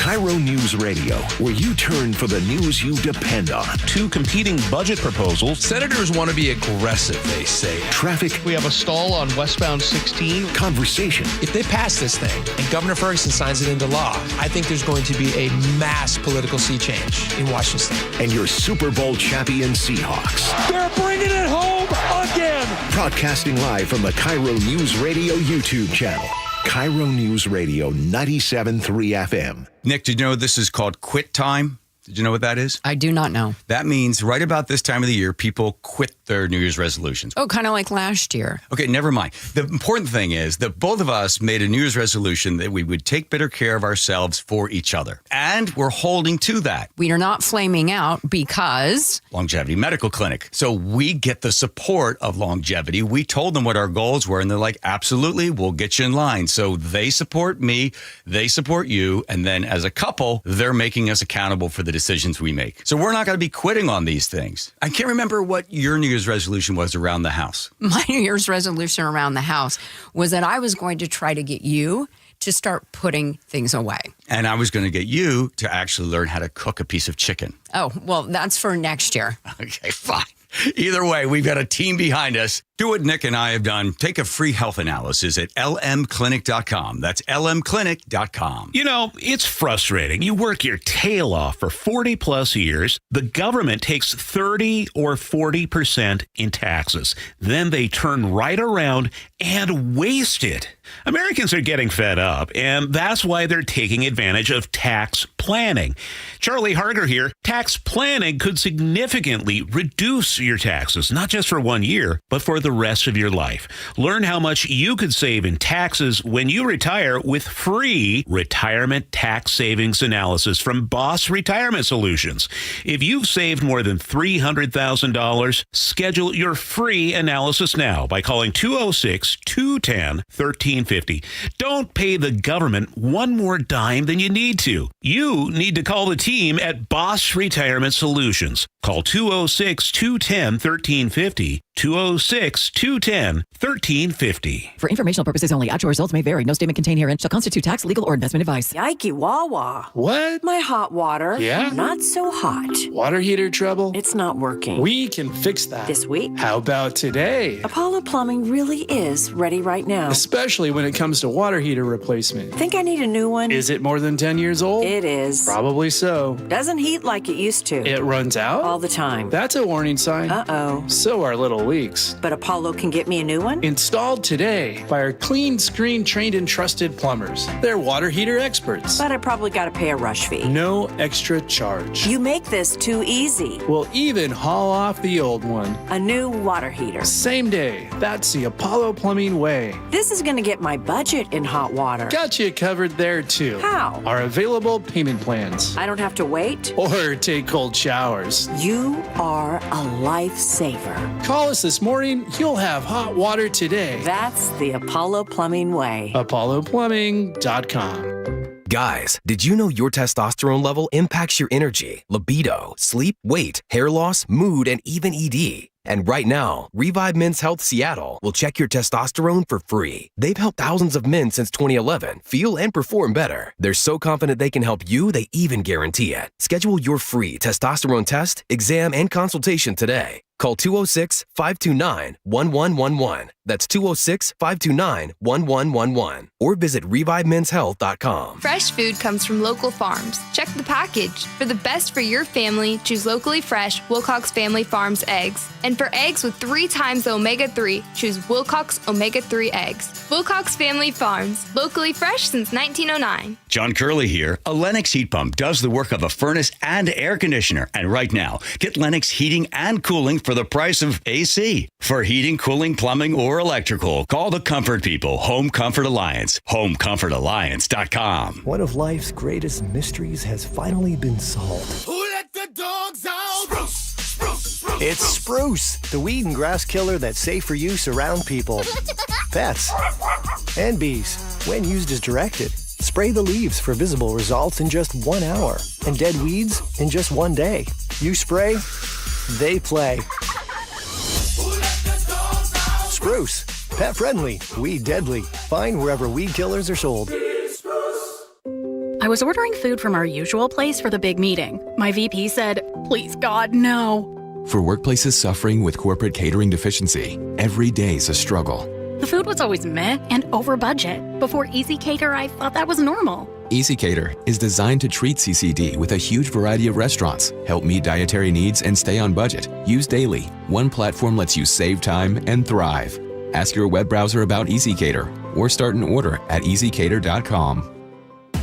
KIRO News Radio, where you turn for the news you depend on. Two competing budget proposals. Senators want to be aggressive, they say. Traffic. We have a stall on westbound 16. Conversation. If they pass this thing and Governor Ferguson signs it into law, I think there's going to be a mass political sea change in Washington State. And your Super Bowl champion Seahawks. They're bringing it home again. Broadcasting live from the KIRO News Radio YouTube channel. KIRO News Radio 97.3 FM. Nick, did you know this is called quit time? Did you know what that is? I do not know. That means right about this time of the year, people quit their New Year's resolutions. Oh, kind of like last year. Okay, never mind. The important thing is that both of us made a New Year's resolution that we would take better care of ourselves for each other. And we're holding to that. We are not flaming out because... Longevity Medical Clinic. So we get the support of Longevity. We told them what our goals were, and they're like, absolutely, we'll get you in line. So they support me, they support you, and then as a couple, they're making us accountable for the decisions we make. So we're not going to be quitting on these things. I can't remember what your New Year's resolution was around the house. My New Year's resolution around the house was that I was going to try to get you to start putting things away. And I was going to get you to actually learn how to cook a piece of chicken. Oh, well, that's for next year. Okay, fine. Either way, we've got a team behind us. Do what Nick and I have done. Take a free health analysis at lmclinic.com. That's lmclinic.com. You know, it's frustrating. You work your tail off for 40 plus years. The government takes 30 or 40% in taxes. Then they turn right around and waste it. Americans are getting fed up, and that's why they're taking advantage of tax planning. Charlie Harger here. Tax planning could significantly reduce your taxes, not just for 1 year, but for the rest of your life. Learn how much you could save in taxes when you retire with free retirement tax savings analysis from Boss Retirement Solutions. If you've saved more than $300,000, schedule your free analysis now by calling 206-210-1350. Don't pay the government one more dime than you need to. You need to call the team at Boss Retirement Solutions. Call 206-210-1350. 206-210-1350. For informational purposes only, actual results may vary. No statement contained herein shall constitute tax, legal, or investment advice. Yikey Wawa. What? My hot water. Yeah? Not so hot. Water heater trouble? It's not working. We can fix that. This week? How about today? Apollo Plumbing really is ready right now. Especially when it comes to water heater replacement. Think I need a new one? Is it more than 10 years old? It is. Probably so. Doesn't heat like it used to. It runs out? All the time. That's a warning sign. Uh-oh. So are little leaks. But Apollo can get me a new one? Installed today by our clean screen trained and trusted plumbers. They're water heater experts. But I probably got to pay a rush fee. No extra charge. You make this too easy. We'll even haul off the old one. A new water heater. Same day. That's the Apollo Plumbing way. This is going to get my budget in hot water. Got you covered there too. How? Our available payment plans. I don't have to wait? Or take cold showers. You are a lifesaver. Call us this morning. You'll have hot water today. That's the Apollo Plumbing way. ApolloPlumbing.com. Guys, did you know your testosterone level impacts your energy, libido, sleep, weight, hair loss, mood, and even ED? And right now, Revive Men's Health Seattle will check your testosterone for free. They've helped thousands of men since 2011 feel and perform better. They're so confident they can help you, they even guarantee it. Schedule your free testosterone test, exam, and consultation today. Call 206-529-1111. That's 206-529-1111. Or visit ReviveMen'sHealth.com. Fresh food comes from local farms. Check the package. For the best for your family, choose locally fresh Wilcox Family Farms eggs. And for eggs with 3 times the omega-3, choose Wilcox Omega-3 eggs. Wilcox Family Farms, locally fresh since 1909. John Curley here. A Lennox heat pump does the work of a furnace and air conditioner. And right now, get Lennox heating and cooling for the price of AC. For heating, cooling, plumbing, or electrical, call the Comfort People, Home Comfort Alliance, homecomfortalliance.com. One of life's greatest mysteries has finally been solved. Who let the dogs out? Spruce, spruce, spruce. It's Spruce, the weed and grass killer that's safe for use around people, pets, and bees. When used as directed, spray the leaves for visible results in just 1 hour and dead weeds in just 1 day. You spray, they play. Spruce, pet friendly, weed deadly. Find wherever weed killers are sold. I was ordering food from our usual place for the big meeting. My VP said, "Please God, no." For workplaces suffering with corporate catering deficiency, every day's a struggle. The food was always meh and over budget. Before Easy Cater, I thought that was normal. Easy Cater is designed to treat CCD with a huge variety of restaurants, help meet dietary needs, and stay on budget. Use daily. One platform lets you save time and thrive. Ask your web browser about Easy Cater or start an order at easycater.com.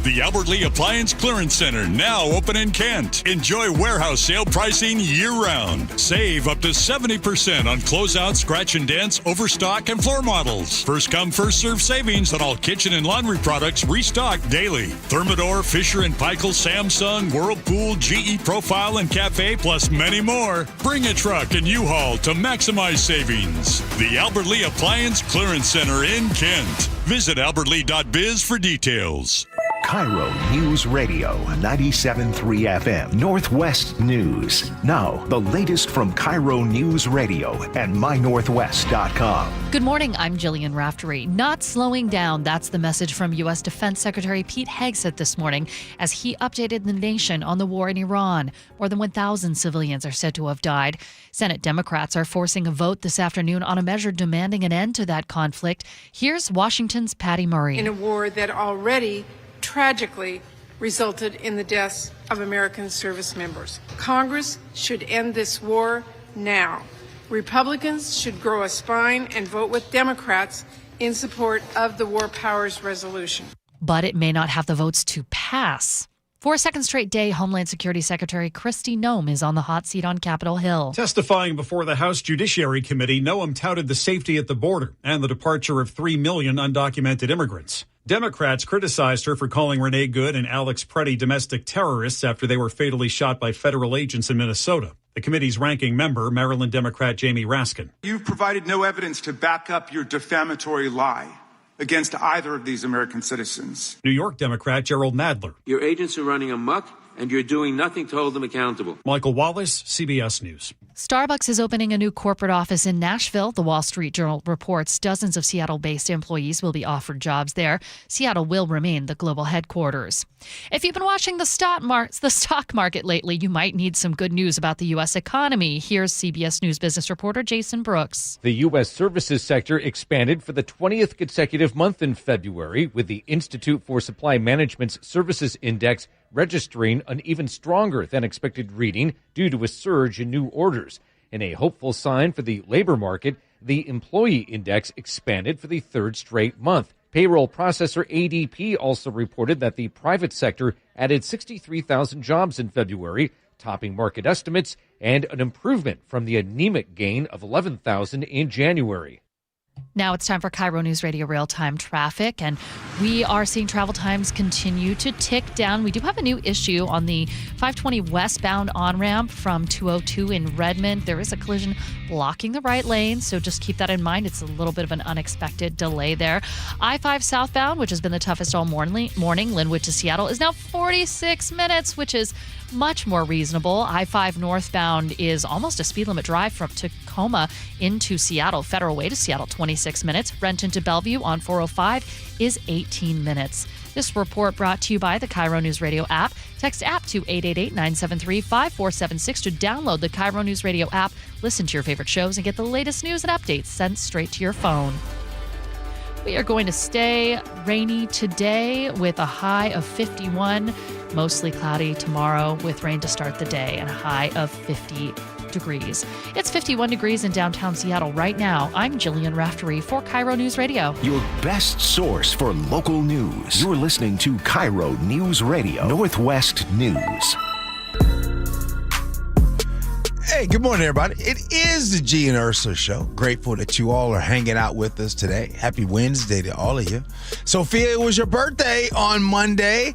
The Albert Lee Appliance Clearance Center, now open in Kent. Enjoy warehouse sale pricing year-round. Save up to 70% on closeout, scratch and dents, overstock, and floor models. First come, first serve savings on all kitchen and laundry products restocked daily. Thermador, Fisher & Paykel, Samsung, Whirlpool, GE Profile, and Cafe, plus many more. Bring a truck and U-Haul to maximize savings. The Albert Lee Appliance Clearance Center in Kent. Visit albertlee.biz for details. KIRO News Radio 97.3 FM Northwest News. Now, the latest from KIRO News Radio and mynorthwest.com. Good morning, I'm Jillian Raftery. Not slowing down, that's the message from U.S. Defense Secretary Pete Hegseth this morning as he updated the nation on the war in Iran. More than 1,000 civilians are said to have died. Senate Democrats are forcing a vote this afternoon on a measure demanding an end to that conflict. Here's Washington's Patty Murray. In a war that already tragically resulted in the deaths of American service members. Congress should end this war now. Republicans should grow a spine and vote with Democrats in support of the War Powers Resolution. But it may not have the votes to pass. For a second straight day, Homeland Security Secretary Kristi Noem is on the hot seat on Capitol Hill. Testifying before the House Judiciary Committee, Noem touted the safety at the border and the departure of 3 million undocumented immigrants. Democrats criticized her for calling Renee Good and Alex Preddy domestic terrorists after they were fatally shot by federal agents in Minnesota. The committee's ranking member, Maryland Democrat Jamie Raskin. You've provided no evidence to back up your defamatory lie against either of these American citizens. New York Democrat Gerald Nadler. Your agents are running amok, and you're doing nothing to hold them accountable. Michael Wallace, CBS News. Starbucks is opening a new corporate office in Nashville. The Wall Street Journal reports dozens of Seattle-based employees will be offered jobs there. Seattle will remain the global headquarters. If you've been watching the stock market lately, you might need some good news about the U.S. economy. Here's CBS News business reporter Jason Brooks. The U.S. services sector expanded for the 20th consecutive month in February, with the Institute for Supply Management's Services Index registering an even stronger than expected reading due to a surge in new orders. In a hopeful sign for the labor market, the employee index expanded for the third straight month. Payroll processor ADP also reported that the private sector added 63,000 jobs in February, topping market estimates and an improvement from the anemic gain of 11,000 in January. Now it's time for KIRO News Radio real-time traffic, and we are seeing travel times continue to tick down. We do have a new issue on the 520 westbound on-ramp from 202 in Redmond. There is a collision blocking the right lane, so just keep that in mind. It's a little bit of an unexpected delay there. I-5 southbound, which has been the toughest all morning, Linwood to Seattle, is now 46 minutes, which is much more reasonable. I-5 northbound is almost a speed limit drive from Tacoma into Seattle. Federal Way to Seattle, 26 minutes. Renton to Bellevue on 405 is 18 minutes. This report brought to you by the KIRO News Radio app. Text app to 888-973-5476 to download the KIRO News Radio app, listen to your favorite shows, and get the latest news and updates sent straight to your phone. We are going to stay rainy today with a high of 51. Mostly cloudy tomorrow with rain to start the day and a high of 50 degrees. It's 51 degrees in downtown Seattle right now. I'm Jillian Raftery for KIRO News Radio. Your best source for local news. You're listening to KIRO News Radio, Northwest News. Hey, good morning, everybody. It is the Gee and Ursula Show. Grateful that you all are hanging out with us today. Happy Wednesday to all of you. Sophia, it was your birthday on Monday.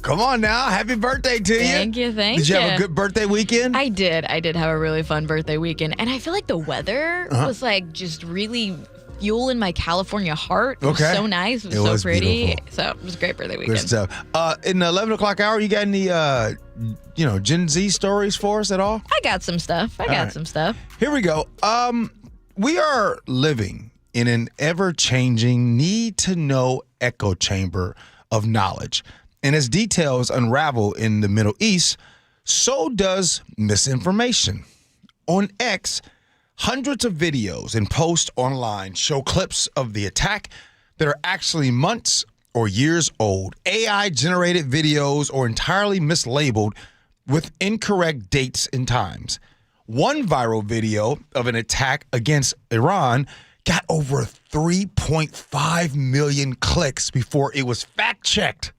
Come on now. Happy birthday to you. Thank you. Did you have a good birthday weekend? I did. I did have a really fun birthday weekend. And I feel like the weather was like just really fueling my California heart. It was so nice. It was so pretty. Beautiful. So it was a great birthday weekend. Good stuff. In the 11 o'clock hour, you got any, Gen Z stories for us at all? I got some stuff. Here we go. We are living in an ever-changing, need-to-know echo chamber of knowledge. And as details unravel in the Middle East, so does misinformation. On X, hundreds of videos and posts online show clips of the attack that are actually months or years old, AI-generated videos or entirely mislabeled with incorrect dates and times. One viral video of an attack against Iran got over 3.5 million clicks before it was fact-checked.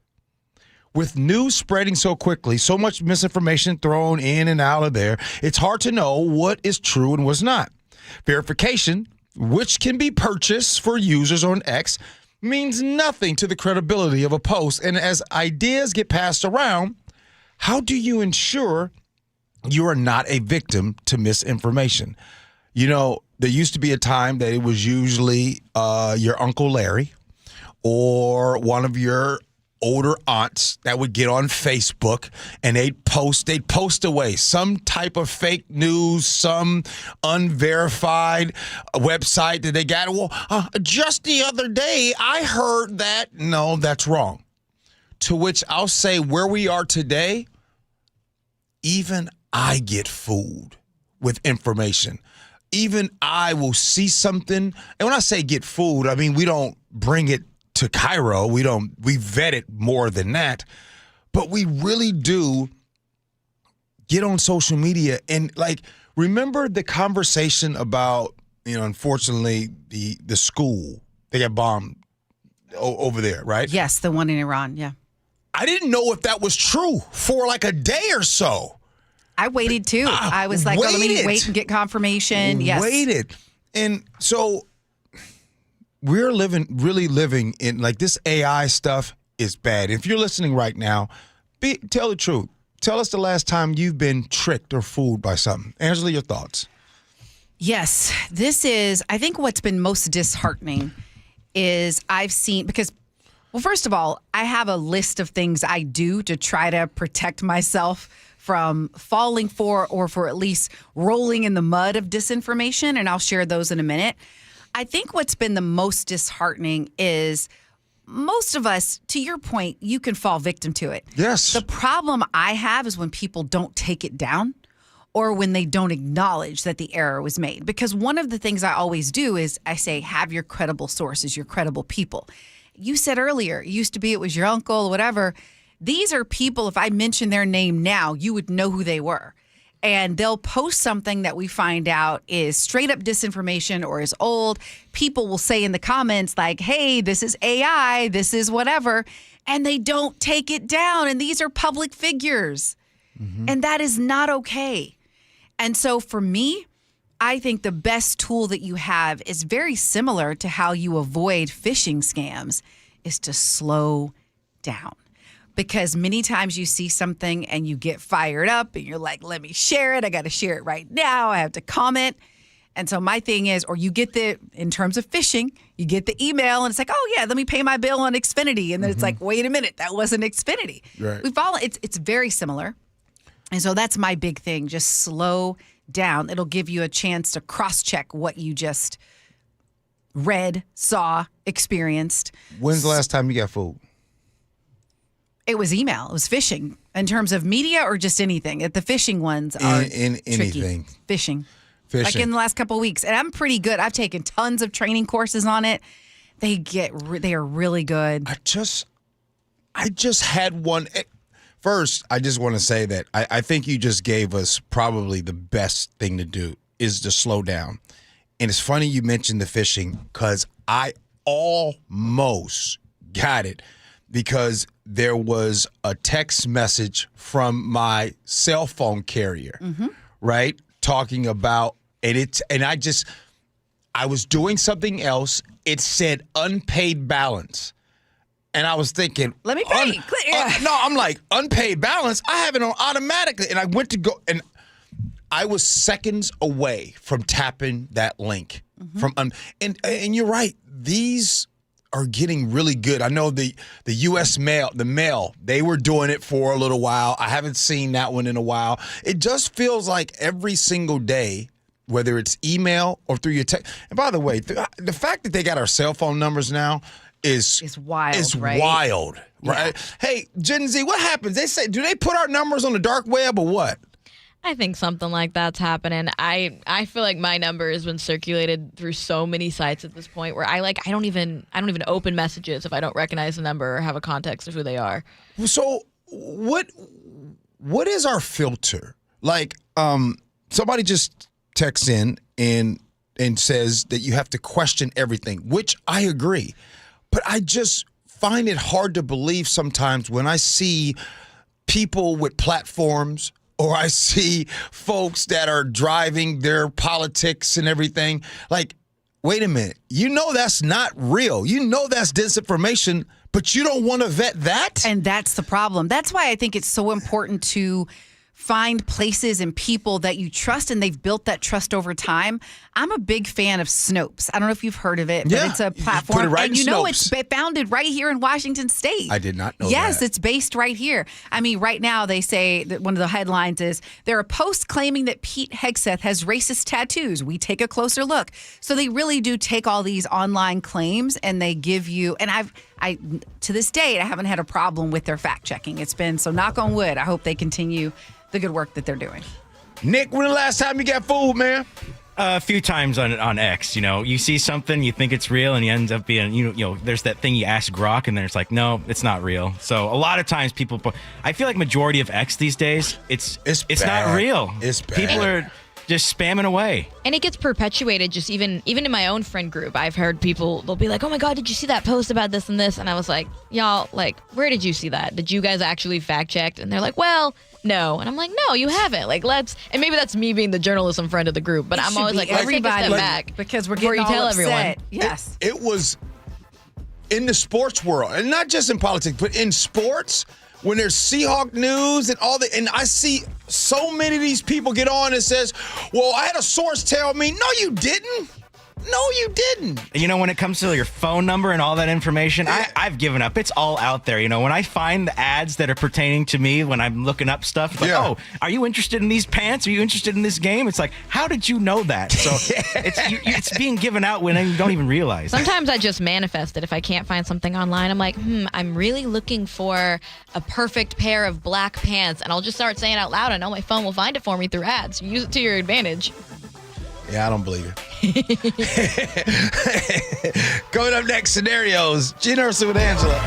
With news spreading so quickly, so much misinformation thrown in and out of there, it's hard to know what is true and what's not. Verification, which can be purchased for users on X, means nothing to the credibility of a post. And as ideas get passed around, how do you ensure you are not a victim to misinformation? You know, there used to be a time that it was usually your Uncle Larry or one of your older aunts that would get on Facebook and they'd post away some type of fake news, some unverified website that they got. Well, just the other day, I heard that. No, that's wrong. To which I'll say where we are today, even I get fooled with information. Even I will see something. And when I say get fooled, I mean, we don't bring it to KIRO. We vet it more than that. But we really do get on social media and remember the conversation about, unfortunately the school, they got bombed over there, right? Yes, the one in Iran, yeah. I didn't know if that was true for a day or so. I waited too. I was like, let me wait and get confirmation. Yes. Waited. And so we're really living in this AI stuff is bad. If you're listening right now, tell the truth. Tell us the last time you've been tricked or fooled by something. Angela, your thoughts. Yes, this is, I think what's been most disheartening is I've seen, because, well, first of all, I have a list of things I do to try to protect myself from falling for or for at least rolling in the mud of disinformation, and I'll share those in a minute. I think what's been the most disheartening is most of us, to your point, you can fall victim to it. Yes. The problem I have is when people don't take it down or when they don't acknowledge that the error was made. Because one of the things I always do is I say, have your credible sources, your credible people. You said earlier, it used to be it was your uncle, whatever. These are people, if I mention their name now, you would know who they were. And they'll post something that we find out is straight up disinformation or is old. People will say in the comments like, hey, this is AI, this is whatever. And they don't take it down. And these are public figures. Mm-hmm. And that is not okay. And so for me, I think the best tool that you have is very similar to how you avoid phishing scams is to slow down. Because many times you see something and you get fired up and you're like, let me share it. I got to share it right now. I have to comment. And so my thing is, or you get in terms of phishing, you get the email and it's like, oh yeah, let me pay my bill on Xfinity. And then it's like, wait a minute, that wasn't Xfinity. Right. It's very similar. And so that's my big thing. Just slow down. It'll give you a chance to cross-check what you just read, saw, experienced. When's the last time you got fooled? It was email. It was phishing. In terms of media or just anything? The fishing ones are in anything. Tricky. Fishing. Like in the last couple of weeks. And I'm pretty good. I've taken tons of training courses on it. They are really good. I just had one. First, I just want to say that I think you just gave us probably the best thing to do is to slow down. And it's funny you mentioned the fishing because I almost got it because there was a text message from my cell phone carrier, right? Talking about, I was doing something else. It said unpaid balance. And I was thinking, let me pay. No, I'm like, unpaid balance? I have it on automatically. And I went to go, and I was seconds away from tapping that link. And you're right. These are getting really good. I know the U.S. mail, they were doing it for a little while. I haven't seen that one in a while. It just feels like every single day, whether it's email or through your text. And by the way, the fact that they got our cell phone numbers now is wild. It's right? wild, right? Yeah. Hey, Gen Z, what happens? They say, do they put our numbers on the dark web or what? I think something like that's happening. I feel like my number has been circulated through so many sites at this point where I don't even open messages if I don't recognize the number or have a context of who they are. So what is our filter? Like somebody just texts in and says that you have to question everything, which I agree. But I just find it hard to believe sometimes when I see people with platforms or I see folks that are driving their politics and everything. Like, wait a minute. You know that's not real. You know that's disinformation, but you don't want to vet that? And that's the problem. That's why I think it's so important to find places and people that you trust, and they've built that trust over time. I'm a big fan of Snopes. I don't know if you've heard of it, but it's a platform. Put it right and in you know Snopes. it's founded right here in Washington State. I did not know Yes, that. it's based right here. I mean, right now they say that one of the headlines is, there are posts claiming that Pete Hegseth has racist tattoos. We take a closer look. So they really do take all these online claims and they give you, and I to this date, I haven't had a problem with their fact checking. It's been, so knock on wood, I hope they continue the good work that they're doing. Nick, when the last time you got fooled, man? A few times on X. You know, you see something, you think it's real, and it ends up being, you know, there's that thing you ask Grok, and then it's like, no, it's not real. So a lot of times people, I feel like majority of X these days, it's not real. It's bad. People are just spamming away. And it gets perpetuated just even in my own friend group. I've heard people, they'll be like, oh my God, did you see that post about this and this? And I was like, y'all, like, where did you see that? Did you guys actually fact check? And they're like, well, no. And I'm like, no, you haven't. Like, and maybe that's me being the journalism friend of the group, but I'm always like, let's take a step back because we're before getting you tell all upset. everyone. Yes. It was in the sports world, and not just in politics, but in sports, when there's Seahawk news and all and I see so many of these people get on and says, well, I had a source tell me, no, you didn't. No, you didn't. You know, when it comes to your phone number and all that information, I've given up. It's all out there. You know, when I find the ads that are pertaining to me when I'm looking up stuff, it's like, oh, are you interested in these pants? Are you interested in this game? It's like, how did you know that? So it's being given out when you don't even realize. Sometimes I just manifest it. If I can't find something online, I'm like, I'm really looking for a perfect pair of black pants. And I'll just start saying it out loud. I know my phone will find it for me through ads. Use it to your advantage. Yeah, I don't believe it. Coming up next, scenarios. Gee Ursula with Angela.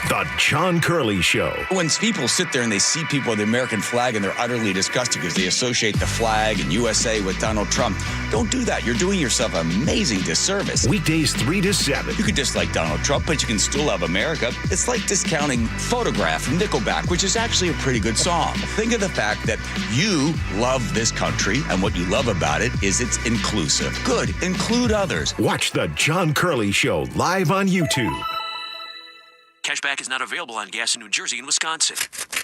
The John Curley Show. When people sit there and they see people with the American flag and they're utterly disgusted because they associate the flag and USA with Donald Trump, don't do that. You're doing yourself an amazing disservice. Weekdays 3 to 7. You could dislike Donald Trump, but you can still love America. It's like discounting Photograph from Nickelback, which is actually a pretty good song. Think of the fact that you love this country, and what you love about it is it's inclusive. Good. Include others. Watch The John Curley Show live on YouTube. Cashback is not available on gas in New Jersey and Wisconsin.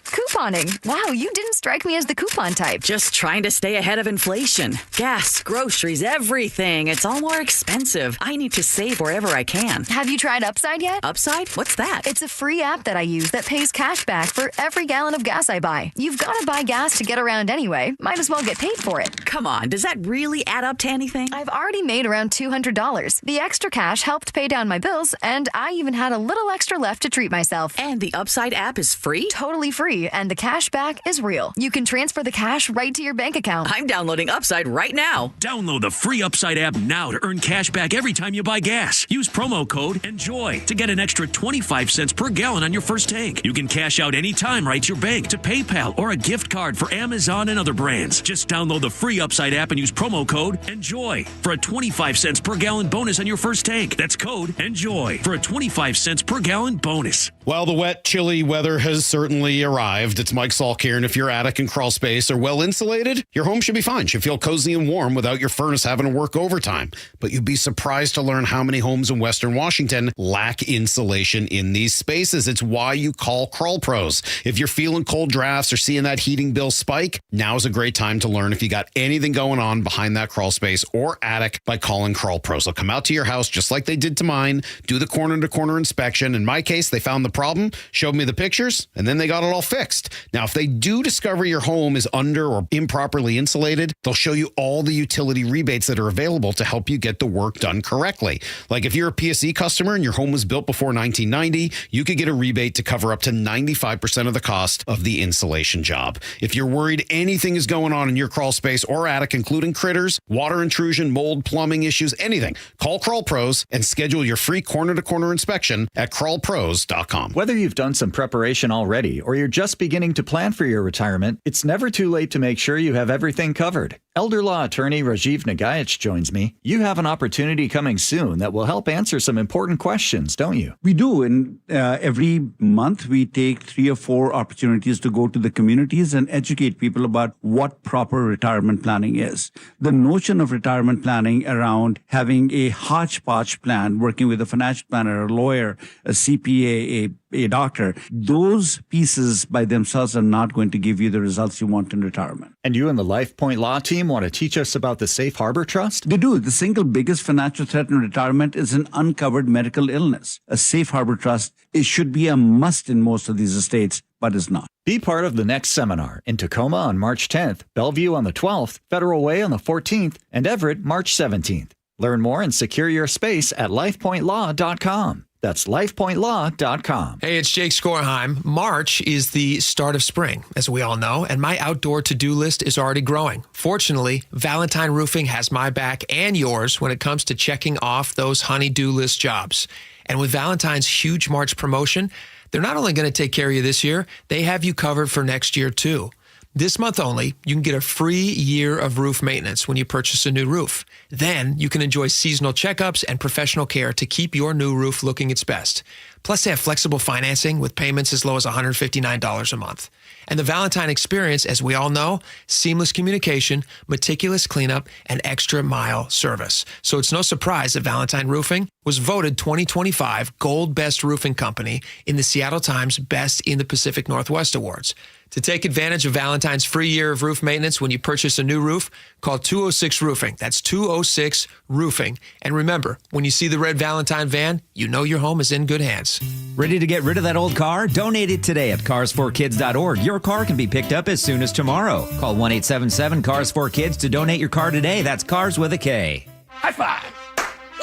Couponing. Wow, you didn't strike me as the coupon type. Just trying to stay ahead of inflation. Gas, groceries, everything. It's all more expensive. I need to save wherever I can. Have you tried Upside yet? Upside? What's that? It's a free app that I use that pays cash back for every gallon of gas I buy. You've got to buy gas to get around anyway. Might as well get paid for it. Come on, does that really add up to anything? I've already made around $200. The extra cash helped pay down my bills, and I even had a little extra left to treat myself. And the Upside app is free? Totally free, and the cash back is real. You can transfer the cash right to your bank account. I'm downloading Upside right now. Download the free Upside app now to earn cash back every time you buy gas. Use promo code ENJOY to get an extra 25 cents per gallon on your first tank. You can cash out anytime right to your bank, to PayPal, or a gift card for Amazon and other brands. Just download the free Upside app and use promo code ENJOY for a 25 cents per gallon bonus on your first tank. That's code ENJOY for a 25 cents per gallon bonus. Well, the wet, chilly weather has certainly arrived. It's Mike Salk here, and if your attic and crawl space are well insulated, your home should be fine. Should feel cozy and warm without your furnace having to work overtime. But you'd be surprised to learn how many homes in Western Washington lack insulation in these spaces. It's why you call Crawl Pros. If you're feeling cold drafts or seeing that heating bill spike, now's a great time to learn if you got anything going on behind that crawl space or attic by calling Crawl Pros. They'll come out to your house just like they did to mine, do the corner-to-corner inspection. In my case, they found the problem, showed me the pictures, and then they got it all fixed. Now, if they do discover your home is under or improperly insulated, they'll show you all the utility rebates that are available to help you get the work done correctly. Like if you're a PSE customer and your home was built before 1990, you could get a rebate to cover up to 95% of the cost of the insulation job. If you're worried anything is going on in your crawl space or attic, including critters, water intrusion, mold, plumbing issues, anything, call Crawl Pros and schedule your free corner-to-corner inspection at crawlpros.com. Whether you've done some preparation already or you're just beginning to plan for your retirement, it's never too late to make sure you have everything covered. Elder law attorney Rajiv Nagayich joins me. You have an opportunity coming soon that will help answer some important questions, don't you? We do. And every month we take 3 or 4 opportunities to go to the communities and educate people about what proper retirement planning is. The notion of retirement planning around having a hodgepodge plan, working with a financial planner, a lawyer, a CPA, a doctor, those pieces by themselves are not going to give you the results you want in retirement. And you and the LifePoint Law team want to teach us about the Safe Harbor Trust? They do. The single biggest financial threat in retirement is an uncovered medical illness. A Safe Harbor Trust, it should be a must in most of these estates, but it's not. Be part of the next seminar in Tacoma on March 10th, Bellevue on the 12th, Federal Way on the 14th, and Everett March 17th. Learn more and secure your space at lifepointlaw.com. That's lifepointlaw.com. Hey, it's Jake Skorheim. March is the start of spring, as we all know, and my outdoor to-do list is already growing. Fortunately, Valentine Roofing has my back and yours when it comes to checking off those honey-do list jobs. And with Valentine's huge March promotion, they're not only going to take care of you this year, they have you covered for next year, too. This month only, you can get a free year of roof maintenance when you purchase a new roof. Then you can enjoy seasonal checkups and professional care to keep your new roof looking its best. Plus, they have flexible financing with payments as low as $159 a month. And the Valentine experience, as we all know, seamless communication, meticulous cleanup, and extra mile service. So it's no surprise that Valentine Roofing was voted 2025 Gold Best Roofing Company in the Seattle Times Best in the Pacific Northwest Awards. To take advantage of Valentine's free year of roof maintenance when you purchase a new roof, call 206 Roofing. That's 206 Roofing. And remember, when you see the red Valentine van, you know your home is in good hands. Ready to get rid of that old car? Donate it today at carsforkids.org. Your car can be picked up as soon as tomorrow. Call 1-877-CARS4KIDS to donate your car today. That's Cars with a K. High five.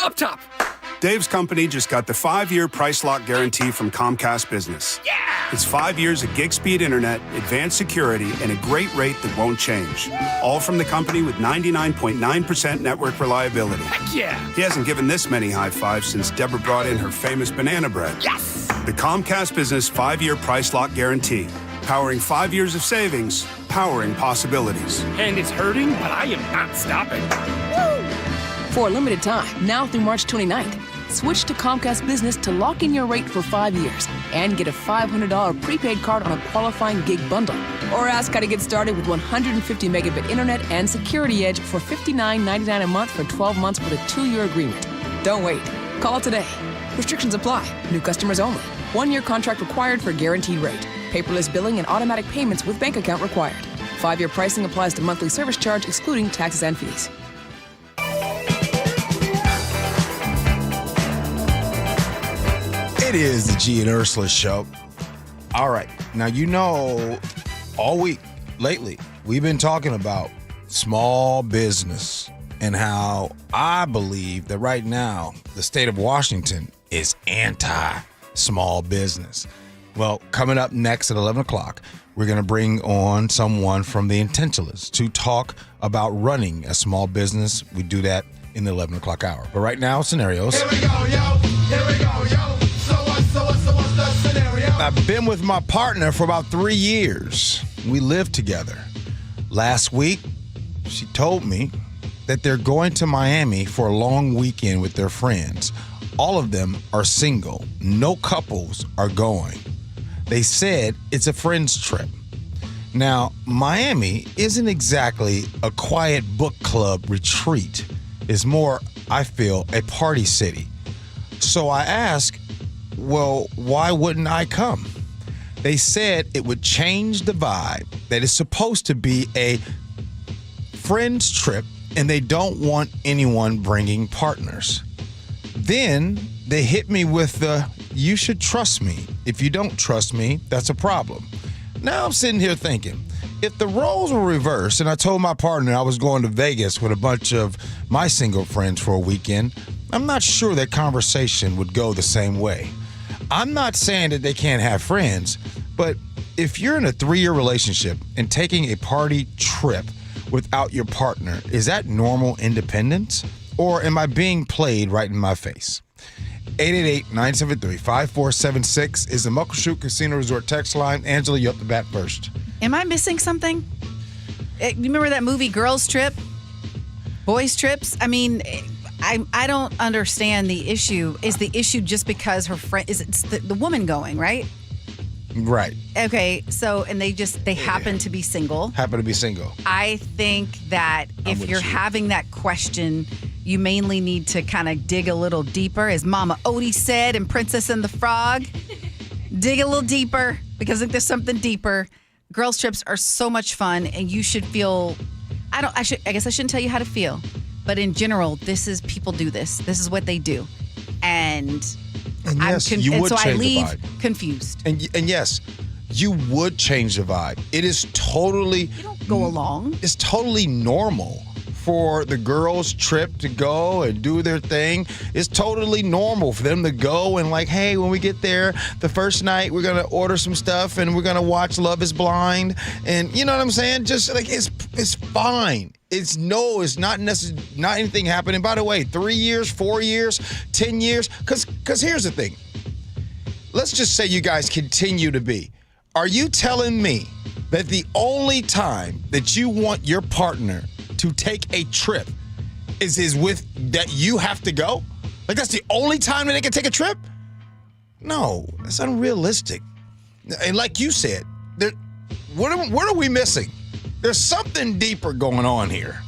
Up top. Dave's company just got the 5-year price lock guarantee from Comcast Business. Yeah! It's 5 years of gig speed internet, advanced security, and a great rate that won't change. All from the company with 99.9% network reliability. Heck yeah! He hasn't given this many high fives since Deborah brought in her famous banana bread. Yes! The Comcast Business 5-year price lock guarantee. Powering 5 years of savings, powering possibilities. And it's hurting, but I am not stopping. Woo! For a limited time, now through March 29th, switch to Comcast Business to lock in your rate for 5 years and get a $500 prepaid card on a qualifying gig bundle. Or ask how to get started with 150 megabit internet and Security Edge for $59.99 a month for 12 months with a 2-year agreement. Don't wait. Call today. Restrictions apply. New customers only. 1-year contract required for guaranteed rate. Paperless billing and automatic payments with bank account required. 5-year pricing applies to monthly service charge, excluding taxes and fees. It is the Gee and Ursula Show. All right. Now, all week lately, we've been talking about small business and how I believe that right now the state of Washington is anti-small business. Well, coming up next at 11 o'clock, we're going to bring on someone from the Intentionalists to talk about running a small business. We do that in the 11 o'clock hour. But right now, scenarios. Here we go, yo. Here we go, yo. So what's the scenario? I've been with my partner for about 3 years. We live together. Last week, she told me that they're going to Miami for a long weekend with their friends. All of them are single. No couples are going. They said it's a friend's trip. Now, Miami isn't exactly a quiet book club retreat. It's more, I feel, a party city. So I asked, well, why wouldn't I come? They said it would change the vibe, that it's supposed to be a friend's trip and they don't want anyone bringing partners. Then they hit me with the, you should trust me. If you don't trust me, that's a problem. Now I'm sitting here thinking, if the roles were reversed and I told my partner I was going to Vegas with a bunch of my single friends for a weekend, I'm not sure that conversation would go the same way. I'm not saying that they can't have friends, but if you're in a 3-year relationship and taking a party trip without your partner, is that normal independence? Or am I being played right in my face? 888-973-5476 is the Muckleshoot Casino Resort text line. Angela, you up the bat first. Am I missing something? You remember that movie Girls Trip? Boys Trips? I mean, I don't understand the issue. Is the issue just because her friend, it's the woman going, right? Right. Okay, so, and they happen to be single. Happen to be single. I think that if you're having that question, you mainly need to kind of dig a little deeper. As Mama Odie said in Princess and the Frog, dig a little deeper because I think there's something deeper. Girls trips are so much fun and you should feel, I guess I shouldn't tell you how to feel, but in general, people do this. This is what they do. And yes, you would so change I leave the vibe. Confused. And yes, you would change the vibe. It is totally... You don't go along. It's totally normal for the girls' trip to go and do their thing. It's totally normal for them to go and like, hey, when we get there, the first night we're going to order some stuff and we're going to watch Love is Blind. And you know what I'm saying? Just like, it's fine. It's not anything happening. By the way, 3 years, 4 years, 10 years. Because here's the thing. Let's just say you guys continue to be. Are you telling me that the only time that you want your partner to take a trip is with that you have to go? Like that's the only time that they can take a trip? No, that's unrealistic. And like you said, what are we missing? There's something deeper going on here.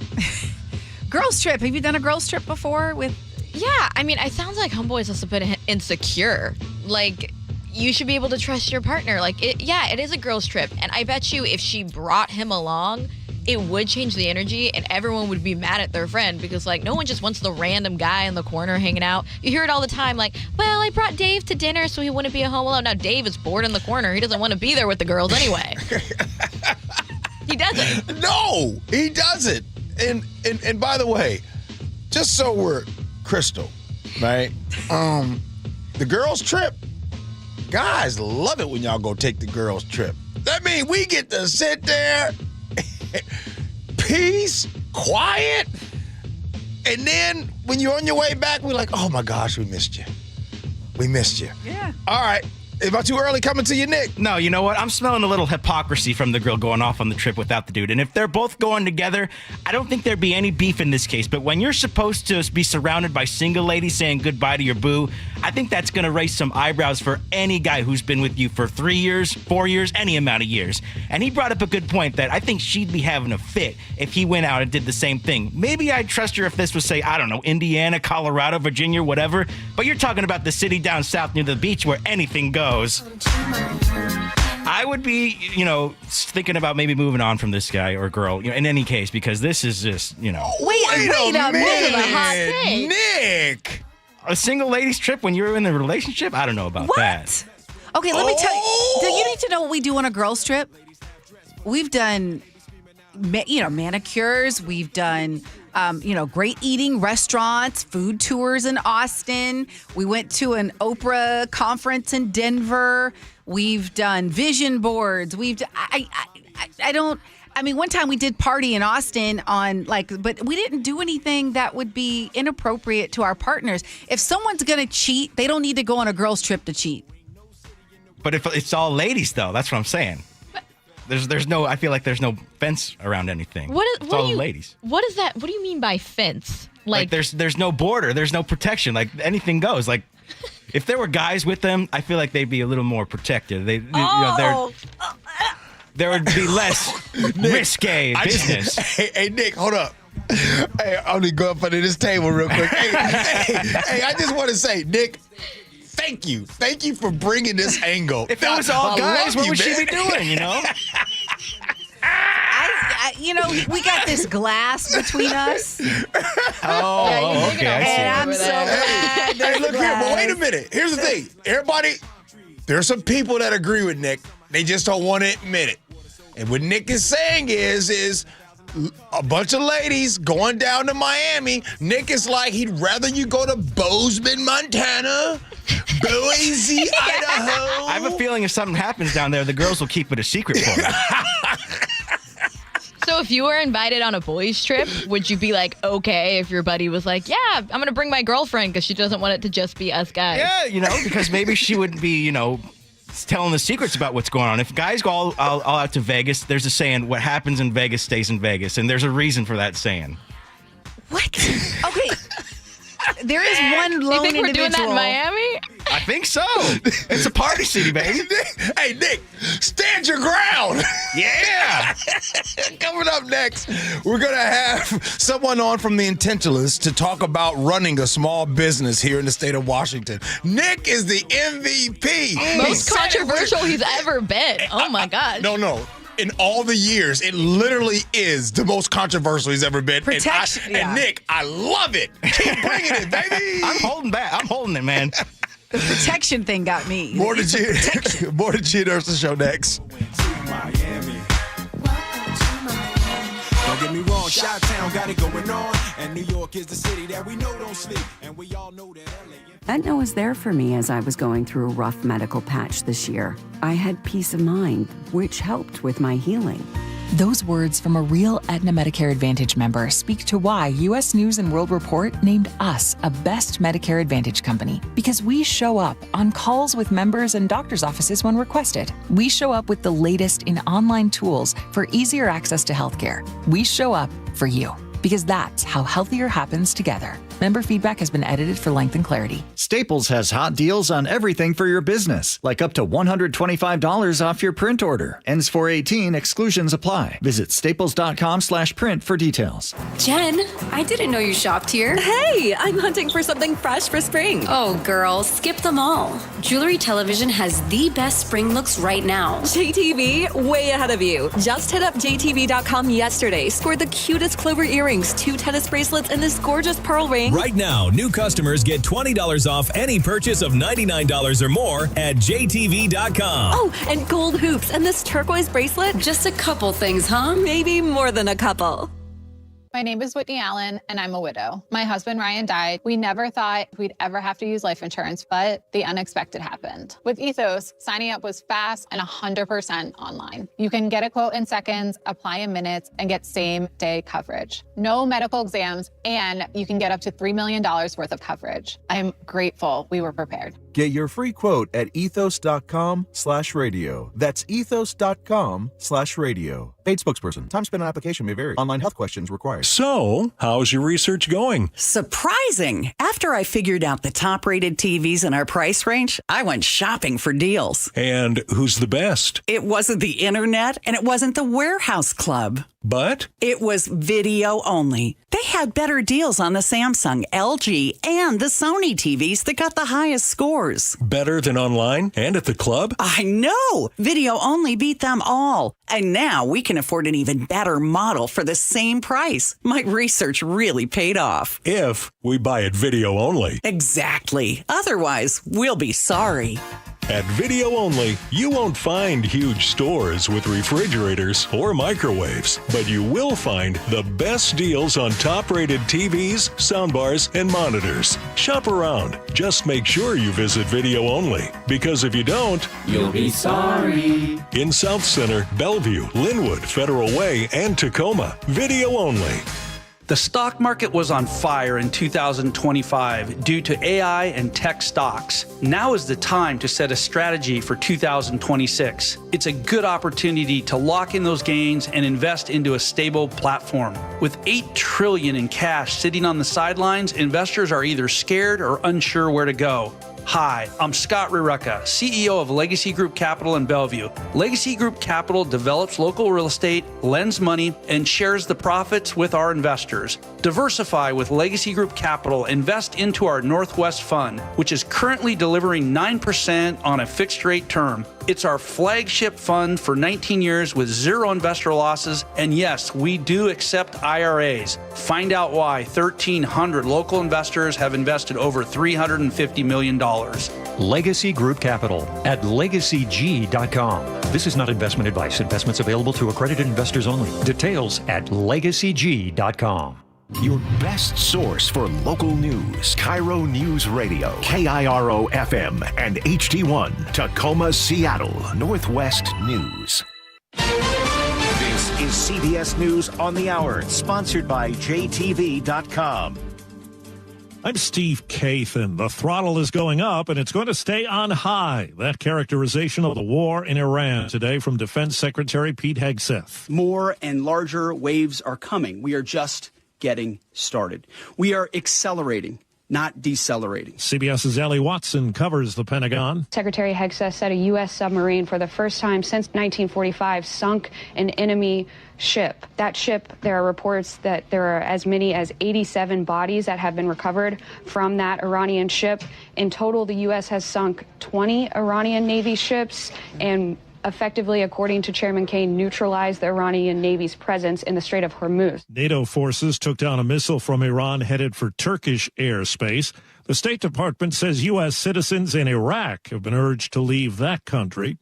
Girls trip. Have you done a girls trip before with? Yeah, I mean, it sounds like Homeboy's just a bit insecure. Like, you should be able to trust your partner. Like, it is a girls trip. And I bet you if she brought him along, it would change the energy and everyone would be mad at their friend because, like, no one just wants the random guy in the corner hanging out. You hear it all the time, like, well, I brought Dave to dinner so he wouldn't be home alone. Now, Dave is bored in the corner. He doesn't want to be there with the girls anyway. He doesn't. No, he doesn't. And by the way, just so we're crystal, right? The girls trip, guys love it when y'all go take the girls trip. That means we get to sit there, peace, quiet, and then when you're on your way back, we're like, oh my gosh, we missed you. We missed you. Yeah. All right. Is it too early coming to you, Nick? No, you know what? I'm smelling a little hypocrisy from the girl going off on the trip without the dude. And if they're both going together, I don't think there'd be any beef in this case. But when you're supposed to be surrounded by single ladies saying goodbye to your boo, I think that's going to raise some eyebrows for any guy who's been with you for 3 years, 4 years, any amount of years. And he brought up a good point that I think she'd be having a fit if he went out and did the same thing. Maybe I'd trust her if this was, say, I don't know, Indiana, Colorado, Virginia, whatever. But you're talking about the city down south near the beach where anything goes. I I would be, thinking about maybe moving on from this guy or girl, in any case, because this is just, Wait a minute. Nick. A single ladies trip when you're in a relationship? I don't know about that. Okay, let me tell you. Do you need to know what we do on a girls' trip? We've done, manicures. We've done, great eating restaurants, food tours in Austin. We went to an Oprah conference in Denver. We've done vision boards. One time we did party in Austin but we didn't do anything that would be inappropriate to our partners. If someone's going to cheat, they don't need to go on a girls' trip to cheat. But if it's all ladies, though, that's what I'm saying. I feel like there's no fence around anything. It's all ladies. What is that? What do you mean by fence? Like there's no border, there's no protection. Like anything goes. Like if there were guys with them, I feel like they'd be a little more protected. There would be less risque business. Hey, Nick, hold up. Hey, I'm gonna go up under this table real quick. Hey, I just want to say, Nick, thank you. Thank you for bringing this angle. If it was all guys, what would she be doing, We got this glass between us. Oh, okay. I see. And I'm so glad. Hey, look here, but wait a minute. Here's the thing. Everybody, there's some people that agree with Nick. They just don't want to admit it. And what Nick is saying is a bunch of ladies going down to Miami. Nick is like, he'd rather you go to Bozeman, Montana, Boise, Idaho. I have a feeling if something happens down there, the girls will keep it a secret for me. So if you were invited on a boys' trip, would you be like, okay, if your buddy was like, yeah, I'm going to bring my girlfriend because she doesn't want it to just be us guys? Yeah, because maybe she wouldn't be, telling the secrets about what's going on. If guys go all out to Vegas, there's a saying, what happens in Vegas stays in Vegas. And there's a reason for that saying. What? Okay. There is one lone individual. You think we're doing that in Miami? I think so. It's a party city, baby. Hey, Nick, stand your ground. Yeah. Coming up next, we're going to have someone on from The Intentionalists to talk about running a small business here in the state of Washington. Nick is the MVP. Most controversial he's ever been. Oh, my God. No. In all the years, it literally is the most controversial he's ever been. Protection. And Nick, I love it. Keep bringing it, baby. I'm holding back. I'm holding it, man. The protection thing got me. More to Gee and Ursula Show next. Don't get me wrong, Chi-Town got it going on, and New York is the city that we know don't sleep, and we all know that LA. Aetna was there for me as I was going through a rough medical patch this year. I had peace of mind, which helped with my healing. Those words from a real Aetna Medicare Advantage member speak to why U.S. News & World Report named us a best Medicare Advantage company. Because we show up on calls with members and doctors' offices when requested. We show up with the latest in online tools for easier access to healthcare. We show up for you. Because that's how healthier happens together. Member feedback has been edited for length and clarity. Staples has hot deals on everything for your business, like up to $125 off your print order. Ends 4/18, exclusions apply. Visit staples.com/print for details. Jen, I didn't know you shopped here. Hey, I'm hunting for something fresh for spring. Oh, girl, skip them all. Jewelry Television has the best spring looks right now. JTV, way ahead of you. Just hit up JTV.com yesterday, scored the cutest clover earrings, 2 tennis bracelets, and this gorgeous pearl ring. Right now, new customers get $20 off any purchase of $99 or more at JTV.com. Oh, and gold hoops and this turquoise bracelet. Just a couple things, huh? Maybe more than a couple. My name is Whitney Allen, and I'm a widow. My husband, Ryan, died. We never thought we'd ever have to use life insurance, but the unexpected happened. With Ethos, signing up was fast and 100% online. You can get a quote in seconds, apply in minutes, and get same-day coverage. No medical exams, and you can get up to $3 million worth of coverage. I'm grateful we were prepared. Get your free quote at ethos.com/radio. That's ethos.com/radio. Paid spokesperson. Time spent on application may vary. Online health questions required. So, how's your research going? Surprising. After I figured out the top-rated TVs in our price range, I went shopping for deals. And who's the best? It wasn't the internet, and it wasn't the warehouse club. But it was video only. They had better deals on the Samsung, LG, and the Sony TVs that got the highest scores. better than online and at the club? I know! Video only beat them all. And now we can afford an even better model for the same price. My research really paid off. If we buy it video only. Exactly. Otherwise, we'll be sorry. At Video Only, you won't find huge stores with refrigerators or microwaves, but you will find the best deals on top-rated TVs, soundbars, and monitors. Shop around. Just make sure you visit Video Only, because if you don't, you'll be sorry. In South Center, Bellevue, Linwood, Federal Way, and Tacoma, Video Only. The stock market was on fire in 2025 due to AI and tech stocks. Now is the time to set a strategy for 2026. It's a good opportunity to lock in those gains and invest into a stable platform. With $8 trillion in cash sitting on the sidelines, investors are either scared or unsure where to go. Hi, I'm Scott Rurecka, CEO of Legacy Group Capital in Bellevue. Legacy Group Capital develops local real estate, lends money, and shares the profits with our investors. Diversify with Legacy Group Capital. Invest into our Northwest Fund, which is currently delivering 9% on a fixed rate term. It's our flagship fund for 19 years with zero investor losses. And yes, we do accept IRAs. Find out why 1,300 local investors have invested over $350 million. Legacy Group Capital at legacyg.com. This is not investment advice. Investments available to accredited investors only. Details at legacyg.com. Your best source for local news. KIRO Newsradio, KIRO FM and HD1, Tacoma, Seattle, Northwest News. This is CBS News on the Hour, sponsored by JTV.com. I'm Steve Kathan. The throttle is going up, and it's going to stay on high. That characterization of the war in Iran today from Defense Secretary Pete Hegseth. More and larger waves are coming. We are just getting started. We are accelerating, not decelerating. CBS's Ellie Watson covers the Pentagon. Secretary Hegseth said a U.S. submarine for the first time since 1945 sunk an enemy ship. That ship, there are reports that there are as many as 87 bodies that have been recovered from that Iranian ship. In total, the U.S. has sunk 20 Iranian Navy ships and effectively, according to Chairman Kaine, neutralized the Iranian Navy's presence in the Strait of Hormuz. NATO forces took down a missile from Iran headed for Turkish airspace. The State Department says U.S. citizens in Iraq have been urged to leave that country.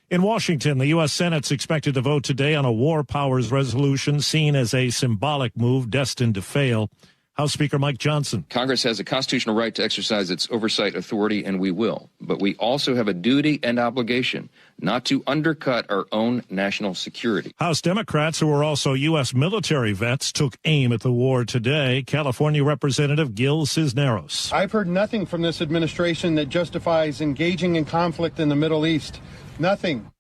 In Washington, the U.S. Senate's expected to vote today on a war powers resolution seen as a symbolic move destined to fail. House Speaker Mike Johnson. Congress has a constitutional right to exercise its oversight authority, and we will. But we also have a duty and obligation not to undercut our own national security. House Democrats, who are also U.S. military vets, took aim at the war today. California Representative Gil Cisneros. I've heard nothing from this administration that justifies engaging in conflict in the Middle East. Nothing.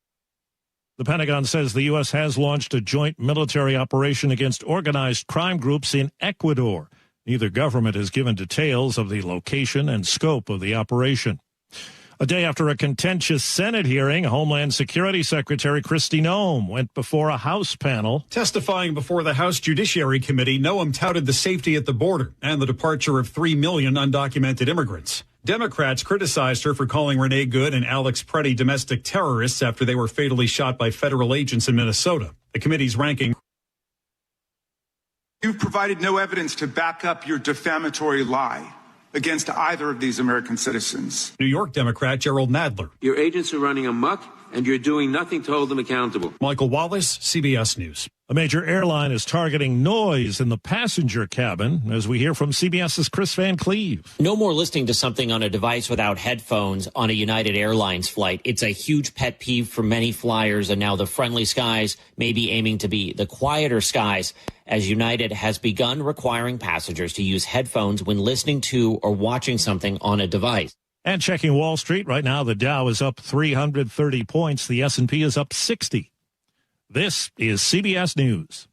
The Pentagon says the U.S. has launched a joint military operation against organized crime groups in Ecuador. Neither government has given details of the location and scope of the operation. A day after a contentious Senate hearing, Homeland Security Secretary Kristi Noem went before a House panel. Testifying before the House Judiciary Committee, Noem touted the safety at the border and the departure of 3 million undocumented immigrants. Democrats criticized her for calling Renee Good and Alex Preddy domestic terrorists after they were fatally shot by federal agents in Minnesota. The committee's ranking. You've provided no evidence to back up your defamatory lie against either of these American citizens. New York Democrat Gerald Nadler. Your agents are running amok, and you're doing nothing to hold them accountable. Michael Wallace, CBS News. A major airline is targeting noise in the passenger cabin, as we hear from CBS's Chris Van Cleve. No more listening to something on a device without headphones on a United Airlines flight. It's a huge pet peeve for many flyers, and now the friendly skies may be aiming to be the quieter skies, as United has begun requiring passengers to use headphones when listening to or watching something on a device. And checking Wall Street, right now the Dow is up 330 points. The S&P is up 60. This is CBS News.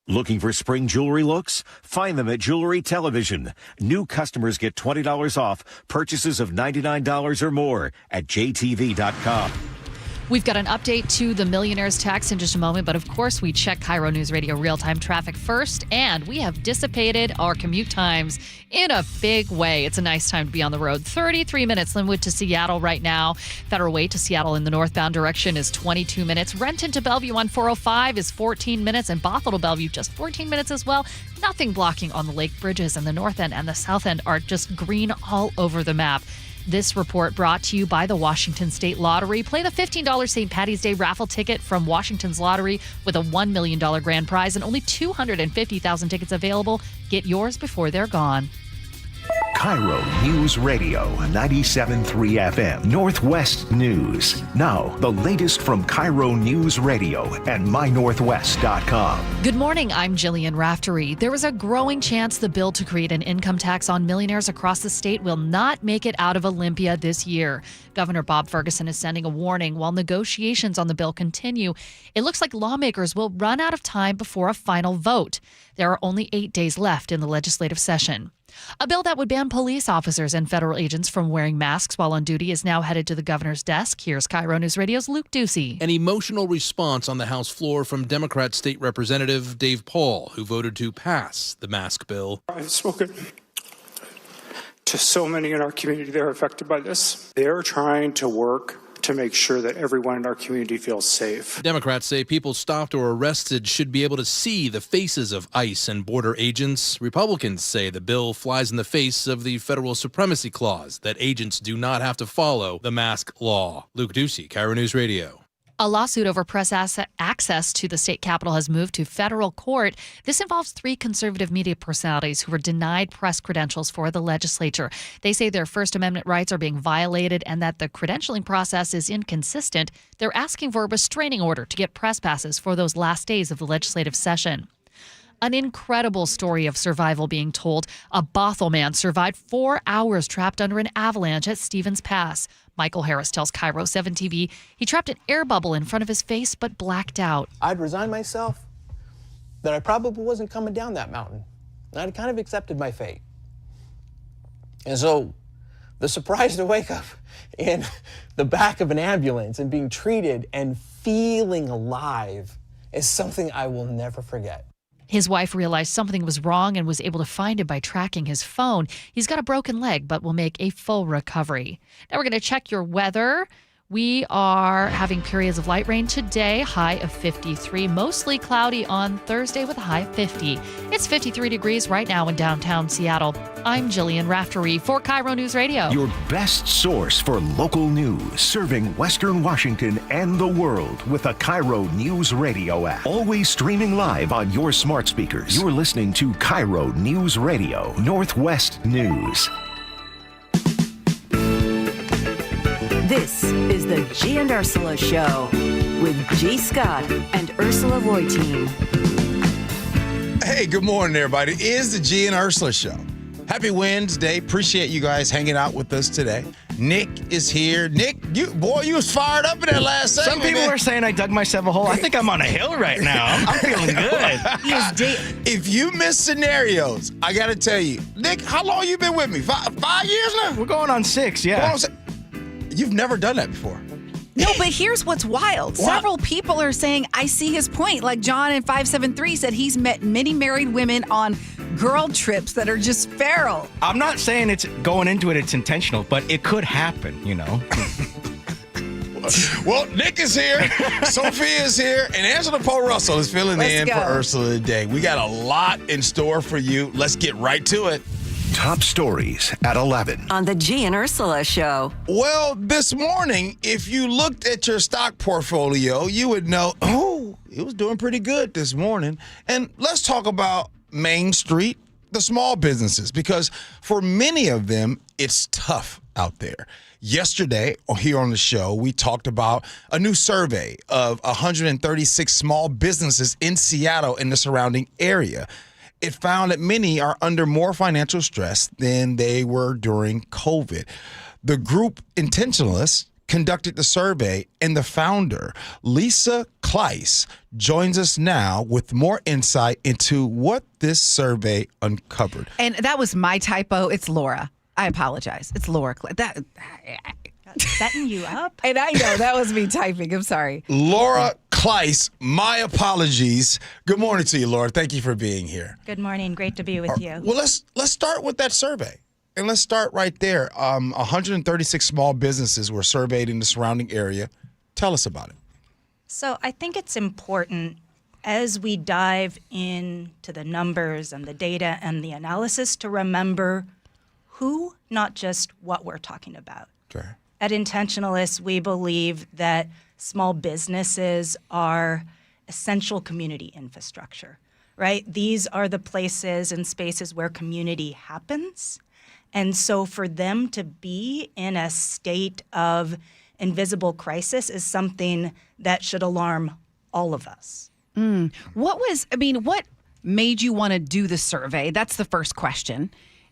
Looking for spring jewelry looks? Find them at Jewelry Television. New customers get $20 off purchases of $99 or more at JTV.com. We've got an update to the millionaire's tax in just a moment, but of course we check KIRO News Radio real-time traffic first, and we have dissipated our commute times in a big way. It's a nice time to be on the road. 33 minutes Linwood to Seattle right now. Federal Way to Seattle in the northbound direction is 22 minutes. Renton to Bellevue on 405 is 14 minutes, and Bothell to Bellevue just 14 minutes as well. Nothing blocking on the lake bridges, and the north end and the south end are just green all over the map. This report brought to you by the Washington State Lottery. Play the $15 St. Patty's Day raffle ticket from Washington's Lottery with a $1 million grand prize and only 250,000 tickets available. Get yours before they're gone. KIRO News Radio 97.3 FM Northwest News. Now, the latest from KIRO News Radio and mynorthwest.com. Good morning, I'm Jillian Raftery. There is a growing chance the bill to create an income tax on millionaires across the state will not make it out of Olympia this year. Governor Bob Ferguson is sending a warning while negotiations on the bill continue. It looks like lawmakers will run out of time before a final vote. There are only 8 days left in the legislative session. A bill that would ban police officers and federal agents from wearing masks while on duty is now headed to the governor's desk. Here's KIRO News Radio's Luke Ducey. An emotional response on the House floor from Democrat State Representative Dave Paul, who voted to pass the mask bill. I've spoken to so many in our community that are affected by this. They're trying to work to make sure that everyone in our community feels safe. Democrats say people stopped or arrested should be able to see the faces of ICE and border agents. Republicans say the bill flies in the face of the federal supremacy clause, that agents do not have to follow the mask law. Luke Ducey, KIRO News Radio. A lawsuit over press access to the state capitol has moved to federal court. This involves 3 conservative media personalities who were denied press credentials for the legislature. They say their First Amendment rights are being violated and that the credentialing process is inconsistent. They're asking for a restraining order to get press passes for those last days of the legislative session. An incredible story of survival being told. A Bothell man survived 4 hours trapped under an avalanche at Stevens Pass. Michael Harris tells KIRO 7 TV he trapped an air bubble in front of his face but blacked out. I'd resigned myself that I probably wasn't coming down that mountain. And I'd kind of accepted my fate. And so the surprise to wake up in the back of an ambulance and being treated and feeling alive is something I will never forget. His wife realized something was wrong and was able to find him by tracking his phone. He's got a broken leg, but will make a full recovery. Now we're going to check your weather. We are having periods of light rain today, high of 53. Mostly cloudy on Thursday with a high of 50. It's 53 degrees right now in downtown Seattle. I'm Jillian Raftery for KIRO News Radio. Your best source for local news, serving Western Washington and the world with the KIRO News Radio app. Always streaming live on your smart speakers. You're listening to KIRO News Radio, Northwest News. This is the Gee and Ursula Show with G. Scott and Ursula Reutin. Hey, good morning, everybody. It is the Gee and Ursula Show. Happy Wednesday. Appreciate you guys hanging out with us today. Nick is here. Nick, you was fired up in that last segment. Some people are saying I dug myself a hole. I think I'm on a hill right now. I'm feeling good. If you miss scenarios, I got to tell you, Nick, how long you been with me? 5 years now? We're going on 6, yeah. You've never done that before. No, but here's what's wild. Several people are saying, I see his point. Like John in 573 said he's met many married women on girl trips that are just feral. I'm not saying it's going into it, it's intentional, but it could happen, you know. Well, Nick is here, Sophia is here, and Angela Poe Russell is filling in for Ursula today. We got a lot in store for you. Let's get right to it. Top stories at 11. On the Gee and Ursula Show. Well, this morning, if you looked at your stock portfolio, you would know, it was doing pretty good this morning. And let's talk about Main Street, the small businesses, because for many of them, it's tough out there. Yesterday, here on the show, we talked about a new survey of 136 small businesses in Seattle and the surrounding area. It found that many are under more financial stress than they were during COVID. The group Intentionalists conducted the survey, and the founder, Lisa Kleiss, joins us now with more insight into what this survey uncovered. And that was my typo. It's Laura. I apologize. It's Laura. setting you up. And I know that was me typing. I'm sorry. Laura Kleiss, my apologies. Good morning to you, Laura. Thank you for being here. Good morning. Great to be with you. Well, let's start with that survey. And let's start right there. 136 small businesses were surveyed in the surrounding area. Tell us about it. So I think it's important as we dive into the numbers and the data and the analysis to remember who, not just what we're talking about. Okay. At Intentionalists, we believe that small businesses are essential community infrastructure, right? These are the places and spaces where community happens. And so for them to be in a state of invisible crisis is something that should alarm all of us. What made you want to do the survey? That's the first question.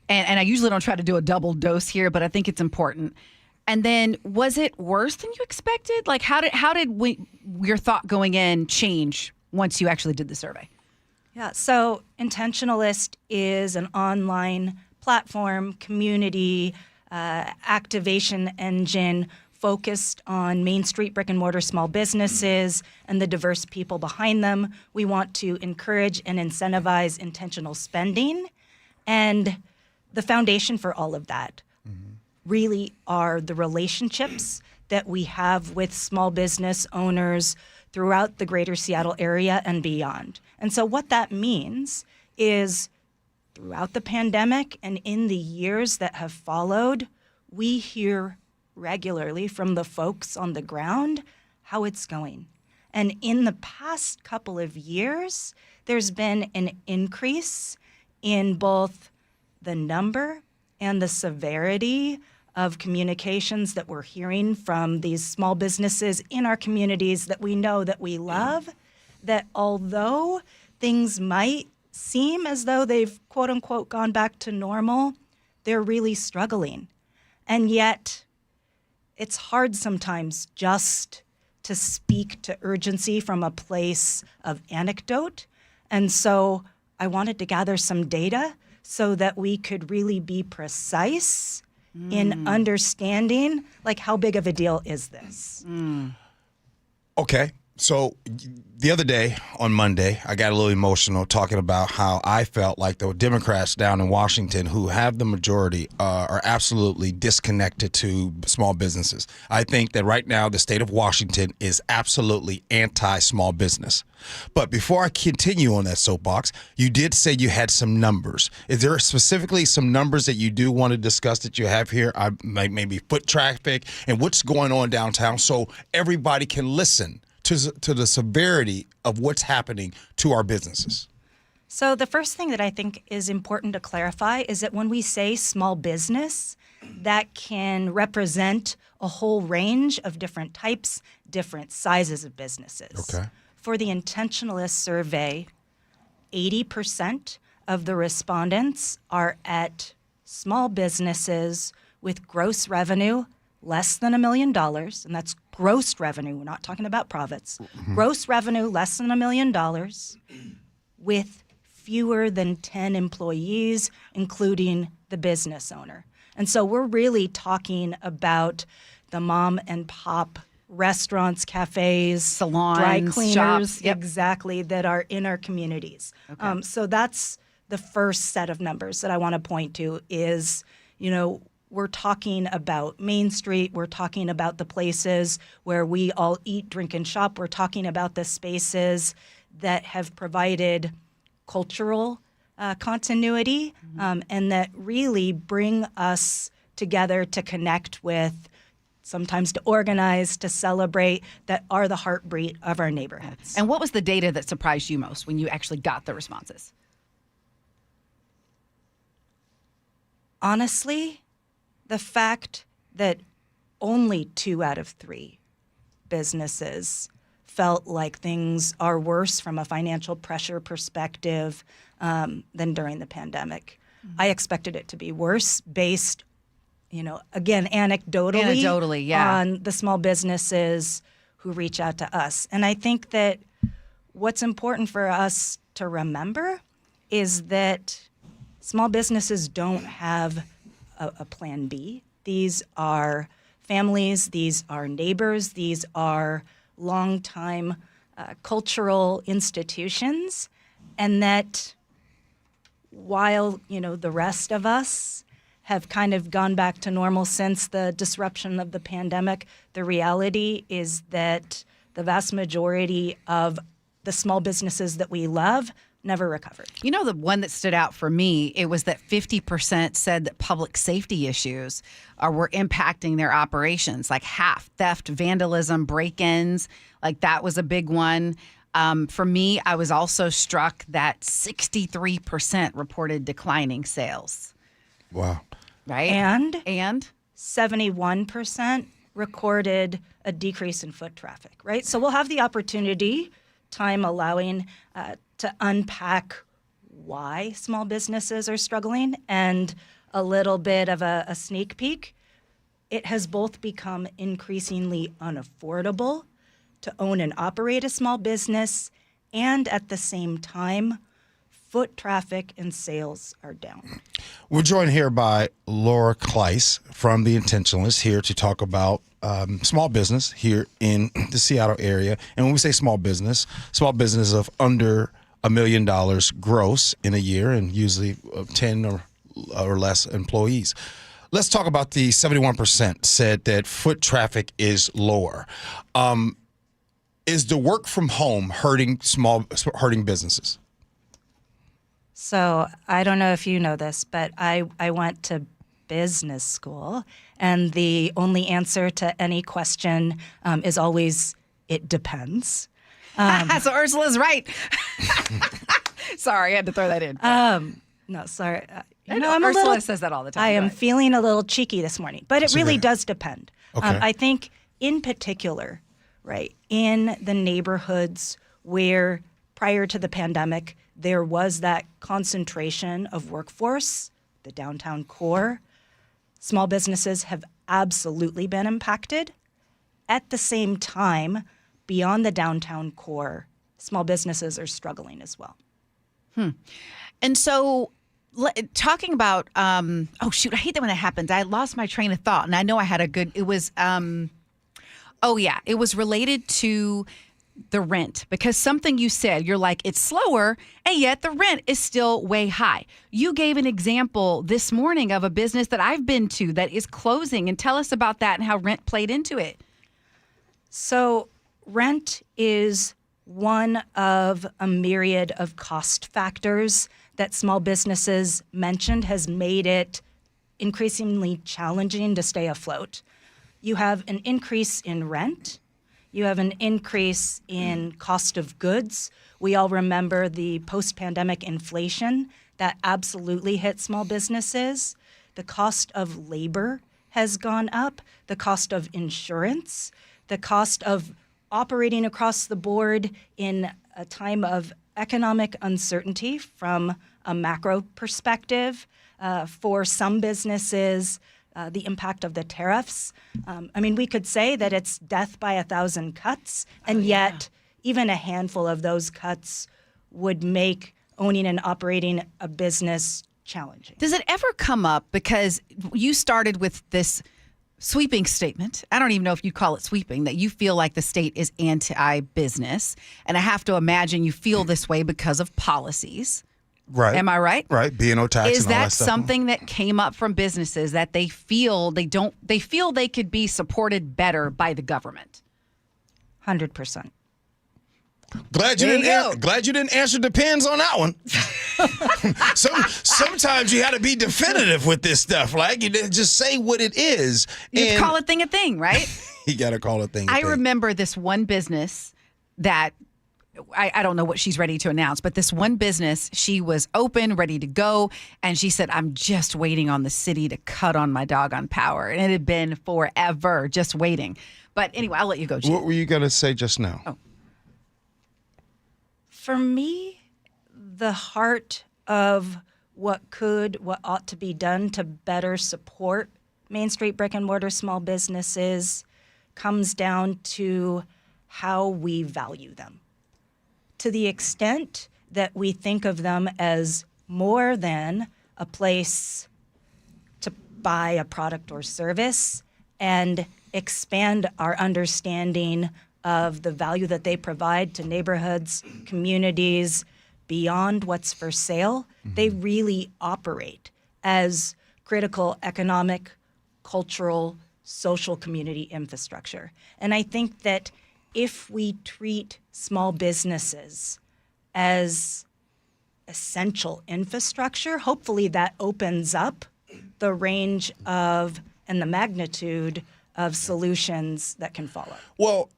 And I usually don't try to do a double dose here, but I think it's important. And then, was it worse than you expected? Like, how did your thought going in change once you actually did the survey? Yeah, so Intentionalist is an online platform, community, activation engine focused on Main Street brick and mortar small businesses and the diverse people behind them. We want to encourage and incentivize intentional spending. And the foundation for all of that really are the relationships that we have with small business owners throughout the greater Seattle area and beyond. And so what that means is throughout the pandemic and in the years that have followed, we hear regularly from the folks on the ground how it's going. And in the past couple of years, there's been an increase in both the number and the severity of communications that we're hearing from these small businesses in our communities that we know that we love, that although things might seem as though they've quote unquote gone back to normal, they're really struggling. And yet it's hard sometimes just to speak to urgency from a place of anecdote. And so I wanted to gather some data so that we could really be precise in understanding, like, how big of a deal is this? Okay. So the other day on Monday, I got a little emotional talking about how I felt like the Democrats down in Washington who have the majority are absolutely disconnected to small businesses. I think that right now the state of Washington is absolutely anti-small business. But before I continue on that soapbox, you did say you had some numbers. Is there specifically some numbers that you do want to discuss that you have here? Maybe foot traffic and what's going on downtown so everybody can listen to the severity of what's happening to our businesses? So the first thing that I think is important to clarify is that when we say small business, that can represent a whole range of different types, different sizes of businesses. Okay. For the Intentionalist survey, 80% of the respondents are at small businesses with gross revenue less than $1 million, and that's gross revenue. We're not talking about profits. Gross revenue less than $1 million with fewer than 10 employees, including the business owner. And so we're really talking about the mom and pop restaurants, cafes, salons, dry cleaners, shops, exactly, that are in our communities. Okay. So that's the first set of numbers that I want to point to is, we're talking about Main Street. We're talking about the places where we all eat, drink, and shop. We're talking about the spaces that have provided cultural continuity and that really bring us together to connect with, sometimes to organize, to celebrate, that are the heartbeat of our neighborhoods. And what was the data that surprised you most when you actually got the responses? Honestly, the fact that only 2 out of 3 businesses felt like things are worse from a financial pressure perspective than during the pandemic. I expected it to be worse based, again, anecdotally yeah, on the small businesses who reach out to us. And I think that what's important for us to remember is that small businesses don't have a plan B. These are families, these are neighbors, these are longtime cultural institutions, and that while, the rest of us have kind of gone back to normal since the disruption of the pandemic, the reality is that the vast majority of the small businesses that we love never recovered. The one that stood out for me, it was that 50% said that public safety issues were impacting their operations, like half. Theft, vandalism, break-ins, like that was a big one. For me, I was also struck that 63% reported declining sales. Wow. Right? And 71% recorded a decrease in foot traffic, right? So we'll have the opportunity, time allowing, to unpack why small businesses are struggling, and a little bit of a sneak peek. It has both become increasingly unaffordable to own and operate a small business, and at the same time, foot traffic and sales are down. We're joined here by Laura Kleiss from The Intentionalists, here to talk about small business here in the Seattle area. And when we say small business of under $1 million gross in a year, and usually 10 or less employees. Let's talk about the 71% said that foot traffic is lower. Is the work from home hurting businesses? So I don't know if you know this, but I went to business school, and the only answer to any question is always, it depends. So Ursula's right. Sorry, I had to throw that in. No, sorry. Ursula says that all the time. I am feeling a little cheeky this morning, but it really does depend. Okay. I think in particular, right, in the neighborhoods where prior to the pandemic, there was that concentration of workforce, the downtown core, small businesses have absolutely been impacted. At the same time, beyond the downtown core, small businesses are struggling as well. And so talking about, I hate that when it happens. I lost my train of thought, and I know I had it was related to the rent, because something you said, you're like, it's slower, and yet the rent is still way high. You gave an example this morning of a business that I've been to that is closing, and tell us about that and how rent played into it. So rent is one of a myriad of cost factors that small businesses mentioned has made it increasingly challenging to stay afloat. You have an increase in rent. You have an increase in cost of goods. We all remember the post-pandemic inflation that absolutely hit small businesses. The cost of labor has gone up, the cost of insurance, the cost of operating across the board in a time of economic uncertainty from a macro perspective. For some businesses, the impact of the tariffs. We could say that it's death by 1,000 cuts, and yet even a handful of those cuts would make owning and operating a business challenging. Does it ever come up, because you started with this sweeping statement, I don't even know if you call it sweeping, that you feel like the state is anti-business, and I have to imagine you feel this way because of policies. Right. Am I right? Right. B&O tax Is and all that that stuff. something that came up from businesses that they feel they could be supported better by the government? 100%. Glad you didn't answer depends on that one. Sometimes you got to be definitive with this stuff. Like, you just say what it is. You call a thing, right? You got to call a thing a I thing. remember this one business that I don't know what she's ready to announce, but this one business, she was open, ready to go, and she said, I'm just waiting on the city to cut on my doggone power. And it had been forever just waiting. But anyway, I'll let you go, Gee. What were you going to say just now? Oh. For me, the heart of what ought to be done to better support Main Street brick and mortar small businesses comes down to how we value them. To the extent that we think of them as more than a place to buy a product or service, and expand our understanding of the value that they provide to neighborhoods, communities, beyond what's for sale. They really operate as critical economic, cultural, social community infrastructure. And I think that if we treat small businesses as essential infrastructure, hopefully that opens up the range of and the magnitude of solutions that can follow. Well,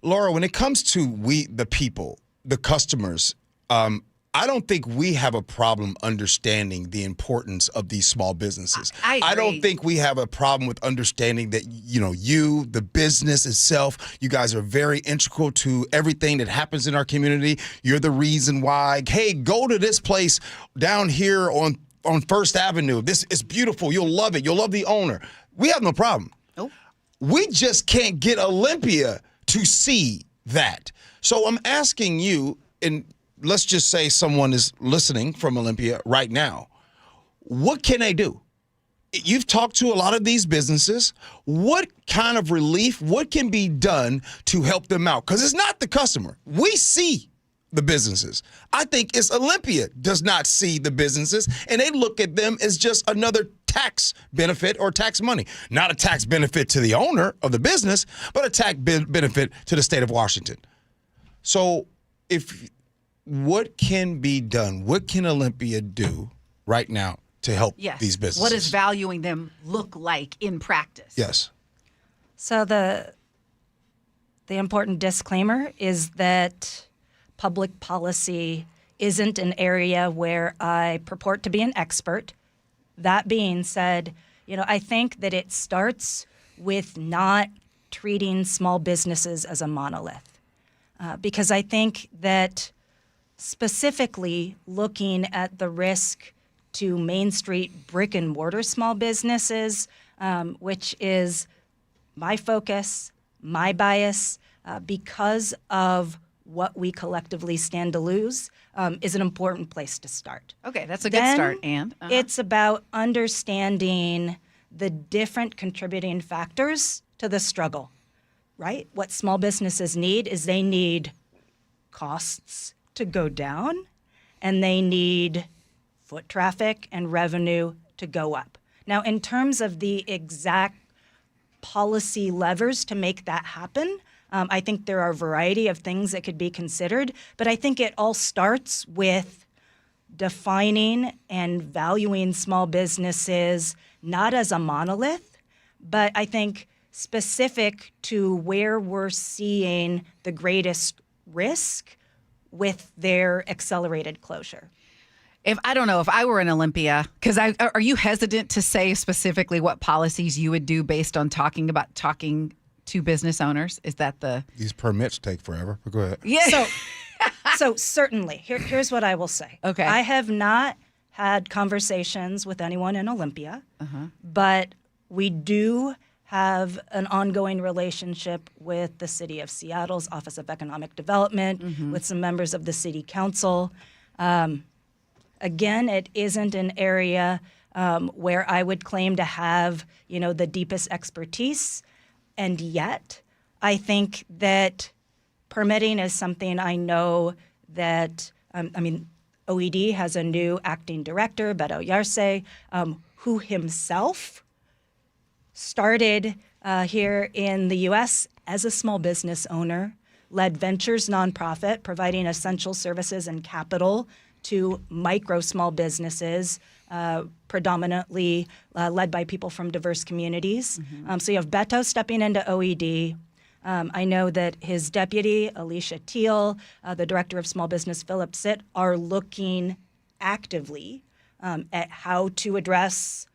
Laura, when it comes to the people, the customers, I don't think we have a problem understanding the importance of these small businesses. I agree. I don't think we have a problem with understanding that, you, the business itself, you guys are very integral to everything that happens in our community. You're the reason why, hey, go to this place down here on First Avenue. This is beautiful. You'll love it. You'll love the owner. We have no problem. Nope. We just can't get Olympia to see that. So I'm asking you, and let's just say someone is listening from Olympia right now. What can they do? You've talked to a lot of these businesses. What kind of relief, what can be done to help them out? Because it's not the customer. We see the businesses. I think it's Olympia does not see the businesses, and they look at them as just another tax benefit or tax money. Not a tax benefit to the owner of the business, but a tax benefit to the state of Washington. So what can be done? What can Olympia do right now to help these businesses? What does valuing them look like in practice? Yes. So the important disclaimer is that public policy isn't an area where I purport to be an expert. That being said, I think that it starts with not treating small businesses as a monolith. Because I think that specifically looking at the risk to Main Street brick and mortar small businesses, which is my focus, my bias, because of what we collectively stand to lose, is an important place to start. Okay, that's a good start, Ann. It's about understanding the different contributing factors to the struggle, right? What small businesses need is they need costs to go down, and they need foot traffic and revenue to go up. Now, in terms of the exact policy levers to make that happen, I think there are a variety of things that could be considered, but I think it all starts with defining and valuing small businesses not as a monolith, but I think specific to where we're seeing the greatest risk with their accelerated closure. If I were in Olympia, because are you hesitant to say specifically what policies you would do based on talking to business owners? Is that these permits take forever? But go ahead. Yeah. So certainly, here's what I will say. Okay. I have not had conversations with anyone in Olympia, but we do have an ongoing relationship with the City of Seattle's Office of Economic Development, with some members of the City Council. Again, it isn't an area where I would claim to have, the deepest expertise, and yet I think that permitting is something I know that, OED has a new acting director, Beto Yarse, who himself started here in the U.S. as a small business owner, led Ventures nonprofit, providing essential services and capital to micro small businesses, predominantly led by people from diverse communities. So you have Beto stepping into OED. I know that his deputy, Alicia Teal, the director of small business, Philip Sitt, are looking actively at how to address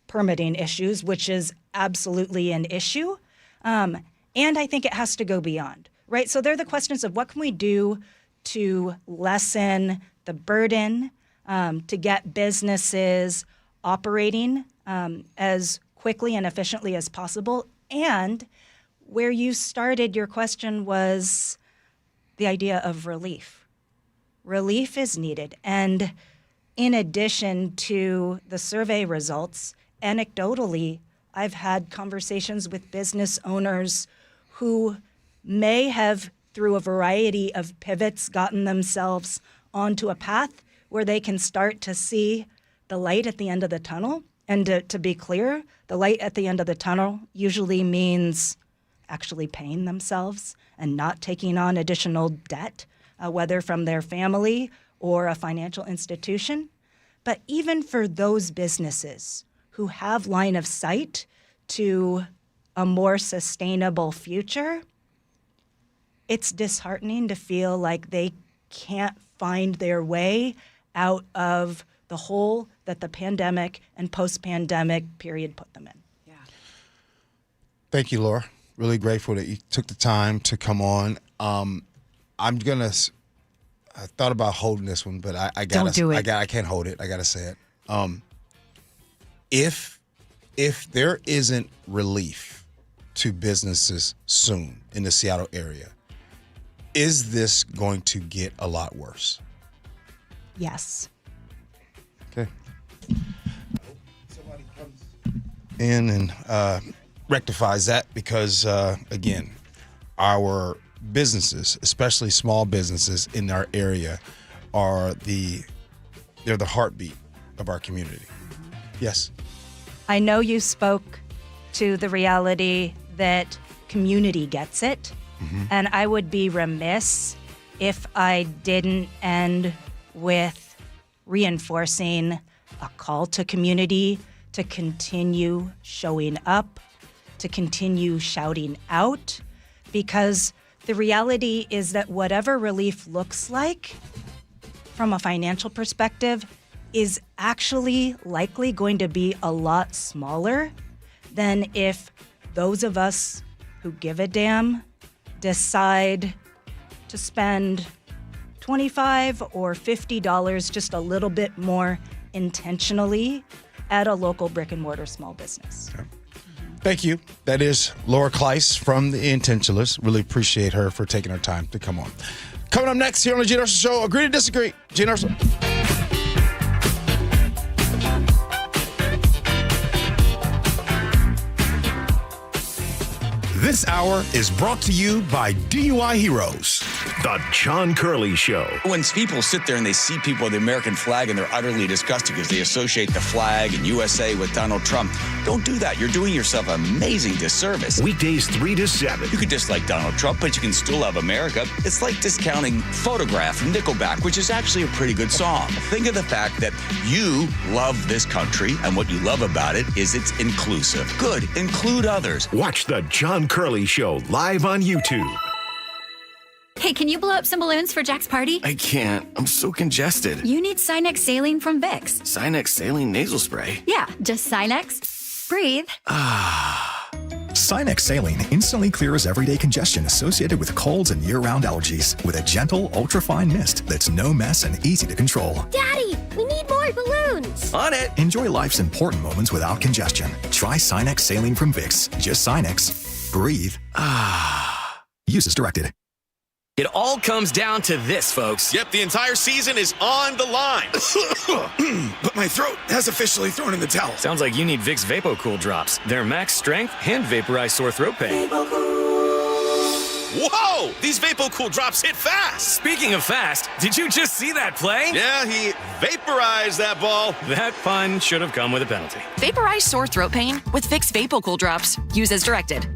permitting issues, which is absolutely an issue. And I think it has to go beyond, right? So there are the questions of what can we do to lessen the burden, to get businesses operating as quickly and efficiently as possible. And where you started your question was the idea of relief. Relief is needed. And in addition to the survey results, anecdotally, I've had conversations with business owners who may have, through a variety of pivots, gotten themselves onto a path where they can start to see the light at the end of the tunnel. And to be clear, the light at the end of the tunnel usually means actually paying themselves and not taking on additional debt, whether from their family or a financial institution. But even for those businesses who have line of sight to a more sustainable future, it's disheartening to feel like they can't find their way out of the hole that the pandemic and post-pandemic period put them in. Thank you, Laura. Really grateful that you took the time to come on. I thought about holding this one, but I gotta. Don't do it. I can't hold it. I gotta say it. If there isn't relief to businesses soon in the Seattle area, is this going to get a lot worse? Yes. Okay. Somebody comes in and rectifies that because, again, our businesses, especially small businesses in our area, they're the heartbeat of our community. Yes. I know you spoke to the reality that community gets it, and I would be remiss if I didn't end with reinforcing a call to community to continue showing up, to continue shouting out, because the reality is that whatever relief looks like from a financial perspective is actually likely going to be a lot smaller than if those of us who give a damn decide to spend $25 or $50 just a little bit more intentionally at a local brick and mortar small business. Okay. Thank you. That is Laura Kleiss from The Intentionalists. Really appreciate her for taking her time to come on. Coming up next here on the Gee Ursula Show, Agree to Disagree. Gee Ursula. This hour is brought to you by DUI Heroes. The John Curley Show. When people sit there and they see people with the American flag and they're utterly disgusted because they associate the flag and USA with Donald Trump, don't do that. You're doing yourself an amazing disservice. Weekdays 3 to 7. You could dislike Donald Trump, but you can still love America. It's like discounting Photograph from Nickelback, which is actually a pretty good song. Think of the fact that you love this country, and what you love about it is it's inclusive. Good. Include others. Watch The John Curley Show live on YouTube. Hey, can you blow up some balloons for Jack's party? I can't. I'm so congested. You need Sinex Saline from Vicks. Sinex Saline Nasal Spray? Yeah, just Sinex. Breathe. Sinex Saline instantly clears everyday congestion associated with colds and year-round allergies with a gentle, ultrafine mist that's no mess and easy to control. Daddy, we need more balloons. On it. Enjoy life's important moments without congestion. Try Sinex Saline from Vicks. Just Sinex. Breathe. Use as directed. It all comes down to this, folks. Yep, the entire season is on the line. But my throat has officially thrown in the towel. Sounds like you need Vicks VapoCool drops. They're max strength and vaporize sore throat pain. Whoa! These VapoCool drops hit fast. Speaking of fast, did you just see that play? Yeah, he vaporized that ball. That pun should have come with a penalty. Vaporize sore throat pain with Vicks VapoCool drops. Use as directed.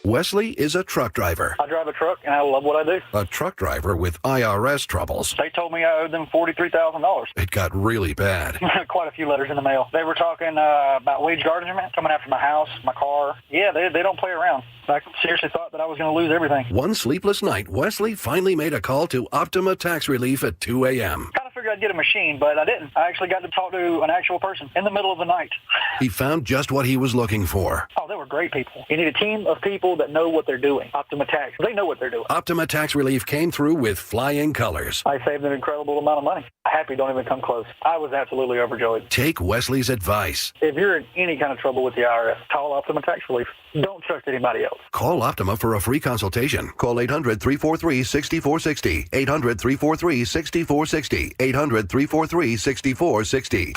Wesley is a truck driver. I drive a truck, and I love what I do. A truck driver with IRS troubles. They told me I owed them $43,000. It got really bad. Quite a few letters in the mail. They were talking about wage garnishment, coming after my house, my car. Yeah, they don't play around. I seriously thought that I was going to lose everything. One sleepless night, Wesley finally made a call to Optima Tax Relief at 2 a.m. Kind of figured I'd get a machine, but I didn't. I actually got to talk to an actual person in the middle of the night. He found just what he was looking for. Oh, they were great people. You need a team of people that know what they're doing. Optima Tax. They know what they're doing. Optima Tax Relief came through with flying colors. I saved an incredible amount of money. Happy don't even come close. I was absolutely overjoyed. Take Wesley's advice. If you're in any kind of trouble with the IRS, call Optima Tax Relief. Don't trust anybody else. Call Optima for a free consultation. Call 800-343-6460. 800-343-6460. 800-343-6460.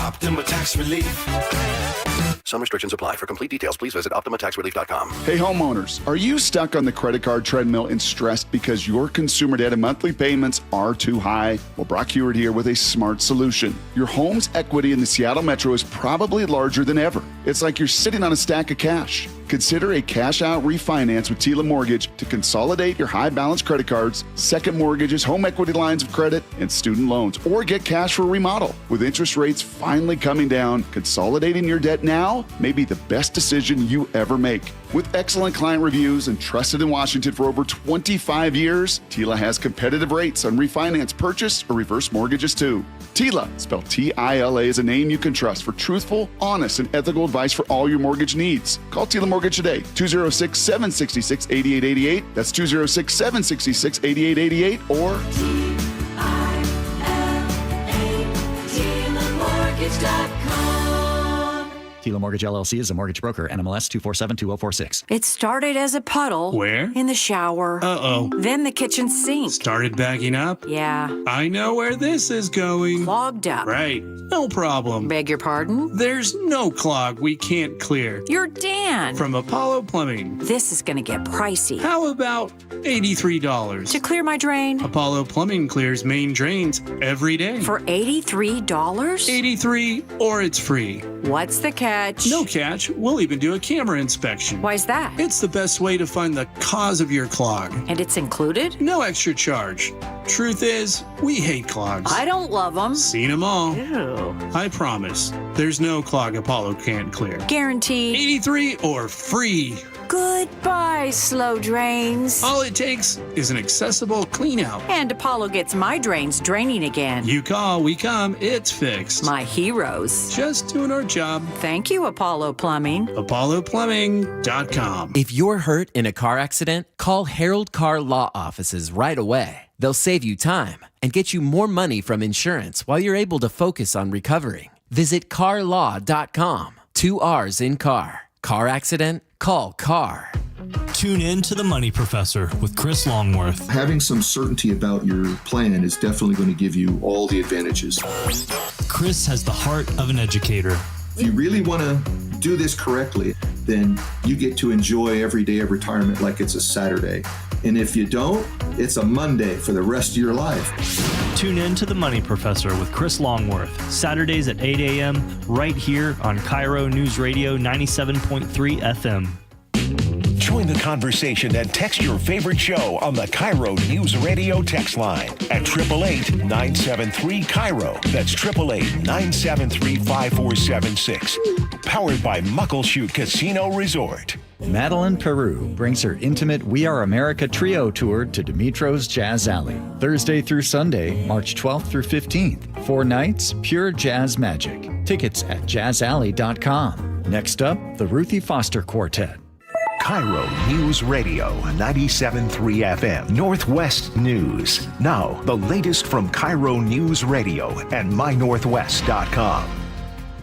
Optima Tax Relief. Some restrictions apply. For complete details, please visit OptimaTaxRelief.com. Hey homeowners, are you stuck on the credit card treadmill and stressed because your consumer debt and monthly payments are too high? Well, Brock Hewitt here with a smart solution. Your home's equity in the Seattle Metro is probably larger than ever. It's like you're sitting on a stack of cash. Consider a cash-out refinance with Tila Mortgage to consolidate your high-balance credit cards, second mortgages, home equity lines of credit, and student loans, or get cash for a remodel. With interest rates finally coming down, consolidating your debt now may be the best decision you ever make. With excellent client reviews and trusted in Washington for over 25 years, Tila has competitive rates on refinance, purchase, or reverse mortgages too. Tila, spelled T-I-L-A, is a name you can trust for truthful, honest, and ethical advice for all your mortgage needs. Call Tila Mortgage today, 206-766-8888. That's 206-766-8888 or Tila Mortgage LLC is a mortgage broker. NMLS 2472046. It started as a puddle. Where? In the shower. Uh-oh. Then the kitchen sink. Started backing up? Yeah. I know where this is going. Clogged up. Right. No problem. Beg your pardon? There's no clog we can't clear. You're Dan. From Apollo Plumbing. This is going to get pricey. How about $83? To clear my drain? Apollo Plumbing clears main drains every day. For $83? 83 or it's free. What's the catch? No catch. We'll even do a camera inspection. Why's that? It's the best way to find the cause of your clog. And it's included? No extra charge. Truth is, we hate clogs. I don't love them. Seen them all. Ew. I promise. There's no clog Apollo can't clear. Guaranteed. 83 or free. Goodbye, slow drains. All it takes is an accessible clean out. And Apollo gets my drains draining again. You call, we come, it's fixed. My heroes. Just doing our job. Thank you, Apollo Plumbing. ApolloPlumbing.com. If you're hurt in a car accident, call Harold Car Law Offices right away. They'll save you time and get you more money from insurance while you're able to focus on recovering. Visit carlaw.com. 2 R's in car. Car accident? Call CAR. Tune in to The Money Professor with Chris Longworth. Having some certainty about your plan is definitely going to give you all the advantages. Chris has the heart of an educator. If you really want to do this correctly, then you get to enjoy every day of retirement like it's a Saturday. And if you don't, it's a Monday for the rest of your life. Tune in to The Money Professor with Chris Longworth, Saturdays at 8 a.m. right here on KIRO Newsradio 97.3 FM. Join the conversation and text your favorite show on the KIRO News Radio text line at 888-973-KIRO. That's 888-973-5476. Powered by Muckleshoot Casino Resort. Madeline Peru brings her intimate We Are America trio tour to Dimitro's Jazz Alley, Thursday through Sunday, March 12th through 15th. 4 nights, pure jazz magic. Tickets at jazzalley.com. Next up, the Ruthie Foster Quartet. KIRO News Radio 97.3 FM Northwest News. Now, the latest from KIRO News Radio and mynorthwest.com.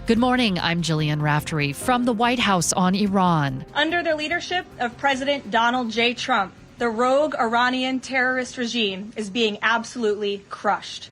Good morning. I'm Jillian Raftery from the White House on Iran. Under the leadership of President Donald J. Trump, the rogue Iranian terrorist regime is being absolutely crushed.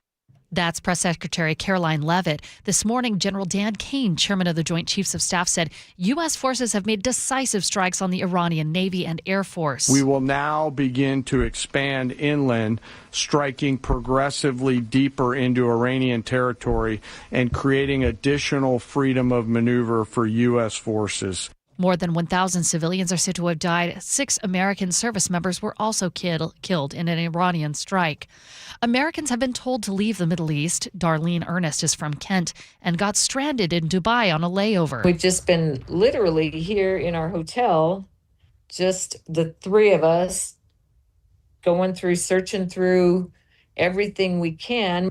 That's Press Secretary Caroline Leavitt. This morning, General Dan Kane, chairman of the Joint Chiefs of Staff, said U.S. forces have made decisive strikes on the Iranian Navy and Air Force. We will now begin to expand inland, striking progressively deeper into Iranian territory and creating additional freedom of maneuver for U.S. forces. More than 1,000 civilians are said to have died. 6 American service members were also killed in an Iranian strike. Americans have been told to leave the Middle East. Darlene Ernest is from Kent and got stranded in Dubai on a layover. We've just been literally here in our hotel, just the 3 of us, searching through everything we can.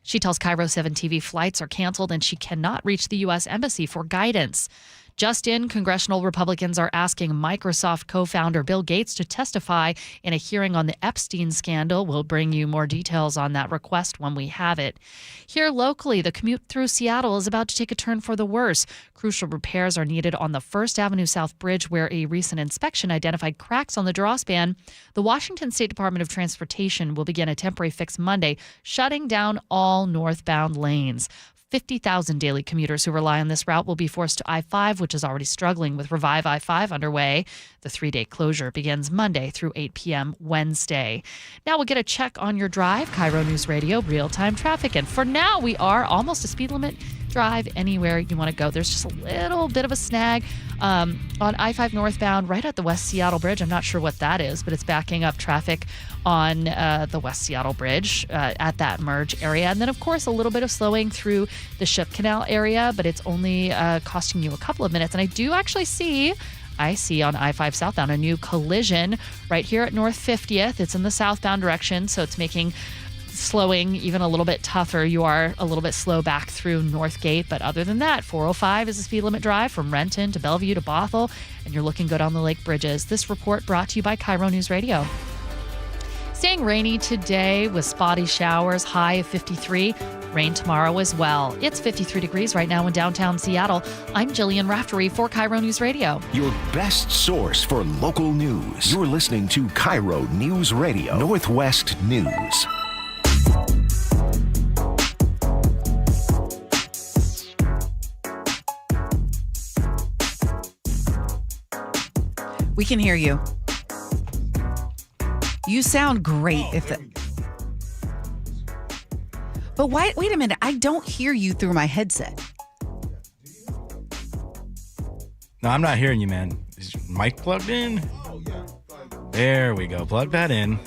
She tells KIRO 7 TV flights are canceled and she cannot reach the U.S. Embassy for guidance. Just in, congressional Republicans are asking Microsoft co-founder Bill Gates to testify in a hearing on the Epstein scandal. We'll bring you more details on that request when we have it. Here locally, the commute through Seattle is about to take a turn for the worse. Crucial repairs are needed on the First Avenue South Bridge, where a recent inspection identified cracks on the draw span. The Washington State Department of Transportation will begin a temporary fix Monday, shutting down all northbound lanes. 50,000 daily commuters who rely on this route will be forced to I-5, which is already struggling with Revive I-5 underway. The 3-day closure begins Monday through 8 p.m. Wednesday. Now we'll get a check on your drive. KIRO News Radio, real-time traffic. And for now, we are almost a speed limit. Drive anywhere you want to go. There's just a little bit of a snag on I-5 northbound right at the West Seattle Bridge. I'm not sure what that is, but it's backing up traffic on the West Seattle Bridge at that merge area. And then, of course, a little bit of slowing through the Ship Canal area, but it's only costing you a couple of minutes. And I see on I-5 southbound a new collision right here at North 50th. It's in the southbound direction, so it's making slowing even a little bit tougher. You are a little bit slow back through North Gate, but other than that, 405 is a speed limit drive from Renton to Bellevue to Bothell, and you're looking good on the lake bridges. This report brought to you by KIRO News Radio. Staying rainy today with spotty showers, high of 53. Rain tomorrow as well. It's 53 degrees right now in downtown Seattle. I'm Jillian Raftery for KIRO News Radio. Your best source for local news. You're listening to KIRO News Radio, Northwest News. We can hear you. You sound great. But wait a minute. I don't hear you through my headset. No, I'm not hearing you, man. Is your mic plugged in? There we go. Plug that in.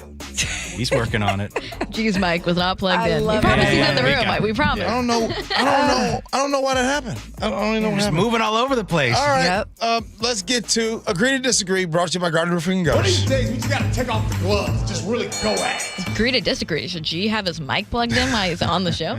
He's working on it. Gee's mic was not plugged in. He promised he's in the room. We promise. I don't know why that happened. I don't even know what happened. Moving all over the place. All right. Yep. Let's get to Agree to Disagree, brought to you by Garden Roofing and Ghost. One of these days, we just got to take off the gloves. Just really go at it. Agree to disagree. Should Gee have his mic plugged in while he's on the show?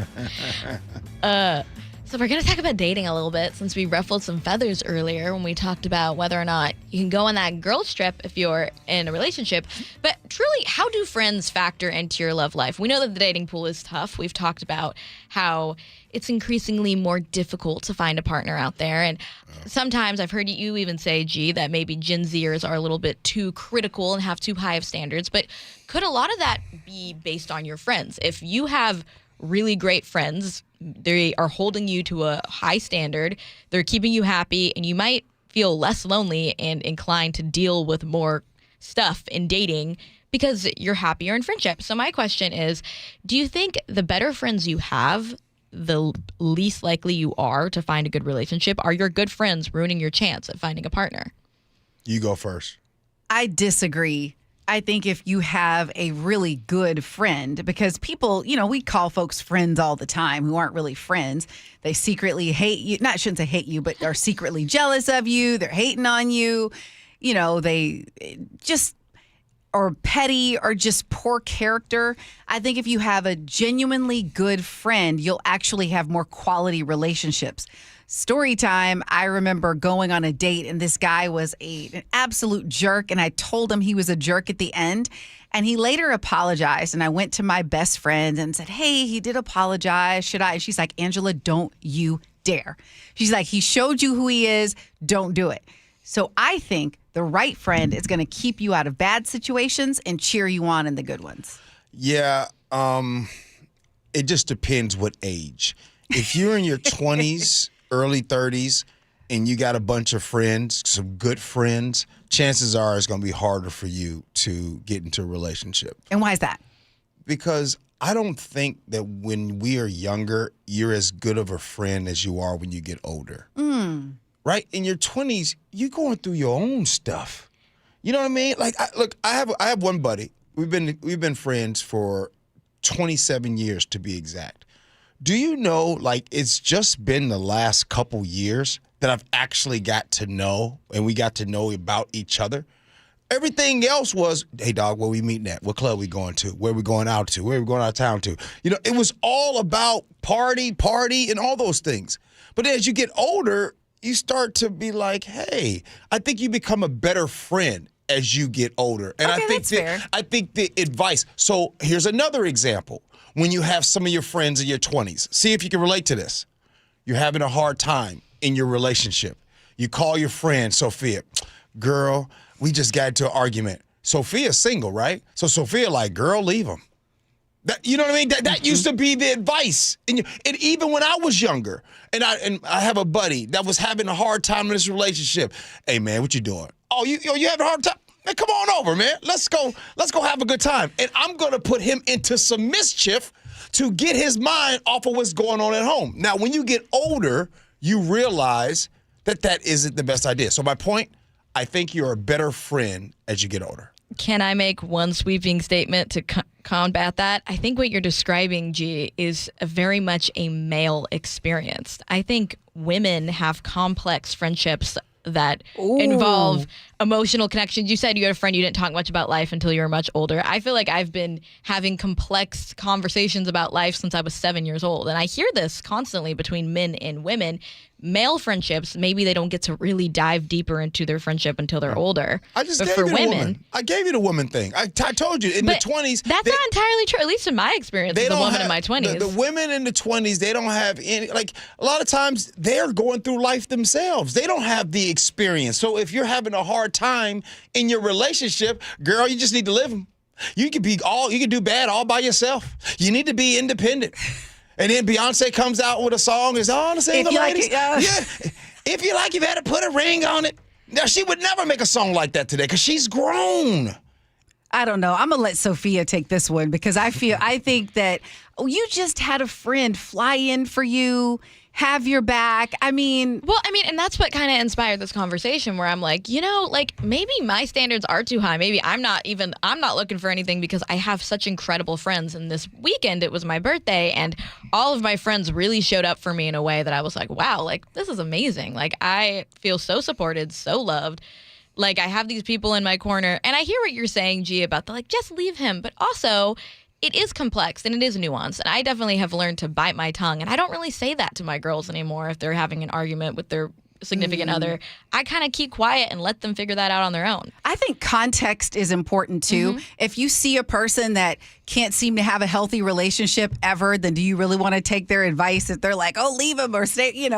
So we're going to talk about dating a little bit, since we ruffled some feathers earlier when we talked about whether or not you can go on that girls trip if you're in a relationship. But truly, how do friends factor into your love life? We know that the dating pool is tough. We've talked about how it's increasingly more difficult to find a partner out there. And sometimes I've heard you even say, Gee, that maybe Gen Zers are a little bit too critical and have too high of standards. But could a lot of that be based on your friends? If you have really great friends, they are holding you to a high standard, they're keeping you happy, and you might feel less lonely and inclined to deal with more stuff in dating because you're happier in friendship. So my question is, do you think the better friends you have, the least likely you are to find a good relationship? Are your good friends ruining your chance at finding a partner? You go first. I disagree. I think if you have a really good friend, because people, we call folks friends all the time who aren't really friends. They secretly hate you. I shouldn't say hate you, but are secretly jealous of you. They're hating on you. They just are petty or just poor character. I think if you have a genuinely good friend, you'll actually have more quality relationships. Story time, I remember going on a date and this guy was an absolute jerk, and I told him he was a jerk at the end, and he later apologized, and I went to my best friend and said, hey, he did apologize. Should I? She's like, Angela, don't you dare. She's like, he showed you who he is. Don't do it. So I think the right friend is going to keep you out of bad situations and cheer you on in the good ones. Yeah, it just depends what age. If you're in your 20s, early 30s, and you got a bunch of friends, some good friends, chances are it's going to be harder for you to get into a relationship. And why is that? Because I don't think that when we are younger, you're as good of a friend as you are when you get older. Right? In your 20s, you're going through your own stuff. You know what I mean? Like, I have one buddy. We've been friends for 27 years to be exact. Do you know, it's just been the last couple years that I've actually got to know, and we got to know about each other. Everything else was, hey, dog, where we meeting at? What club we going to? Where we going out to? Where we going out of town to? It was all about party, and all those things. But as you get older, you start to be like, hey, I think you become a better friend as you get older. And okay, that's fair. I think the advice. So here's another example. When you have some of your friends in your 20s, see if you can relate to this. You're having a hard time in your relationship. You call your friend, Sophia, girl, we just got into an argument. Sophia's single, right? So Sophia girl, leave him. You know what I mean? That used to be the advice. And even when I was younger, and I have a buddy that was having a hard time in this relationship. Hey, man, what you doing? Oh, you having a hard time? Man, come on over, man. Let's go have a good time. And I'm going to put him into some mischief to get his mind off of what's going on at home. Now, when you get older, you realize that isn't the best idea. So my point, I think you're a better friend as you get older. Can I make one sweeping statement to combat that? I think what you're describing, G, is very much a male experience. I think women have complex friendships that involve emotional connections. You said you had a friend you didn't talk much about life until you were much older. I feel like I've been having complex conversations about life since I was 7 years old. And I hear this constantly between men and women. Male friendships, maybe they don't get to really dive deeper into their friendship until they're older. I just but gave for you the women, woman. I gave you the woman thing. I told you in the 20s. That's not entirely true, at least in my experience as a woman in my 20s. The women in the 20s, they don't have any, like, a lot of times they're going through life themselves. They don't have the experience. So if you're having a hard time in your relationship, girl, you just need to live them. You can do bad all by yourself. You need to be independent. And then Beyonce comes out with a song, it's all the same. If you like, you better put a ring on it. Now, she would never make a song like that today because she's grown. I don't know. I'm going to let Sophia take this one because I think that you just had a friend fly in for you, have your back. And that's what kind of inspired this conversation where I'm like, maybe my standards are too high. Maybe I'm not looking for anything because I have such incredible friends. And this weekend, it was my birthday and all of my friends really showed up for me in a way that I was like, wow, like this is amazing. Like I feel so supported, so loved. Like I have these people in my corner and I hear what you're saying, G, about just leave him. But also it is complex and it is nuanced. And I definitely have learned to bite my tongue. And I don't really say that to my girls anymore if they're having an argument with their significant other. I kind of keep quiet and let them figure that out on their own. I think context is important too. Mm-hmm. If you see a person that can't seem to have a healthy relationship ever, then do you really want to take their advice if they're like, oh, leave him or stay,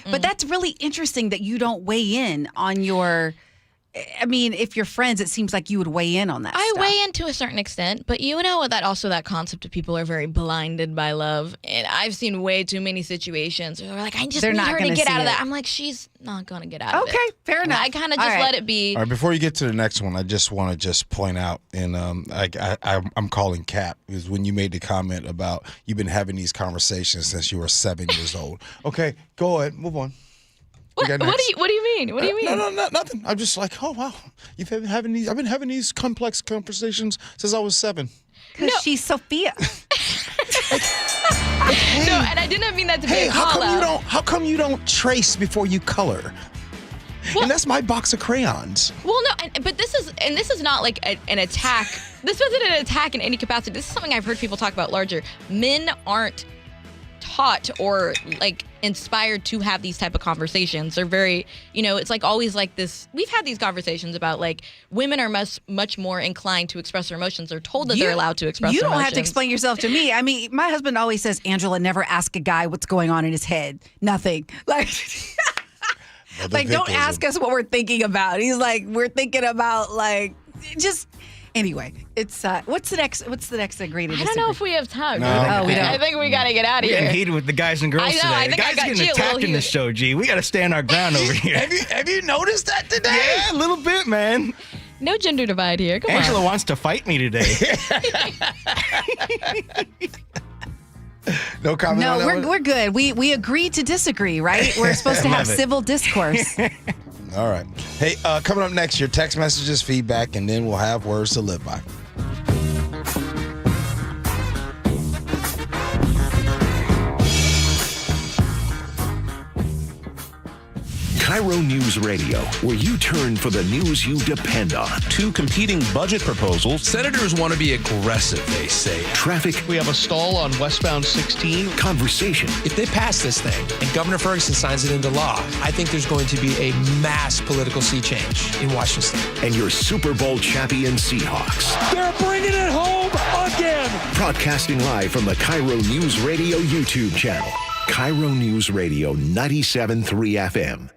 but that's really interesting that you don't weigh in on your... if you're friends, it seems like you would weigh in on that I stuff. weigh in to a certain extent, but that concept of people are very blinded by love. And I've seen way too many situations where they're like, I just need her to get out of that. I'm like, she's not going to get out of it. Okay, fair enough. I kind of just let it be. All right, before you get to the next one, I just want to point out, and I'm calling Cap, because when you made the comment about you've been having these conversations since you were 7 years old. Okay, go ahead, move on. What do you mean? What do you mean? No, nothing. I'm just like, oh wow, I've been having these complex conversations since I was 7. Because she's Sophia. No, and I didn't mean that to be a call out. How come you don't trace before you color? Well, and that's my box of crayons. Well, no, but this is not like an attack. This wasn't an attack in any capacity. This is something I've heard people talk about larger. Men aren't taught or inspired to have these type of conversations. They're very, it's always like this. We've had these conversations about women are much more inclined to express their emotions. They're told that they're allowed to express their emotions. You don't have to explain yourself to me. My husband always says, Angela, never ask a guy what's going on in his head. Nothing. Don't ask us what we're thinking about. He's like, we're thinking about just... Anyway, it's what's the next agree to disagree? I don't know if we have time. No, we don't. I think we got to get out of here. We're getting heated with the guys and girls today. I think the guys I getting attacked in the show, G. We got to stand our ground over here. Have you noticed that today? Yeah, a little bit, man. No gender divide here. Come Angela on. wants to fight me today. No comment. No, we're good. We agreed to disagree, right? We're supposed to have civil discourse. All right. Hey, coming up next, your text messages, feedback, and then we'll have words to live by. KIRO News Radio, where you turn for the news you depend on. 2 competing budget proposals. Senators want to be aggressive, they say. Traffic. We have a stall on westbound 16. Conversation. If they pass this thing and Governor Ferguson signs it into law, I think there's going to be a mass political sea change in Washington State. And your Super Bowl champion Seahawks. They're bringing it home again. Broadcasting live from the KIRO News Radio YouTube channel. KIRO News Radio 97.3 FM.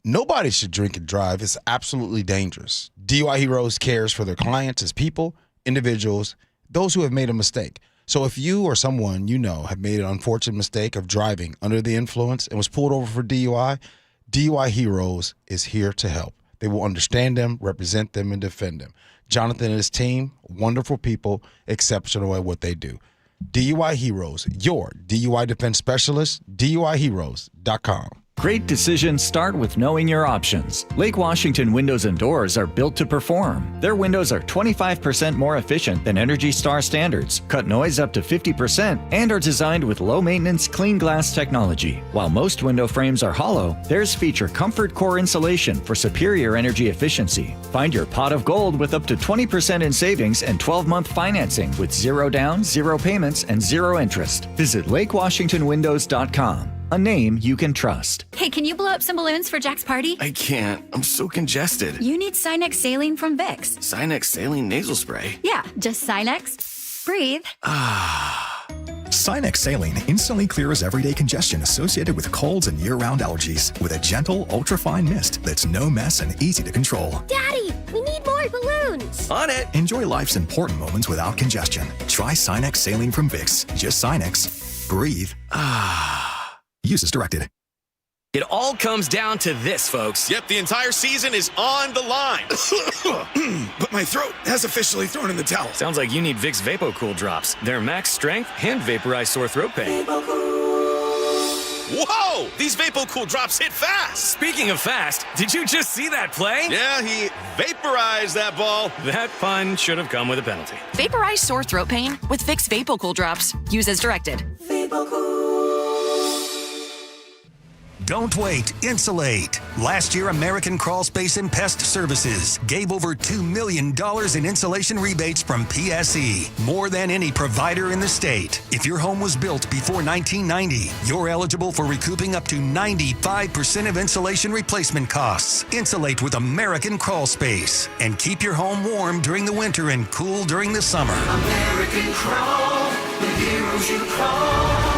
Nobody should drink and drive. It's absolutely dangerous. DUI Heroes cares for their clients as people, individuals. those who have made a mistake. So if you or someone you know have made an unfortunate mistake of driving under the influence and was pulled over for DUI, DUI Heroes is here to help. They will understand them, represent them, and defend them. Jonathan and his team, wonderful people, exceptional at what they do. DUI Heroes, your DUI defense specialist, DUIHeroes.com. Great decisions start with knowing your options. Lake Washington windows and doors are built to perform. Their windows are 25% more efficient than Energy Star standards, cut noise up to 50%, and are designed with low-maintenance clean glass technology. While most window frames are hollow, theirs feature Comfort Core insulation for superior energy efficiency. Find your pot of gold with up to 20% in savings and 12-month financing with 0 down, 0 payments, and 0 interest. Visit lakewashingtonwindows.com. A name you can trust. Hey, can you blow up some balloons for Jack's party? I can't. I'm so congested. You need Sinex Saline from Vicks. Sinex Saline nasal spray? Yeah, just Sinex. Breathe. Sinex Saline instantly clears everyday congestion associated with colds and year-round allergies with a gentle, ultra-fine mist that's no mess and easy to control. Daddy, we need more balloons. On it. Enjoy life's important moments without congestion. Try Sinex Saline from Vicks. Just Sinex. Breathe. Use as directed. It all comes down to this, folks. Yep, the entire season is on the line. But my throat has officially thrown in the towel. Sounds like you need Vicks VapoCool drops. They're max strength and vaporize sore throat pain. Whoa! These VapoCool drops hit fast. Speaking of fast, did you just see that play? Yeah, he vaporized that ball. That pun should have come with a penalty. Vaporize sore throat pain with Vicks VapoCool drops. Use as directed. Don't wait. Insulate. Last year, American Crawl Space and Pest Services gave over $2 million in insulation rebates from PSE, more than any provider in the state. If your home was built before 1990, you're eligible for recouping up to 95% of insulation replacement costs. Insulate with American Crawl Space and keep your home warm during the winter and cool during the summer. American Crawl, the heroes you call.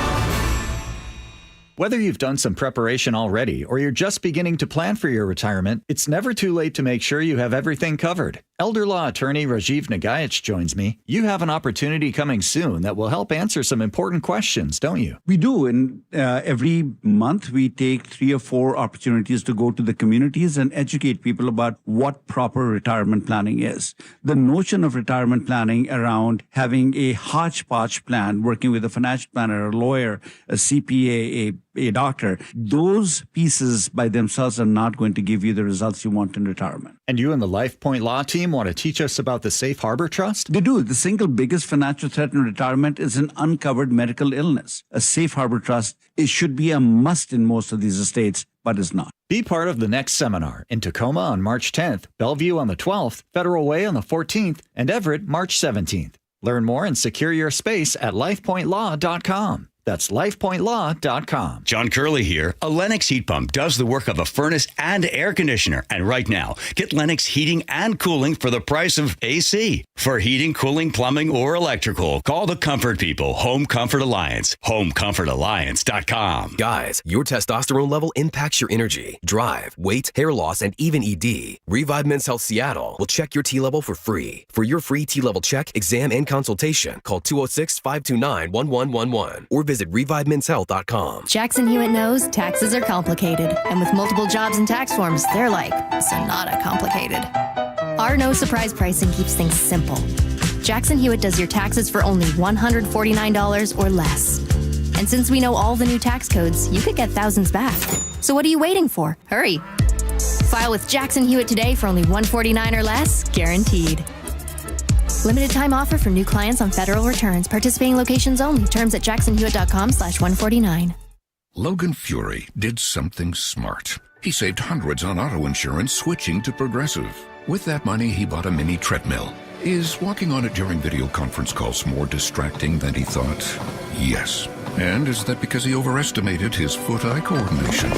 Whether you've done some preparation already or you're just beginning to plan for your retirement, it's never too late to make sure you have everything covered. Elder law attorney Rajiv Nagayach joins me. You have an opportunity coming soon that will help answer some important questions, don't you? We do. And every month we take 3 or 4 opportunities to go to the communities and educate people about what proper retirement planning is. The notion of retirement planning around having a hodgepodge plan, working with a financial planner, a lawyer, a CPA, a doctor, those pieces by themselves are not going to give you the results you want in retirement. And you and the LifePoint Law team want to teach us about the Safe Harbor Trust? They do. The single biggest financial threat in retirement is an uncovered medical illness. A Safe Harbor Trust, it should be a must in most of these estates, but is not. Be part of the next seminar in Tacoma on March 10th, Bellevue on the 12th, Federal Way on the 14th, and Everett March 17th. Learn more and secure your space at lifepointlaw.com. That's lifepointlaw.com. John Curley here. A Lennox heat pump does the work of a furnace and air conditioner. And right now, get Lennox heating and cooling for the price of AC. For heating, cooling, plumbing, or electrical, call the Comfort People, Home Comfort Alliance, homecomfortalliance.com. Guys, your testosterone level impacts your energy, drive, weight, hair loss, and even ED. Revive Men's Health Seattle will check your T level for free. For your free T level check, exam, and consultation, call 206-529-1111 or visit ReviveMen'sHealth.com. Jackson Hewitt knows taxes are complicated, and with multiple jobs and tax forms, they're like Sonata complicated. Our no surprise pricing keeps things simple. Jackson Hewitt does your taxes for only $149 or less. And since we know all the new tax codes, you could get thousands back. So what are you waiting for? Hurry. File with Jackson Hewitt today for only $149 or less, guaranteed. Limited time offer for new clients on federal returns. Participating locations only. Terms at jacksonhewitt.com/149. Logan Fury did something smart. He saved hundreds on auto insurance switching to Progressive. With that money, he bought a mini treadmill. Is walking on it during video conference calls more distracting than he thought? Yes. And is that because he overestimated his foot-eye coordination?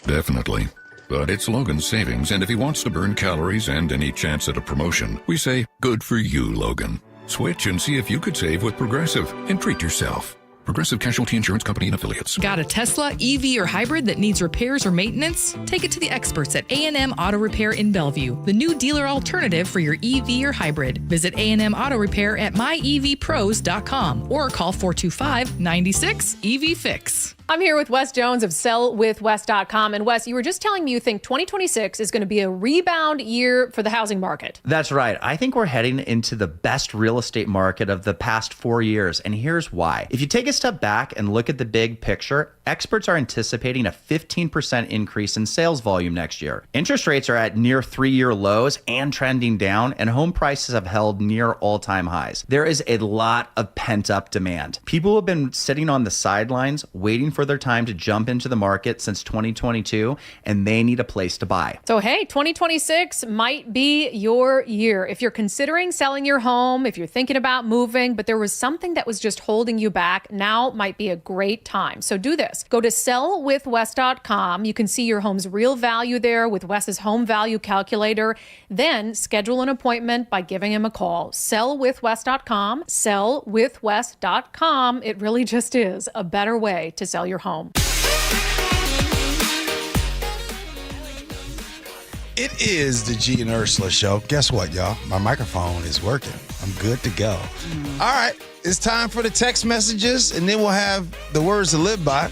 Definitely. But it's Logan's savings, and if he wants to burn calories and any chance at a promotion, we say, good for you, Logan. Switch and see if you could save with Progressive and treat yourself. Progressive Casualty Insurance Company and Affiliates. Got a Tesla, EV, or hybrid that needs repairs or maintenance? Take it to the experts at A&M Auto Repair in Bellevue, the new dealer alternative for your EV or hybrid. Visit A&M Auto Repair at myevpros.com or call 425-96-EV-FIX. I'm here with Wes Jones of sellwithwes.com. And Wes, you were just telling me you think 2026 is going to be a rebound year for the housing market. That's right. I think we're heading into the best real estate market of the past 4 years. And here's why. If you take a step back and look at the big picture, experts are anticipating a 15% increase in sales volume next year. Interest rates are at near 3-year lows and trending down, and home prices have held near all-time highs. There is a lot of pent-up demand. People have been sitting on the sidelines waiting for their time to jump into the market since 2022, and they need a place to buy. So, hey, 2026 might be your year. If you're considering selling your home, if you're thinking about moving, but there was something that was just holding you back, now might be a great time. So do this. Go to sellwithwes.com. You can see your home's real value there with Wes's home value calculator. Then schedule an appointment by giving him a call. Sellwithwes.com. Sellwithwes.com. It really just is a better way to sell your home. It is the Gee and Ursula Show. Guess what, y'all? My microphone is working. I'm good to go. All right, it's time for the text messages, and then we'll have the words to live by.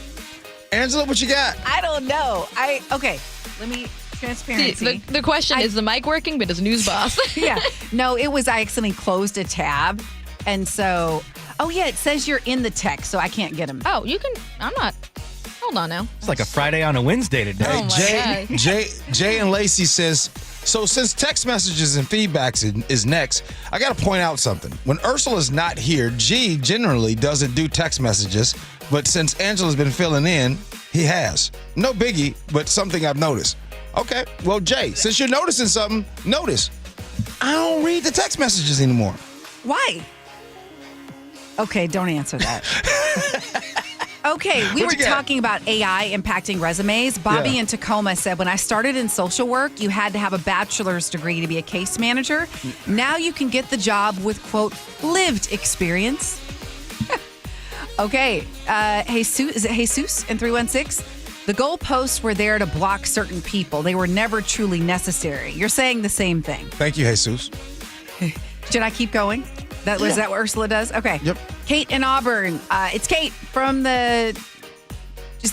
Angela, what you got? I don't know. Okay, let me transparency. See, the question is the mic working, but it's News Boss. Yeah. No, it was I accidentally closed a tab, and so. Oh, yeah, it says you're in the text, so I can't get them. Oh, you can. I'm not. Hold on now. It's like a Friday on a Wednesday today. Oh, my God. Jay and Lacey says, so since text messages and feedbacks is next, I got to point out something. When Ursula's not here, G generally doesn't do text messages, but since Angela's been filling in, he has. No biggie, but something I've noticed. Okay, well, Jay, since you're noticing something, notice. I don't read the text messages anymore. Why? Okay, don't answer that. Okay, we were talking about AI impacting resumes. Bobby in Tacoma said, when I started in social work, you had to have a bachelor's degree to be a case manager. Now you can get the job with, quote, lived experience. Okay, Jesus, is it Jesus in 316? The goalposts were there to block certain people. They were never truly necessary. You're saying the same thing. Thank you, Jesus. Should I keep going? Is that what Ursula does? Okay. Yep. Kate in Auburn. It's Kate from is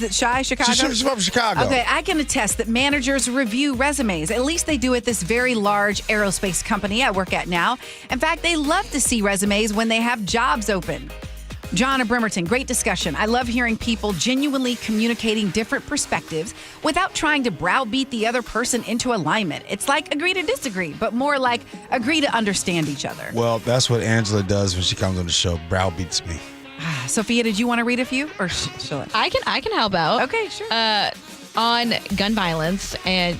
it Chicago? She's from Chicago. Okay, I can attest that managers review resumes. At least they do at this very large aerospace company I work at now. In fact, they love to see resumes when they have jobs open. John of Bremerton, great discussion. I love hearing people genuinely communicating different perspectives without trying to browbeat the other person into alignment. It's like agree to disagree, but more like agree to understand each other. Well, that's what Angela does when she comes on the show. Browbeats me. Sophia, did you want to read a few? Or shall I can help out. Okay, sure. On gun violence and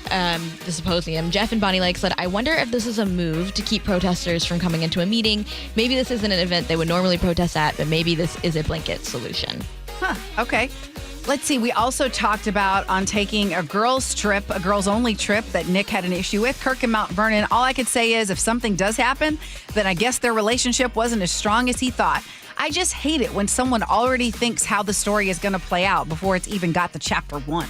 the symposium, Jeff and Bonnie Lake said, I wonder if this is a move to keep protesters from coming into a meeting. Maybe this isn't an event they would normally protest at, but maybe this is a blanket solution. Okay. Let's see. We also talked about on taking a girls' only trip that Nick had an issue with. Kirk and Mount Vernon. All I could say is if something does happen, then I guess their relationship wasn't as strong as he thought. I just hate it when someone already thinks how the story is going to play out before it's even got to chapter 1.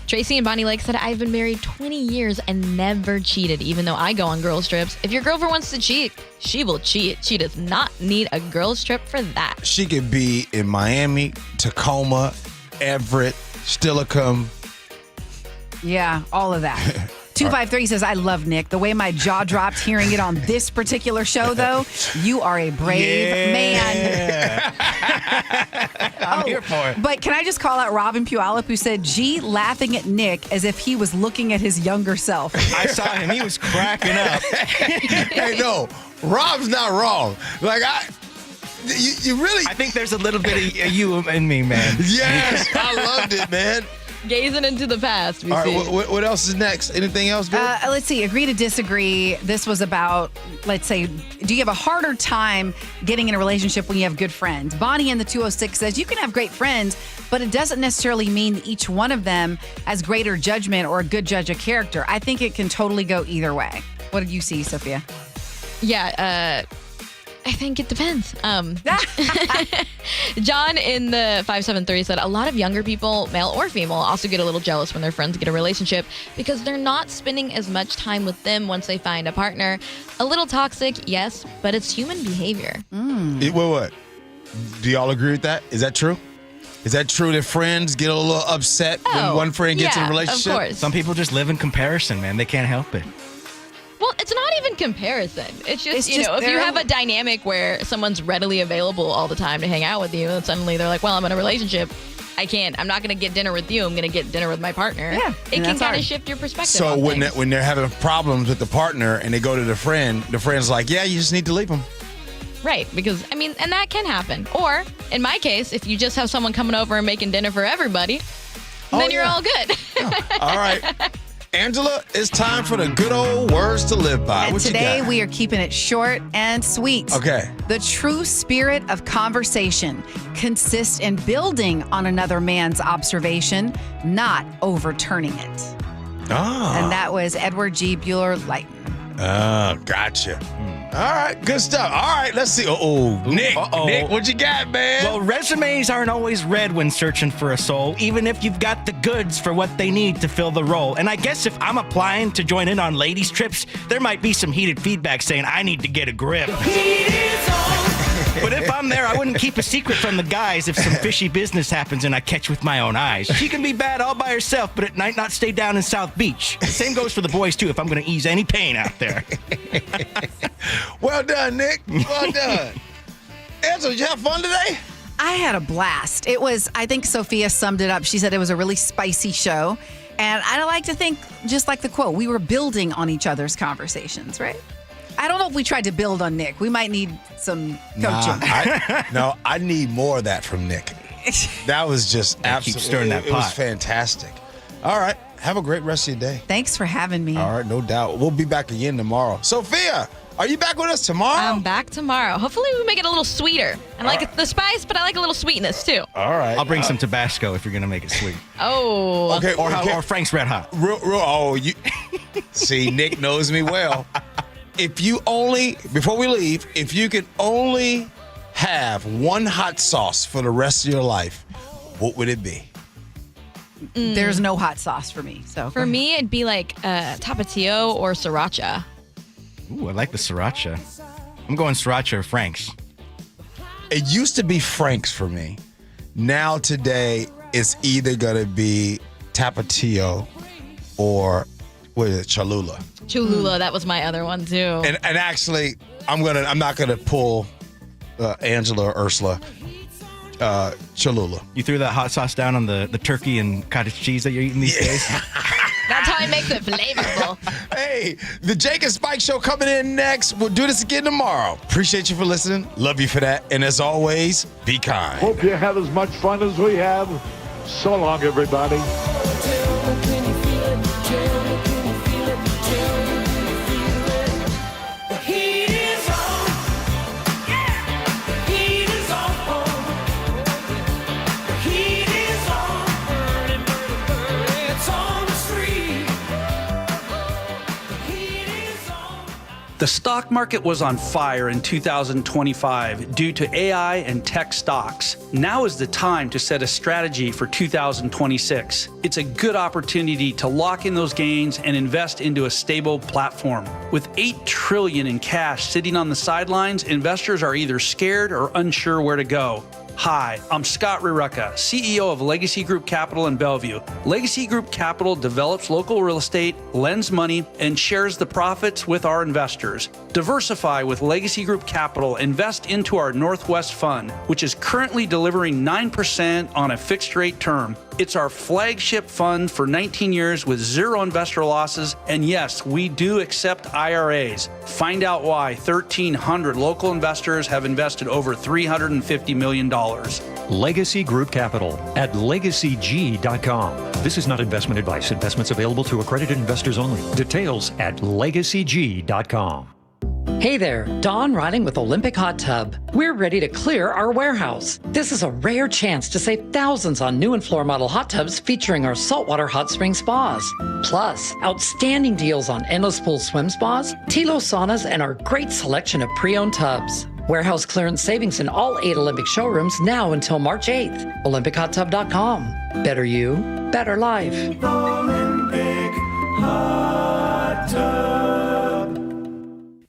Tracy and Bonnie Lake said, I've been married 20 years and never cheated, even though I go on girls' trips. If your girlfriend wants to cheat, she will cheat. She does not need a girls' trip for that. She could be in Miami, Tacoma, Everett, Stillicum. Yeah, all of that. 253 says, I love Nick. The way my jaw dropped hearing it on this particular show, though, you are a brave man. I'm here for it. But can I just call out Robin Puyallup, who said, G laughing at Nick as if he was looking at his younger self. I saw him. He was cracking up. Hey, no, Rob's not wrong. Like, you really... I think there's a little bit of you and me, man. Yes, I loved it, man. Gazing into the past. All right, what else is next? Anything else good? Let's see. Agree to disagree. This was about, let's say, do you have a harder time getting in a relationship when you have good friends? Bonnie in the 206 says, you can have great friends, but it doesn't necessarily mean that each one of them has greater judgment or a good judge of character. I think it can totally go either way. What did you see, Sophia? Yeah, I think it depends. John in the 573 said a lot of younger people, male or female, also get a little jealous when their friends get a relationship because they're not spending as much time with them once they find a partner. A little toxic, yes, but it's human behavior. What? Do y'all agree with that? Is that true? Is that true that friends get a little upset when one friend gets in a relationship? Of course. Some people just live in comparison, man. They can't help it. Well, it's not even comparison. It's just, if you have a dynamic where someone's readily available all the time to hang out with you, and suddenly they're like, well, I'm in a relationship. I'm not going to get dinner with you. I'm going to get dinner with my partner. Yeah. It can kind of shift your perspective. So on when they're having problems with the partner and they go to the friend's like, yeah, you just need to leave them. Right. Because, and that can happen. Or, in my case, if you just have someone coming over and making dinner for everybody, then you're all good. All right. Angela, it's time for the good old words to live by. And what today you got? we are keeping it short and sweet. Okay. The true spirit of conversation consists in building on another man's observation, not overturning it. And that was Edward G. Bueller Lighton. Oh, gotcha. All right, good stuff. All right, let's see. Nick, what you got, man? Well, resumes aren't always read when searching for a soul, even if you've got the goods for what they need to fill the role. And I guess if I'm applying to join in on ladies' trips, there might be some heated feedback saying I need to get a grip. But if I'm there, I wouldn't keep a secret from the guys if some fishy business happens and I catch with my own eyes. She can be bad all by herself, but at night not stay down in South Beach. The same goes for the boys, too, if I'm going to ease any pain out there. Well done, Nick. Well done. Angela, did you have fun today? I had a blast. It was, I think Sophia summed it up. She said it was a really spicy show. And I like to think, just like the quote, we were building on each other's conversations, right? I don't know if we tried to build on Nick. We might need some coaching. I need more of that from Nick. That was just absolutely stirring that pot. It was fantastic. All right. Have a great rest of your day. Thanks for having me. All right, no doubt. We'll be back again tomorrow. Sophia, are you back with us tomorrow? I'm back tomorrow. Hopefully we make it a little sweeter. I like the spice, but I like a little sweetness too. All right. I'll bring some Tabasco if you're going to make it sweet. Oh. Okay. Or Frank's Red Hot. See, Nick knows me well. Before we leave, if you could only have one hot sauce for the rest of your life, what would it be? There's no hot sauce for me. So for me, it'd be like Tapatio or Sriracha. Ooh, I like the Sriracha. I'm going Sriracha or Frank's. It used to be Frank's for me. Now today, it's either going to be Tapatio or Cholula. Cholula, that was my other one too. And actually, I'm not gonna pull Angela or Ursula. Cholula. You threw that hot sauce down on the turkey and cottage cheese that you're eating these days? That's how it makes it flavorful. Hey, the Jake and Spike Show coming in next. We'll do this again tomorrow. Appreciate you for listening. Love you for that. And as always, be kind. Hope you have as much fun as we have. So long, everybody. The stock market was on fire in 2025 due to AI and tech stocks. Now is the time to set a strategy for 2026. It's a good opportunity to lock in those gains and invest into a stable platform. With $8 trillion in cash sitting on the sidelines, investors are either scared or unsure where to go. Hi, I'm Scott Rurecka, CEO of Legacy Group Capital in Bellevue. Legacy Group Capital develops local real estate, lends money, and shares the profits with our investors. Diversify with Legacy Group Capital. Invest into our Northwest Fund, which is currently delivering 9% on a fixed rate term. It's our flagship fund for 19 years with zero investor losses. And yes, we do accept IRAs. Find out why 1,300 local investors have invested over $350 million. Legacy Group Capital at legacyg.com. This is not investment advice. Investments available to accredited investors only. Details at legacyg.com. Hey there, Dawn Riding with Olympic Hot Tub. We're ready to clear our warehouse. This is a rare chance to save thousands on new and floor model hot tubs featuring our saltwater hot spring spas. Plus, outstanding deals on endless pool swim spas, Tilo saunas, and our great selection of pre-owned tubs. Warehouse clearance savings in all 8 Olympic showrooms now until March 8th. OlympicHotTub.com. Better you, better life. Olympic Hot Tub.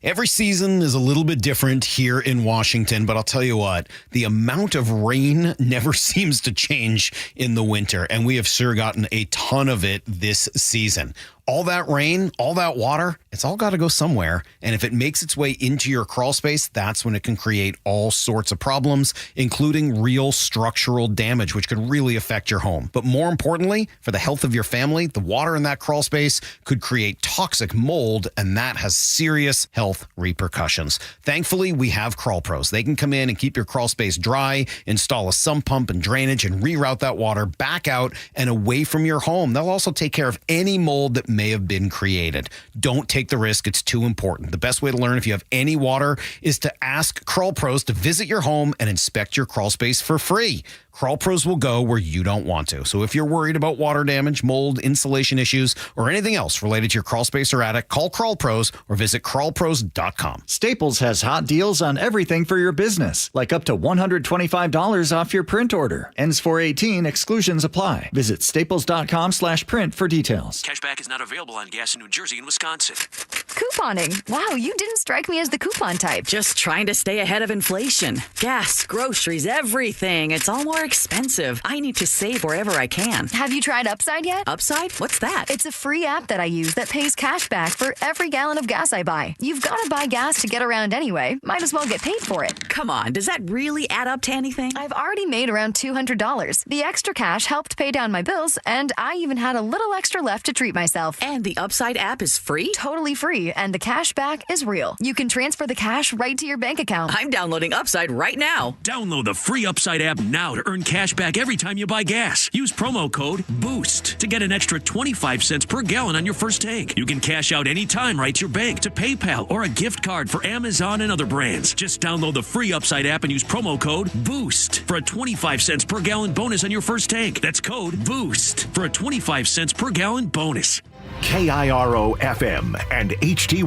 Every season is a little bit different here in Washington, but I'll tell you what, the amount of rain never seems to change in the winter, and we have sure gotten a ton of it this season. All that rain, all that water, it's all got to go somewhere. And if it makes its way into your crawl space, that's when it can create all sorts of problems, including real structural damage, which could really affect your home. But more importantly, for the health of your family, the water in that crawl space could create toxic mold, and that has serious health repercussions. Thankfully, we have Crawl Pros. They can come in and keep your crawl space dry, install a sump pump and drainage, and reroute that water back out and away from your home. They'll also take care of any mold that may have been created. Don't take the risk. It's too important. The best way to learn if you have any water is to ask Crawl Pros to visit your home and inspect your crawl space for free. Crawl Pros will go where you don't want to. So if you're worried about water damage, mold, insulation issues, or anything else related to your crawl space or attic, call Crawl Pros or visit crawlpros.com. Staples has hot deals on everything for your business, like up to $125 off your print order. Ends 4/18, exclusions apply. Visit staples.com/print for details. Cashback is not available on gas in New Jersey and Wisconsin. Couponing. Wow, you didn't strike me as the coupon type. Just trying to stay ahead of inflation. Gas, groceries, everything. It's all more expensive. I need to save wherever I can. Have you tried Upside yet? Upside? What's that? It's a free app that I use that pays cash back for every gallon of gas I buy. You've got to buy gas to get around anyway. Might as well get paid for it. Come on, does that really add up to anything? I've already made around $200. The extra cash helped pay down my bills, and I even had a little extra left to treat myself. And the Upside app is free? Totally free, and the cash back is real. You can transfer the cash right to your bank account. I'm downloading Upside right now. Download the free Upside app now to earn cash back every time you buy gas. Use promo code BOOST to get an extra 25 cents per gallon on your first tank. You can cash out anytime right to your bank, to PayPal, or a gift card for Amazon and other brands. Just download the free Upside app and use promo code BOOST for a 25 cents per gallon bonus on your first tank. That's code BOOST for a 25 cents per gallon bonus. KIRO FM and HD1.